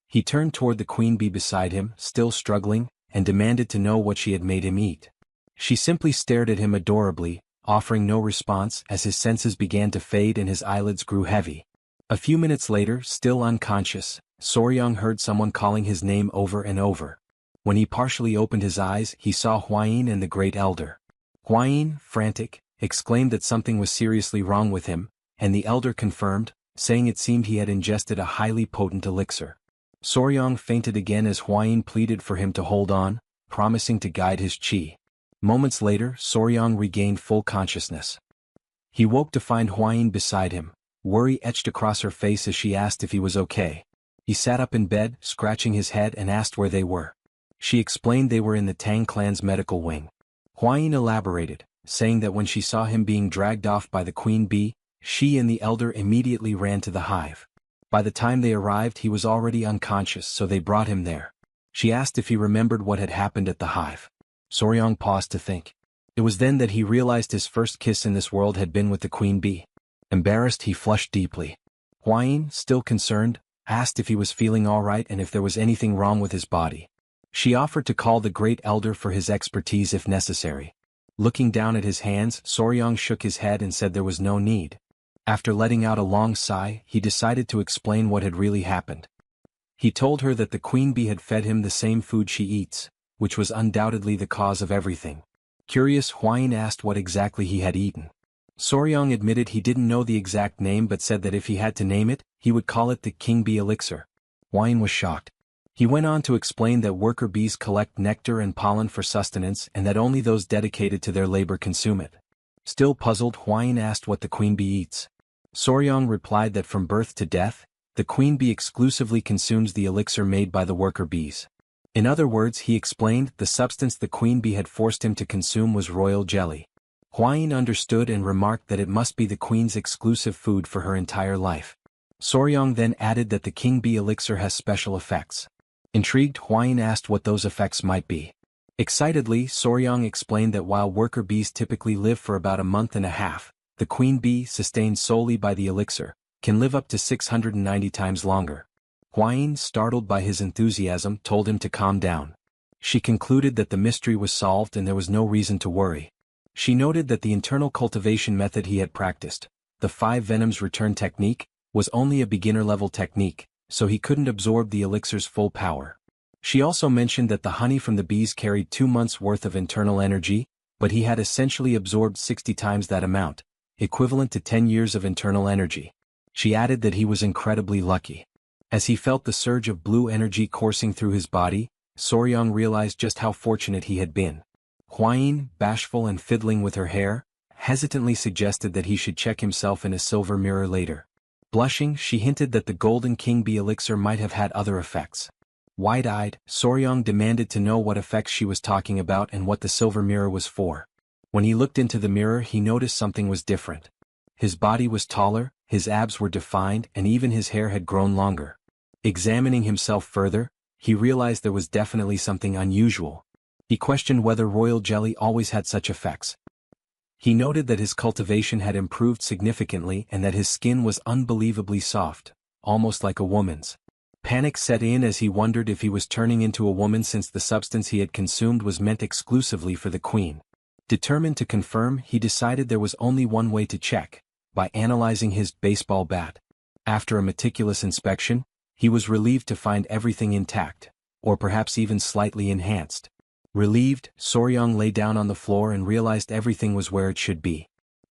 He turned toward the queen bee beside him, still struggling, and demanded to know what she had made him eat. She simply stared at him adorably, offering no response as his senses began to fade and his eyelids grew heavy. A few minutes later, still unconscious, Soryong heard someone calling his name over and over. When he partially opened his eyes, he saw Hwain and the Great Elder. Hwain, frantic, exclaimed that something was seriously wrong with him, and the elder confirmed, saying it seemed he had ingested a highly potent elixir. Soryong fainted again as Hwain pleaded for him to hold on, promising to guide his chi. Moments later, Soryong regained full consciousness. He woke to find Hwain beside him, worry etched across her face as she asked if he was okay. He sat up in bed, scratching his head and asked where they were. She explained they were in the Tang clan's medical wing. Hwain elaborated, saying that when she saw him being dragged off by the queen bee, she and the elder immediately ran to the hive. By the time they arrived he was already unconscious, so they brought him there. She asked if he remembered what had happened at the hive. Soryong paused to think. It was then that he realized his first kiss in this world had been with the queen bee. Embarrassed, he flushed deeply. Hwain, still concerned, asked if he was feeling all right and if there was anything wrong with his body. She offered to call the Great Elder for his expertise if necessary. Looking down at his hands, Soryong shook his head and said there was no need. After letting out a long sigh, he decided to explain what had really happened. He told her that the queen bee had fed him the same food she eats, which was undoubtedly the cause of everything. Curious, Hwain asked what exactly he had eaten. Soryong admitted he didn't know the exact name but said that if he had to name it, he would call it the king bee elixir. Hwain was shocked. He went on to explain that worker bees collect nectar and pollen for sustenance and that only those dedicated to their labor consume it. Still puzzled, Hwain asked what the queen bee eats. Soryong replied that from birth to death, the the queen bee exclusively consumes the elixir made by the worker bees. In other words, he explained, the substance the queen bee had forced him to consume was royal jelly. Huayin understood and remarked that it must be the queen's exclusive food for her entire life. Soryong then added that the king bee elixir has special effects. Intrigued, Huayin asked what those effects might be. Excitedly, Soryong explained that while worker bees typically live for about a month and a half, the queen bee, sustained solely by the elixir, can live up to 690 times longer. Huayin, startled by his enthusiasm, told him to calm down. She concluded that the mystery was solved and there was no reason to worry. She noted that the internal cultivation method he had practiced, the 5 venoms return technique, was only a beginner-level technique, so he couldn't absorb the elixir's full power. She also mentioned that the honey from the bees carried 2 months' worth of internal energy, but he had essentially absorbed 60 times that amount, equivalent to 10 years of internal energy. She added that he was incredibly lucky. As he felt the surge of blue energy coursing through his body, Soryong realized just how fortunate he had been. Huayin, bashful and fiddling with her hair, hesitantly suggested that he should check himself in a silver mirror later. Blushing, she hinted that the golden king bee elixir might have had other effects. Wide-eyed, Soryong demanded to know what effects she was talking about and what the silver mirror was for. When he looked into the mirror, he noticed something was different. His body was taller, his abs were defined, and even his hair had grown longer. Examining himself further, he realized there was definitely something unusual. He questioned whether royal jelly always had such effects. He noted that his cultivation had improved significantly and that his skin was unbelievably soft, almost like a woman's. Panic set in as he wondered if he was turning into a woman since the substance he had consumed was meant exclusively for the queen. Determined to confirm, he decided there was only one way to check, by analyzing his baseball bat. After a meticulous inspection, he was relieved to find everything intact, or perhaps even slightly enhanced. Relieved, Soryong lay down on the floor and realized everything was where it should be.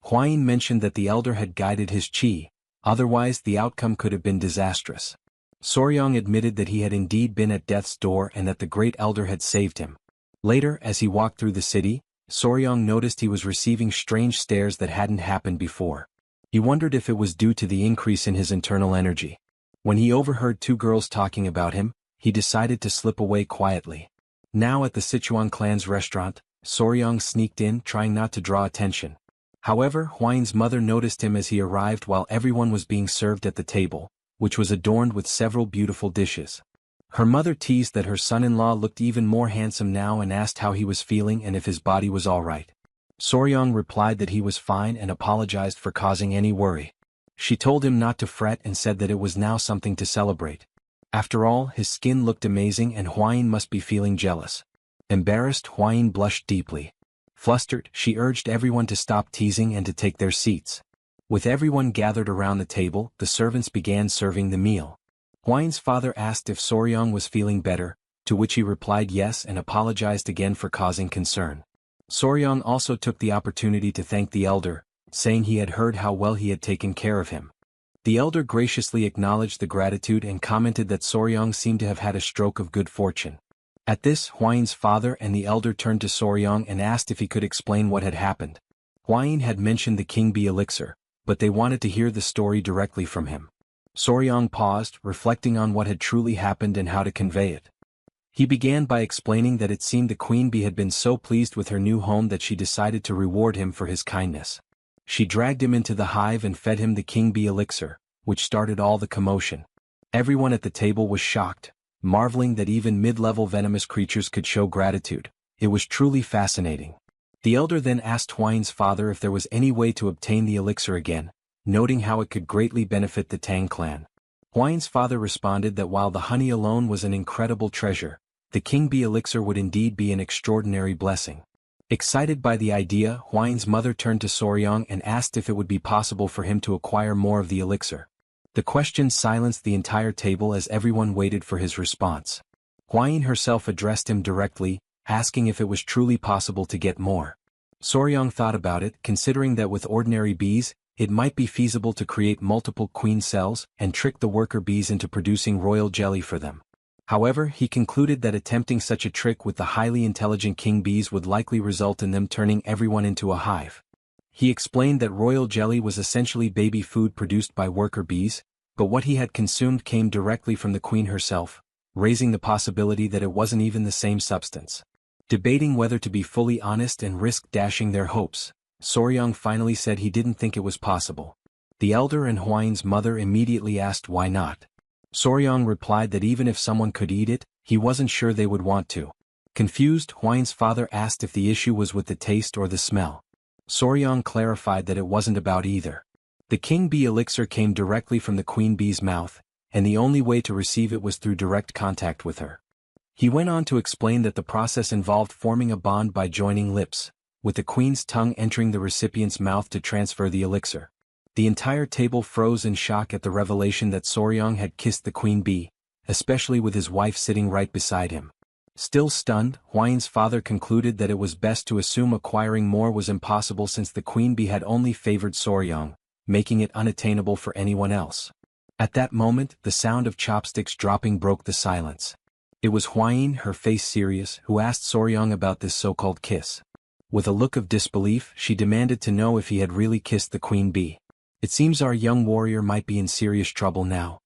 Huayin mentioned that the elder had guided his qi, otherwise the outcome could have been disastrous. Soryong admitted that he had indeed been at death's door and that the great elder had saved him. Later, as he walked through the city, Soryong noticed he was receiving strange stares that hadn't happened before. He wondered if it was due to the increase in his internal energy. When he overheard 2 girls talking about him, he decided to slip away quietly. Now at the Sichuan clan's restaurant, Soryong sneaked in, trying not to draw attention. However, Huayin's mother noticed him as he arrived while everyone was being served at the table, which was adorned with several beautiful dishes. Her mother teased that her son-in-law looked even more handsome now and asked how he was feeling and if his body was all right. Soryong replied that he was fine and apologized for causing any worry. She told him not to fret and said that it was now something to celebrate. After all, his skin looked amazing and Huayin must be feeling jealous. Embarrassed, Huayin blushed deeply. Flustered, she urged everyone to stop teasing and to take their seats. With everyone gathered around the table, the servants began serving the meal. Huayin's father asked if Soryong was feeling better, to which he replied yes and apologized again for causing concern. Soryong also took the opportunity to thank the elder, saying he had heard how well he had taken care of him. The elder graciously acknowledged the gratitude and commented that Soryong seemed to have had a stroke of good fortune. At this, Huayin's father and the elder turned to Soryong and asked if he could explain what had happened. Huayin had mentioned the king bee elixir, but they wanted to hear the story directly from him. Soryong paused, reflecting on what had truly happened and how to convey it. He began by explaining that it seemed the queen bee had been so pleased with her new home that she decided to reward him for his kindness. She dragged him into the hive and fed him the king bee elixir, which started all the commotion. Everyone at the table was shocked, marveling that even mid-level venomous creatures could show gratitude. It was truly fascinating. The elder then asked Huayin's father if there was any way to obtain the elixir again, noting how it could greatly benefit the Tang clan. Huayin's father responded that while the honey alone was an incredible treasure, the king bee elixir would indeed be an extraordinary blessing. Excited by the idea, Huayin's mother turned to Soryong and asked if it would be possible for him to acquire more of the elixir. The question silenced the entire table as everyone waited for his response. Huayin herself addressed him directly, asking if it was truly possible to get more. Soryong thought about it, considering that with ordinary bees, it might be feasible to create multiple queen cells and trick the worker bees into producing royal jelly for them. However, he concluded that attempting such a trick with the highly intelligent king bees would likely result in them turning everyone into a hive. He explained that royal jelly was essentially baby food produced by worker bees, but what he had consumed came directly from the queen herself, raising the possibility that it wasn't even the same substance. Debating whether to be fully honest and risk dashing their hopes, Soryang finally said he didn't think it was possible. The elder and Hwain's mother immediately asked why not. Soryang replied that even if someone could eat it, he wasn't sure they would want to. Confused, Hwain's father asked if the issue was with the taste or the smell. Soryang clarified that it wasn't about either. The king bee elixir came directly from the queen bee's mouth, and the only way to receive it was through direct contact with her. He went on to explain that the process involved forming a bond by joining lips, with the queen's tongue entering the recipient's mouth to transfer the elixir. The entire table froze in shock at the revelation that Soryang had kissed the queen bee, especially with his wife sitting right beside him. Still stunned, Hwain's father concluded that it was best to assume acquiring more was impossible since the queen bee had only favored Soryang, making it unattainable for anyone else. At that moment, the sound of chopsticks dropping broke the silence. It was Hwain, her face serious, who asked Soryang about this so-called kiss. With a look of disbelief, she demanded to know if he had really kissed the queen bee. It seems our young warrior might be in serious trouble now.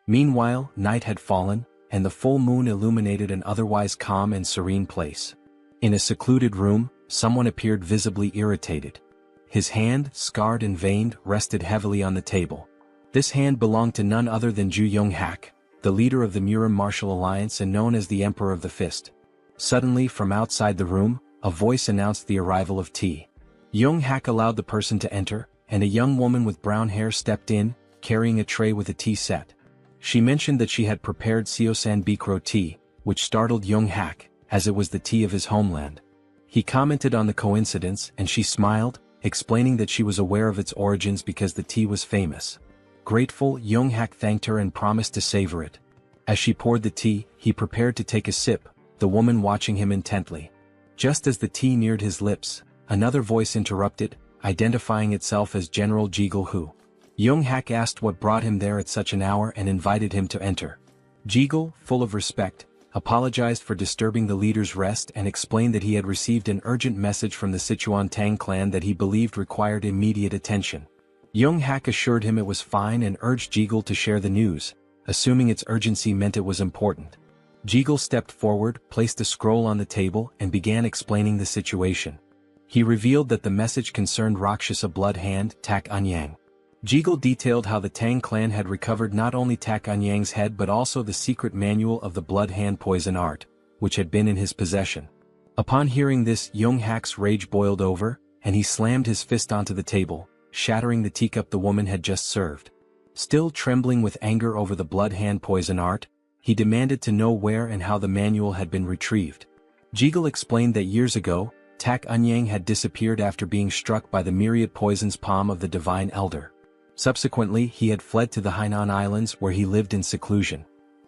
Meanwhile, night had fallen, and the full moon illuminated an otherwise calm and serene place. In a secluded room, someone appeared visibly irritated. His hand, scarred and veined, rested heavily on the table. This hand belonged to none other than Ju Young-hak, the leader of the Murim Martial Alliance and known as the Emperor of the Fist. Suddenly, from outside the room, a voice announced the arrival of tea. Young-hak allowed the person to enter, and a young woman with brown hair stepped in, carrying a tray with a tea set. She mentioned that she had prepared Seosan Bikro tea, which startled Young-hak, as it was the tea of his homeland. He commented on the coincidence, and she smiled, explaining that she was aware of its origins because the tea was famous. Grateful, Young-hak thanked her and promised to savor it. As she poured the tea, he prepared to take a sip, the woman watching him intently. Just as the tea neared his lips, another voice interrupted, identifying itself as General Jigul Hu. Young-hak asked what brought him there at such an hour and invited him to enter. Jigul, full of respect, apologized for disturbing the leader's rest and explained that he had received an urgent message from the Sichuan Tang clan that he believed required immediate attention. Young-hak assured him it was fine and urged Jigul to share the news, assuming its urgency meant it was important. Jigul stepped forward, placed a scroll on the table and began explaining the situation. He revealed that the message concerned Rakshasa blood hand Tak Anyang. Jigul detailed how the Tang clan had recovered not only Tak Anyang's head but also the secret manual of the blood hand poison art, which had been in his possession. Upon hearing this, Young-hak's rage boiled over, and he slammed his fist onto the table, shattering the teacup the woman had just served. Still trembling with anger over the blood hand poison art, he demanded to know where and how the manual had been retrieved. Jigul explained that years ago, Tak Anyang had disappeared after being struck by the myriad poison's palm of the Divine Elder. Subsequently, he had fled to the Hainan Islands where he lived in seclusion.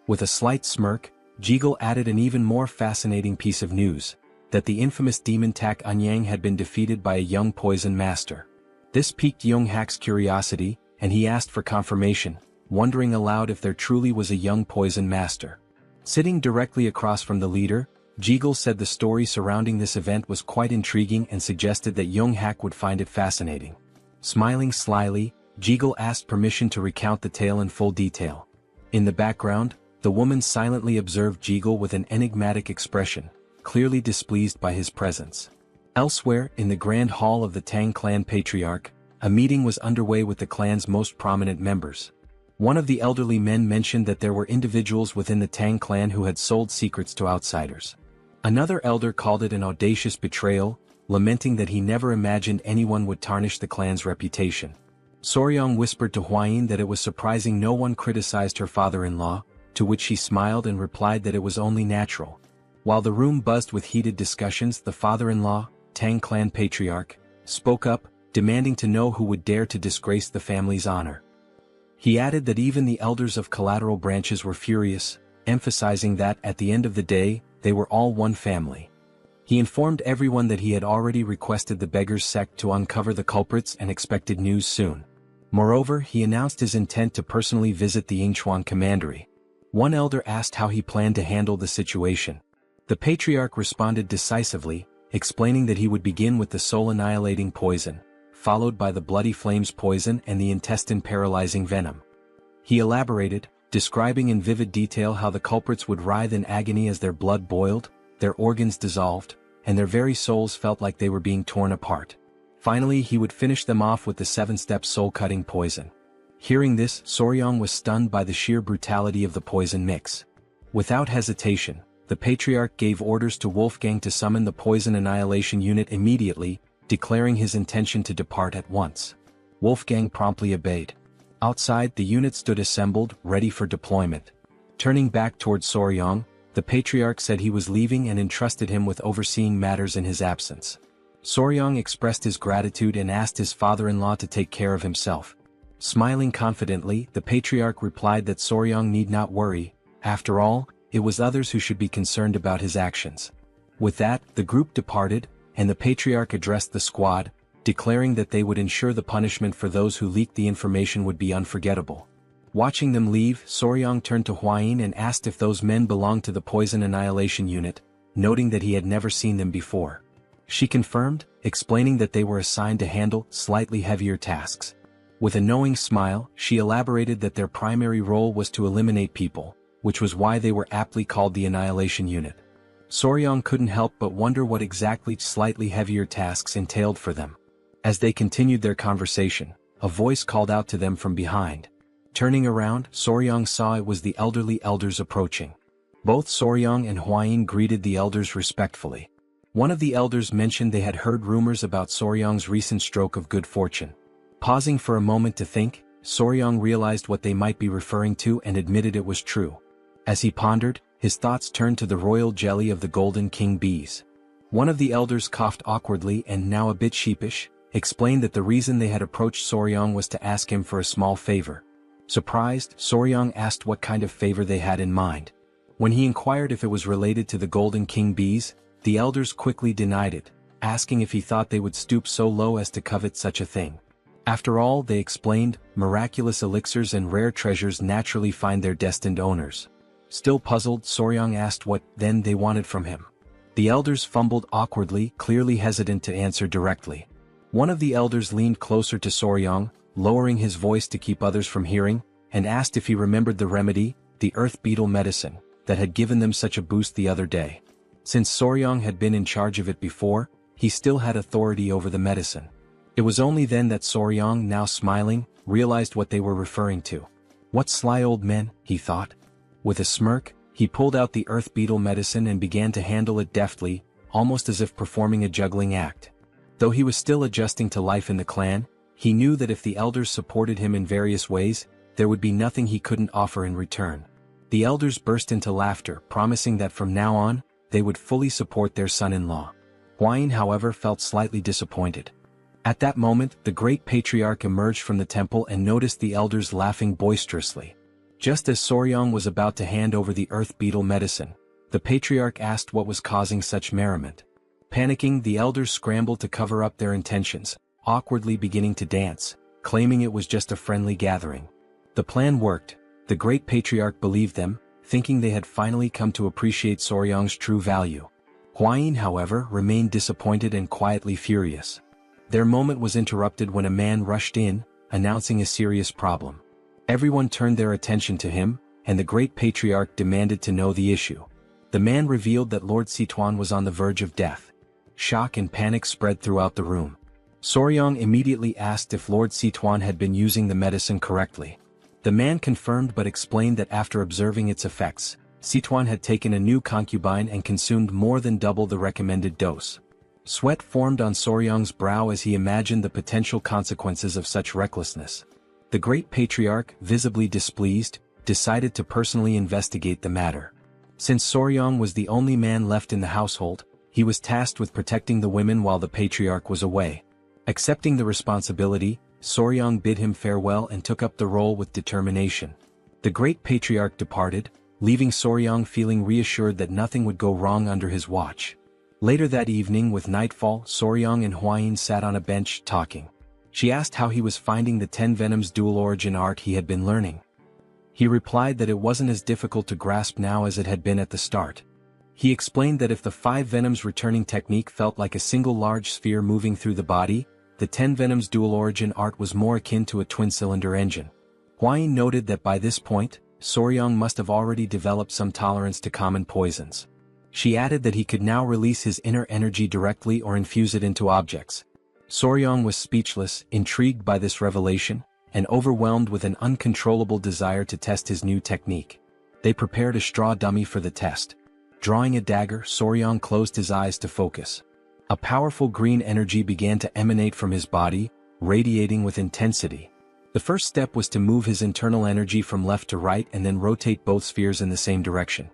With a slight smirk, Jigul added an even more fascinating piece of news, that the infamous demon Tak Anyang had been defeated by a young poison master. This piqued Young-hak's curiosity, and he asked for confirmation, wondering aloud if there truly was a young poison master. Sitting directly across from the leader, Jigul said the story surrounding this event was quite intriguing and suggested that Young-hak would find it fascinating. Smiling slyly, Jigul asked permission to recount the tale in full detail. In the background, the woman silently observed Jigul with an enigmatic expression, clearly displeased by his presence. Elsewhere, in the grand hall of the Tang clan patriarch, a meeting was underway with the clan's most prominent members. One of the elderly men mentioned that there were individuals within the Tang clan who had sold secrets to outsiders. Another elder called it an audacious betrayal, lamenting that he never imagined anyone would tarnish the clan's reputation. Soryang whispered to Hwain that it was surprising no one criticized her father-in-law, to which she smiled and replied that it was only natural. While the room buzzed with heated discussions, the father-in-law, Tang clan patriarch, spoke up, demanding to know who would dare to disgrace the family's honor. He added that even the elders of collateral branches were furious, emphasizing that, at the end of the day, they were all one family. He informed everyone that he had already requested the Beggars sect to uncover the culprits and expected news soon. Moreover, he announced his intent to personally visit the Yingchuan commandery. One elder asked how he planned to handle the situation. The patriarch responded decisively, explaining that he would begin with the soul-annihilating poison, followed by the bloody flames poison and the intestine-paralyzing venom. He elaborated, describing in vivid detail how the culprits would writhe in agony as their blood boiled, their organs dissolved, and their very souls felt like they were being torn apart. Finally, he would finish them off with the 7-step soul-cutting poison. Hearing this, Soryang was stunned by the sheer brutality of the poison mix. Without hesitation, the Patriarch gave orders to Wolfgang to summon the Poison Annihilation Unit immediately, declaring his intention to depart at once. Wolfgang promptly obeyed. Outside, the unit stood assembled, ready for deployment. Turning back towards Soryang, the Patriarch said he was leaving and entrusted him with overseeing matters in his absence. Soryang expressed his gratitude and asked his father-in-law to take care of himself. Smiling confidently, the Patriarch replied that Soryang need not worry. After all, it was others who should be concerned about his actions. With that, the group departed, and the Patriarch addressed the squad, declaring that they would ensure the punishment for those who leaked the information would be unforgettable. Watching them leave, Soryang turned to Hwayin and asked if those men belonged to the Poison Annihilation Unit, noting that he had never seen them before. She confirmed, explaining that they were assigned to handle slightly heavier tasks. With a knowing smile, she elaborated that their primary role was to eliminate people, which was why they were aptly called the Annihilation Unit. Soryang couldn't help but wonder what exactly slightly heavier tasks entailed for them. As they continued their conversation, a voice called out to them from behind. Turning around, Soryang saw it was the elderly elders approaching. Both Soryang and Hwayin greeted the elders respectfully. One of the elders mentioned they had heard rumors about Soryang's recent stroke of good fortune. Pausing for a moment to think, Soryang realized what they might be referring to and admitted it was true. As he pondered, his thoughts turned to the royal jelly of the Golden King bees. One of the elders coughed awkwardly and, now a bit sheepish, explained that the reason they had approached Soryang was to ask him for a small favor. Surprised, Soryang asked what kind of favor they had in mind. When he inquired if it was related to the Golden King bees, the elders quickly denied it, asking if he thought they would stoop so low as to covet such a thing. After all, they explained, miraculous elixirs and rare treasures naturally find their destined owners. Still puzzled, Soryang asked what, then, they wanted from him. The elders fumbled awkwardly, clearly hesitant to answer directly. One of the elders leaned closer to Soryang, lowering his voice to keep others from hearing, and asked if he remembered the remedy, the earth beetle medicine, that had given them such a boost the other day. Since Soryang had been in charge of it before, he still had authority over the medicine. It was only then that Soryang, now smiling, realized what they were referring to. What sly old men, he thought. With a smirk, he pulled out the earth beetle medicine and began to handle it deftly, almost as if performing a juggling act. Though he was still adjusting to life in the clan, he knew that if the elders supported him in various ways, there would be nothing he couldn't offer in return. The elders burst into laughter, promising that from now on, they would fully support their son-in-law. Hwayin, however, felt slightly disappointed. At that moment, the great patriarch emerged from the temple and noticed the elders laughing boisterously. Just as Soryang was about to hand over the earth beetle medicine, the patriarch asked what was causing such merriment. Panicking, the elders scrambled to cover up their intentions, awkwardly beginning to dance, claiming it was just a friendly gathering. The plan worked. The great patriarch believed them, thinking they had finally come to appreciate Soryang's true value. Hwayin, however, remained disappointed and quietly furious. Their moment was interrupted when a man rushed in, announcing a serious problem. Everyone turned their attention to him, and the great patriarch demanded to know the issue. The man revealed that Lord Situan was on the verge of death. Shock and panic spread throughout the room. Soryang immediately asked if Lord Situan had been using the medicine correctly. The man confirmed but explained that after observing its effects, Situan had taken a new concubine and consumed more than double the recommended dose. Sweat formed on Soryang's brow as he imagined the potential consequences of such recklessness. The great patriarch, visibly displeased, decided to personally investigate the matter. Since Soryang was the only man left in the household, he was tasked with protecting the women while the patriarch was away. Accepting the responsibility, Soryang bid him farewell and took up the role with determination. The great patriarch departed, leaving Soryang feeling reassured that nothing would go wrong under his watch. Later that evening, with nightfall, Soryang and Hwayin sat on a bench, talking. She asked how he was finding the 10 Venoms dual origin art he had been learning. He replied that it wasn't as difficult to grasp now as it had been at the start. He explained that if the 5 Venoms returning technique felt like a single large sphere moving through the body, the 10 Venoms dual origin art was more akin to a twin-cylinder engine. Huayin noted that by this point, Soryong must have already developed some tolerance to common poisons. She added that he could now release his inner energy directly or infuse it into objects. Soryong was speechless, intrigued by this revelation, and overwhelmed with an uncontrollable desire to test his new technique. They prepared a straw dummy for the test. Drawing a dagger, Soryong closed his eyes to focus. A powerful green energy began to emanate from his body, radiating with intensity. The first step was to move his internal energy from left to right and then rotate both spheres in the same direction.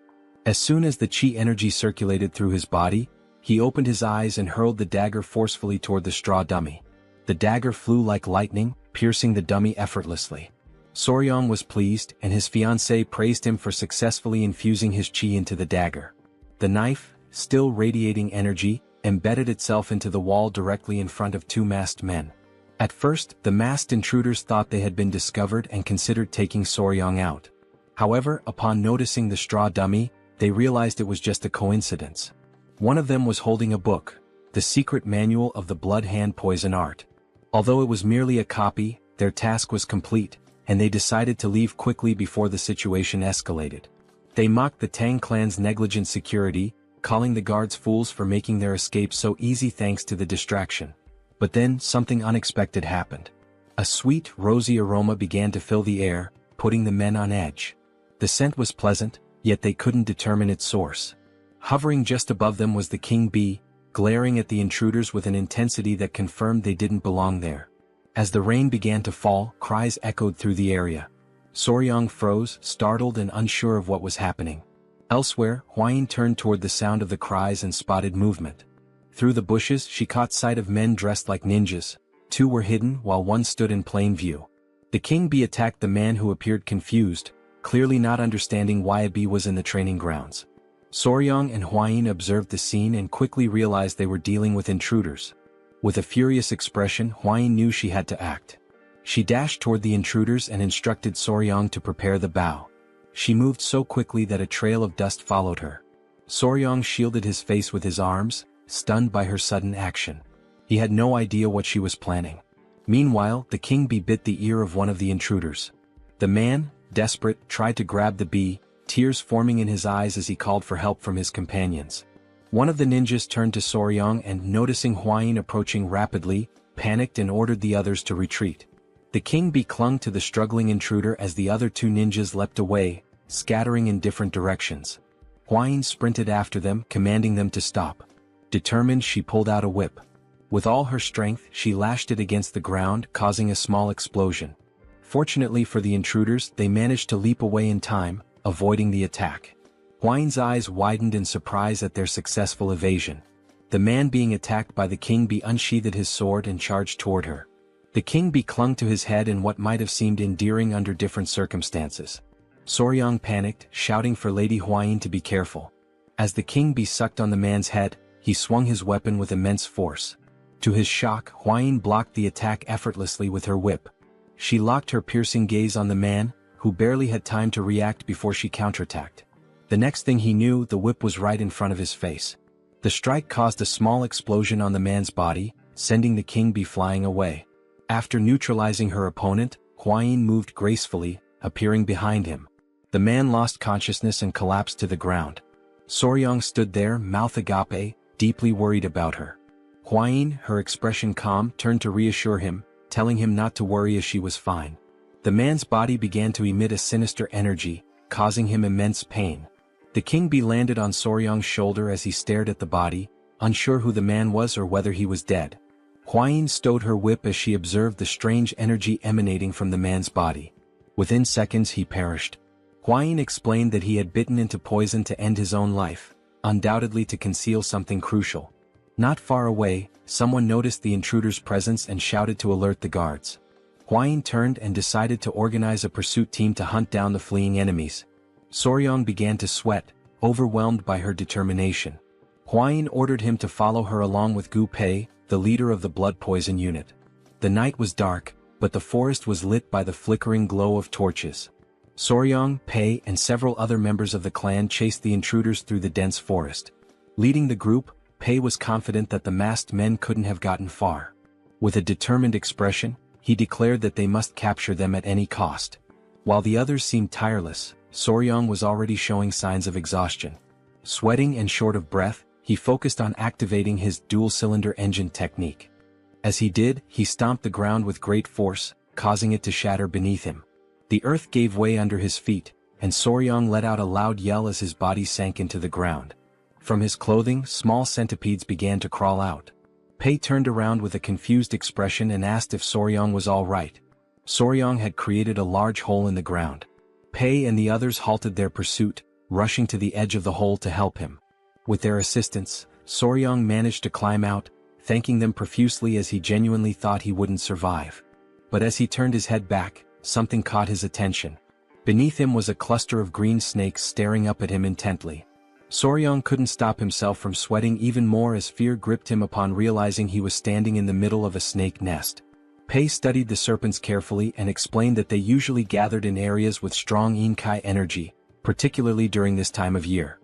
As soon as the chi energy circulated through his body, he opened his eyes and hurled the dagger forcefully toward the straw dummy. The dagger flew like lightning, piercing the dummy effortlessly. Soryong was pleased, and his fiancée praised him for successfully infusing his chi into the dagger. The knife, still radiating energy, embedded itself into the wall directly in front of two masked men. At first, the masked intruders thought they had been discovered and considered taking Soryong out. However, upon noticing the straw dummy, they realized it was just a coincidence. One of them was holding a book, the secret manual of the blood hand poison art. Although it was merely a copy, their task was complete, and they decided to leave quickly before the situation escalated. They mocked the Tang clan's negligent security, calling the guards fools for making their escape so easy thanks to the distraction. But then, something unexpected happened. A sweet, rosy aroma began to fill the air, putting the men on edge. The scent was pleasant, yet they couldn't determine its source. Hovering just above them was the king bee, glaring at the intruders with an intensity that confirmed they didn't belong there. As the rain began to fall, cries echoed through the area. Soryong froze, startled and unsure of what was happening. Elsewhere, Huayin turned toward the sound of the cries and spotted movement. Through the bushes, she caught sight of men dressed like ninjas. Two were hidden while one stood in plain view. The king bee attacked the man who appeared confused, clearly not understanding why a bee was in the training grounds. Soryong and Huayin observed the scene and quickly realized they were dealing with intruders. With a furious expression, Huayin knew she had to act. She dashed toward the intruders and instructed Soryong to prepare the bow. She moved so quickly that a trail of dust followed her. Soryong shielded his face with his arms, stunned by her sudden action. He had no idea what she was planning. Meanwhile, the king bee bit the ear of one of the intruders. The man, desperate, tried to grab the bee, tears forming in his eyes as he called for help from his companions. One of the ninjas turned to Soryong and, noticing Huayin approaching rapidly, panicked and ordered the others to retreat. The king bee clung to the struggling intruder as the other two ninjas leapt away, scattering in different directions. Huayin sprinted after them, commanding them to stop. Determined, she pulled out a whip. With all her strength, she lashed it against the ground, causing a small explosion. Fortunately for the intruders, they managed to leap away in time, avoiding the attack. Huayin's eyes widened in surprise at their successful evasion. The man being attacked by the king bee unsheathed his sword and charged toward her. The king bee clung to his head in what might have seemed endearing under different circumstances. Soryong panicked, shouting for Lady Huayin to be careful. As the king bee sucked on the man's head, he swung his weapon with immense force. To his shock, Huayin blocked the attack effortlessly with her whip. She locked her piercing gaze on the man, who barely had time to react before she counterattacked. The next thing he knew, the whip was right in front of his face. The strike caused a small explosion on the man's body, sending the king bee flying away. After neutralizing her opponent, Huayin moved gracefully, appearing behind him. The man lost consciousness and collapsed to the ground. Soryong stood there, mouth agape, deeply worried about her. Huayin, her expression calm, turned to reassure him, telling him not to worry as she was fine. The man's body began to emit a sinister energy, causing him immense pain. The king bee landed on Soryong's shoulder as he stared at the body, unsure who the man was or whether he was dead. Huayin stowed her whip as she observed the strange energy emanating from the man's body. Within seconds he perished. Huayin explained that he had bitten into poison to end his own life, undoubtedly to conceal something crucial. Not far away, someone noticed the intruder's presence and shouted to alert the guards. Huayin turned and decided to organize a pursuit team to hunt down the fleeing enemies. Soryong began to sweat, overwhelmed by her determination. Huayin ordered him to follow her along with Gu Pei, the leader of the blood poison unit. The night was dark, but the forest was lit by the flickering glow of torches. Soryong, Pei, and several other members of the clan chased the intruders through the dense forest. Leading the group, Pei was confident that the masked men couldn't have gotten far. With a determined expression, he declared that they must capture them at any cost. While the others seemed tireless, Soryong was already showing signs of exhaustion. Sweating and short of breath, he focused on activating his dual-cylinder engine technique. As he did, he stomped the ground with great force, causing it to shatter beneath him. The earth gave way under his feet, and Soryong let out a loud yell as his body sank into the ground. From his clothing, small centipedes began to crawl out. Pei turned around with a confused expression and asked if Soryong was all right. Soryong had created a large hole in the ground. Pei and the others halted their pursuit, rushing to the edge of the hole to help him. With their assistance, Soryong managed to climb out, thanking them profusely as he genuinely thought he wouldn't survive. But as he turned his head back, something caught his attention. Beneath him was a cluster of green snakes staring up at him intently. Soryong couldn't stop himself from sweating even more as fear gripped him upon realizing he was standing in the middle of a snake nest. Pei studied the serpents carefully and explained that they usually gathered in areas with strong incite energy, particularly during this time of year.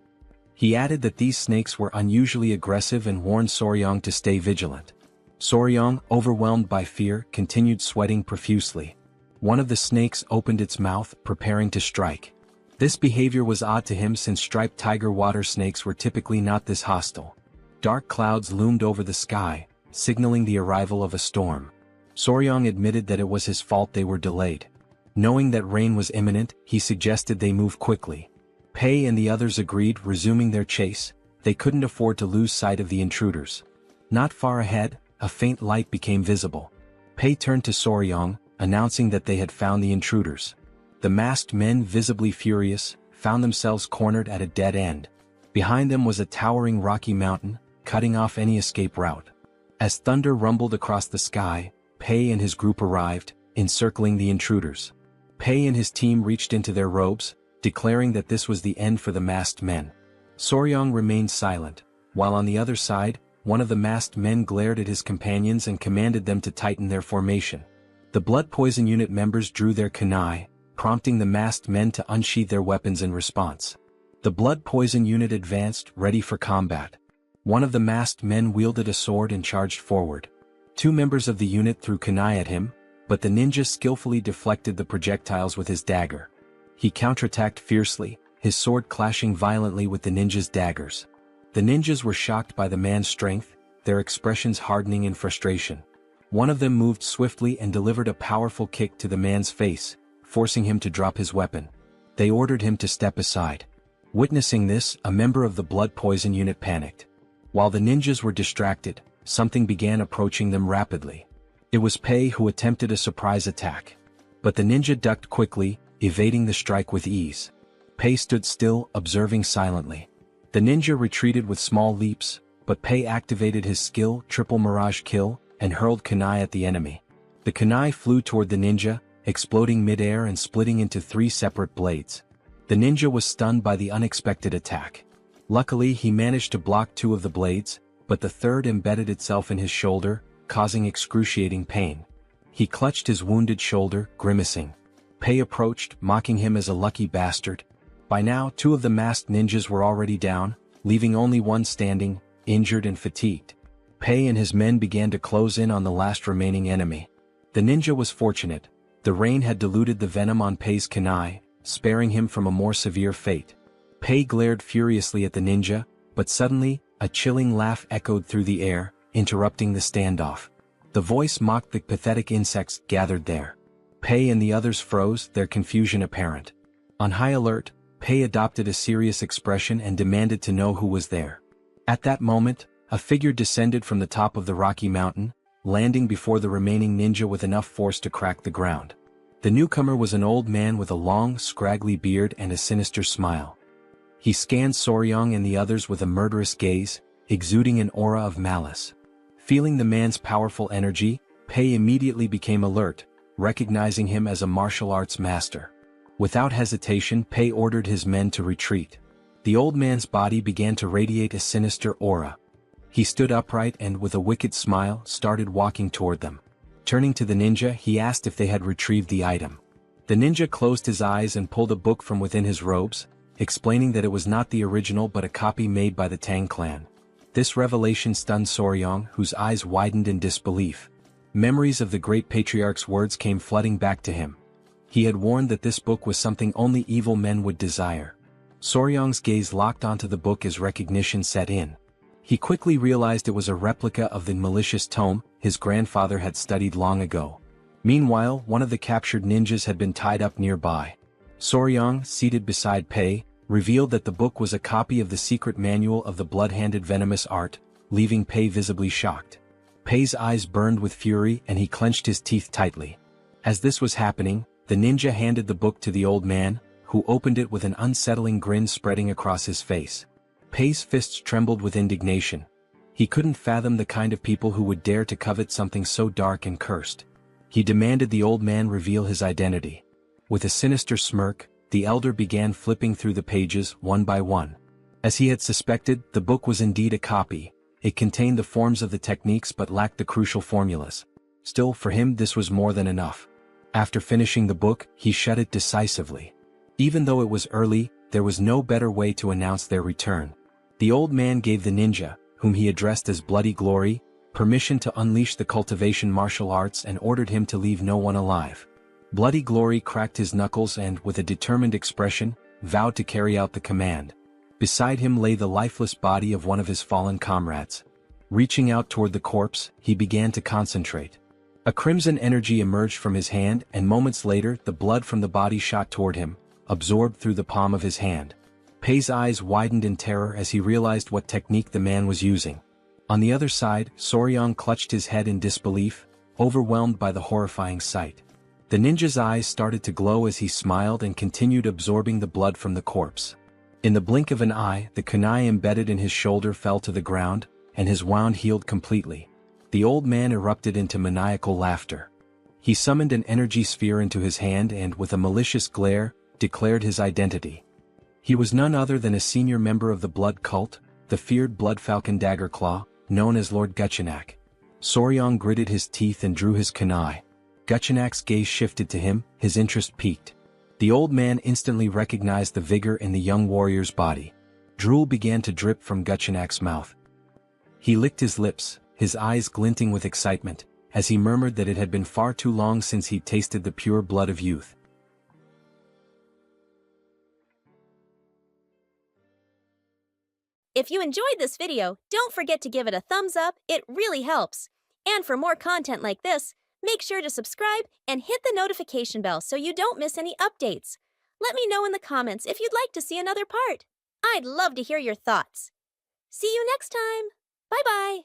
He added that these snakes were unusually aggressive and warned Soryong to stay vigilant. Soryong, overwhelmed by fear, continued sweating profusely. One of the snakes opened its mouth, preparing to strike. This behavior was odd to him since striped tiger water snakes were typically not this hostile. Dark clouds loomed over the sky, signaling the arrival of a storm. Soryong admitted that it was his fault they were delayed. Knowing that rain was imminent, he suggested they move quickly. Pei and the others agreed, resuming their chase. They couldn't afford to lose sight of the intruders. Not far ahead, a faint light became visible. Pei turned to Soryong, announcing that they had found the intruders. The masked men, visibly furious, found themselves cornered at a dead end. Behind them was a towering rocky mountain, cutting off any escape route. As thunder rumbled across the sky, Pei and his group arrived, encircling the intruders. Pei and his team reached into their robes, declaring that this was the end for the masked men. Soryong remained silent, while on the other side, one of the masked men glared at his companions and commanded them to tighten their formation. The blood poison unit members drew their kunai, prompting the masked men to unsheath their weapons in response. The blood poison unit advanced, ready for combat. One of the masked men wielded a sword and charged forward. Two members of the unit threw kunai at him, but the ninja skillfully deflected the projectiles with his dagger. He counterattacked fiercely, his sword clashing violently with the ninja's daggers. The ninjas were shocked by the man's strength, their expressions hardening in frustration. One of them moved swiftly and delivered a powerful kick to the man's face, forcing him to drop his weapon. They ordered him to step aside. Witnessing this, a member of the blood poison unit panicked. While the ninjas were distracted, something began approaching them rapidly. It was Pei who attempted a surprise attack. But the ninja ducked quickly, evading the strike with ease. Pei stood still, observing silently. The ninja retreated with small leaps, but Pei activated his skill, Triple Mirage Kill, and hurled kunai at the enemy. The kunai flew toward the ninja, exploding midair and splitting into 3 separate blades. The ninja was stunned by the unexpected attack. Luckily, he managed to block 2 of the blades, but the third embedded itself in his shoulder, causing excruciating pain. He clutched his wounded shoulder, grimacing. Pei approached, mocking him as a lucky bastard. By now, 2 of the masked ninjas were already down, leaving only one standing, injured and fatigued. Pei and his men began to close in on the last remaining enemy. The ninja was fortunate. The rain had diluted the venom on Pei's kunai, sparing him from a more severe fate. Pei glared furiously at the ninja, but suddenly, a chilling laugh echoed through the air, interrupting the standoff. The voice mocked the pathetic insects gathered there. Pei and the others froze, their confusion apparent. On high alert, Pei adopted a serious expression and demanded to know who was there. At that moment, a figure descended from the top of the rocky mountain, landing before the remaining ninja with enough force to crack the ground. The newcomer was an old man with a long, scraggly beard and a sinister smile. He scanned Soryong and the others with a murderous gaze, exuding an aura of malice. Feeling the man's powerful energy, Pei immediately became alert, recognizing him as a martial arts master. Without hesitation, Pei ordered his men to retreat. The old man's body began to radiate a sinister aura. He stood upright and, with a wicked smile, started walking toward them. Turning to the ninja, he asked if they had retrieved the item. The ninja closed his eyes and pulled a book from within his robes, explaining that it was not the original but a copy made by the Tang clan. This revelation stunned Soryong, whose eyes widened in disbelief. Memories of the great patriarch's words came flooding back to him. He had warned that this book was something only evil men would desire. Soryang's gaze locked onto the book as recognition set in. He quickly realized it was a replica of the malicious tome his grandfather had studied long ago. Meanwhile, one of the captured ninjas had been tied up nearby. Soryang, seated beside Pei, revealed that the book was a copy of the secret manual of the blood-handed venomous art, leaving Pei visibly shocked. Pei's eyes burned with fury and he clenched his teeth tightly. As this was happening, the ninja handed the book to the old man, who opened it with an unsettling grin spreading across his face. Pei's fists trembled with indignation. He couldn't fathom the kind of people who would dare to covet something so dark and cursed. He demanded the old man reveal his identity. With a sinister smirk, the elder began flipping through the pages one by one. As he had suspected, the book was indeed a copy. It contained the forms of the techniques but lacked the crucial formulas. Still, for him this was more than enough. After finishing the book, he shut it decisively. Even though it was early, there was no better way to announce their return. The old man gave the ninja, whom he addressed as Bloody Glory, permission to unleash the cultivation martial arts and ordered him to leave no one alive. Bloody Glory cracked his knuckles and, with a determined expression, vowed to carry out the command. Beside him lay the lifeless body of one of his fallen comrades. Reaching out toward the corpse, he began to concentrate. A crimson energy emerged from his hand and moments later the blood from the body shot toward him, absorbed through the palm of his hand. Pei's eyes widened in terror as he realized what technique the man was using. On the other side, Soryang clutched his head in disbelief, overwhelmed by the horrifying sight. The ninja's eyes started to glow as he smiled and continued absorbing the blood from the corpse. In the blink of an eye, the kunai embedded in his shoulder fell to the ground, and his wound healed completely. The old man erupted into maniacal laughter. He summoned an energy sphere into his hand and, with a malicious glare, declared his identity. He was none other than a senior member of the blood cult, the feared Blood Falcon Daggerclaw, known as Lord Guchenak. Soryang gritted his teeth and drew his kunai. Guchenak's gaze shifted to him, his interest piqued. The old man instantly recognized the vigor in the young warrior's body. Drool began to drip from Guchenak's mouth. He licked his lips, his eyes glinting with excitement, as he murmured that it had been far too long since he'd tasted the pure blood of youth. If you enjoyed this video, don't forget to give it a thumbs up, it really helps. And for more content like this, make sure to subscribe and hit the notification bell so you don't miss any updates. Let me know in the comments if you'd like to see another part. I'd love to hear your thoughts. See you next time. Bye-bye.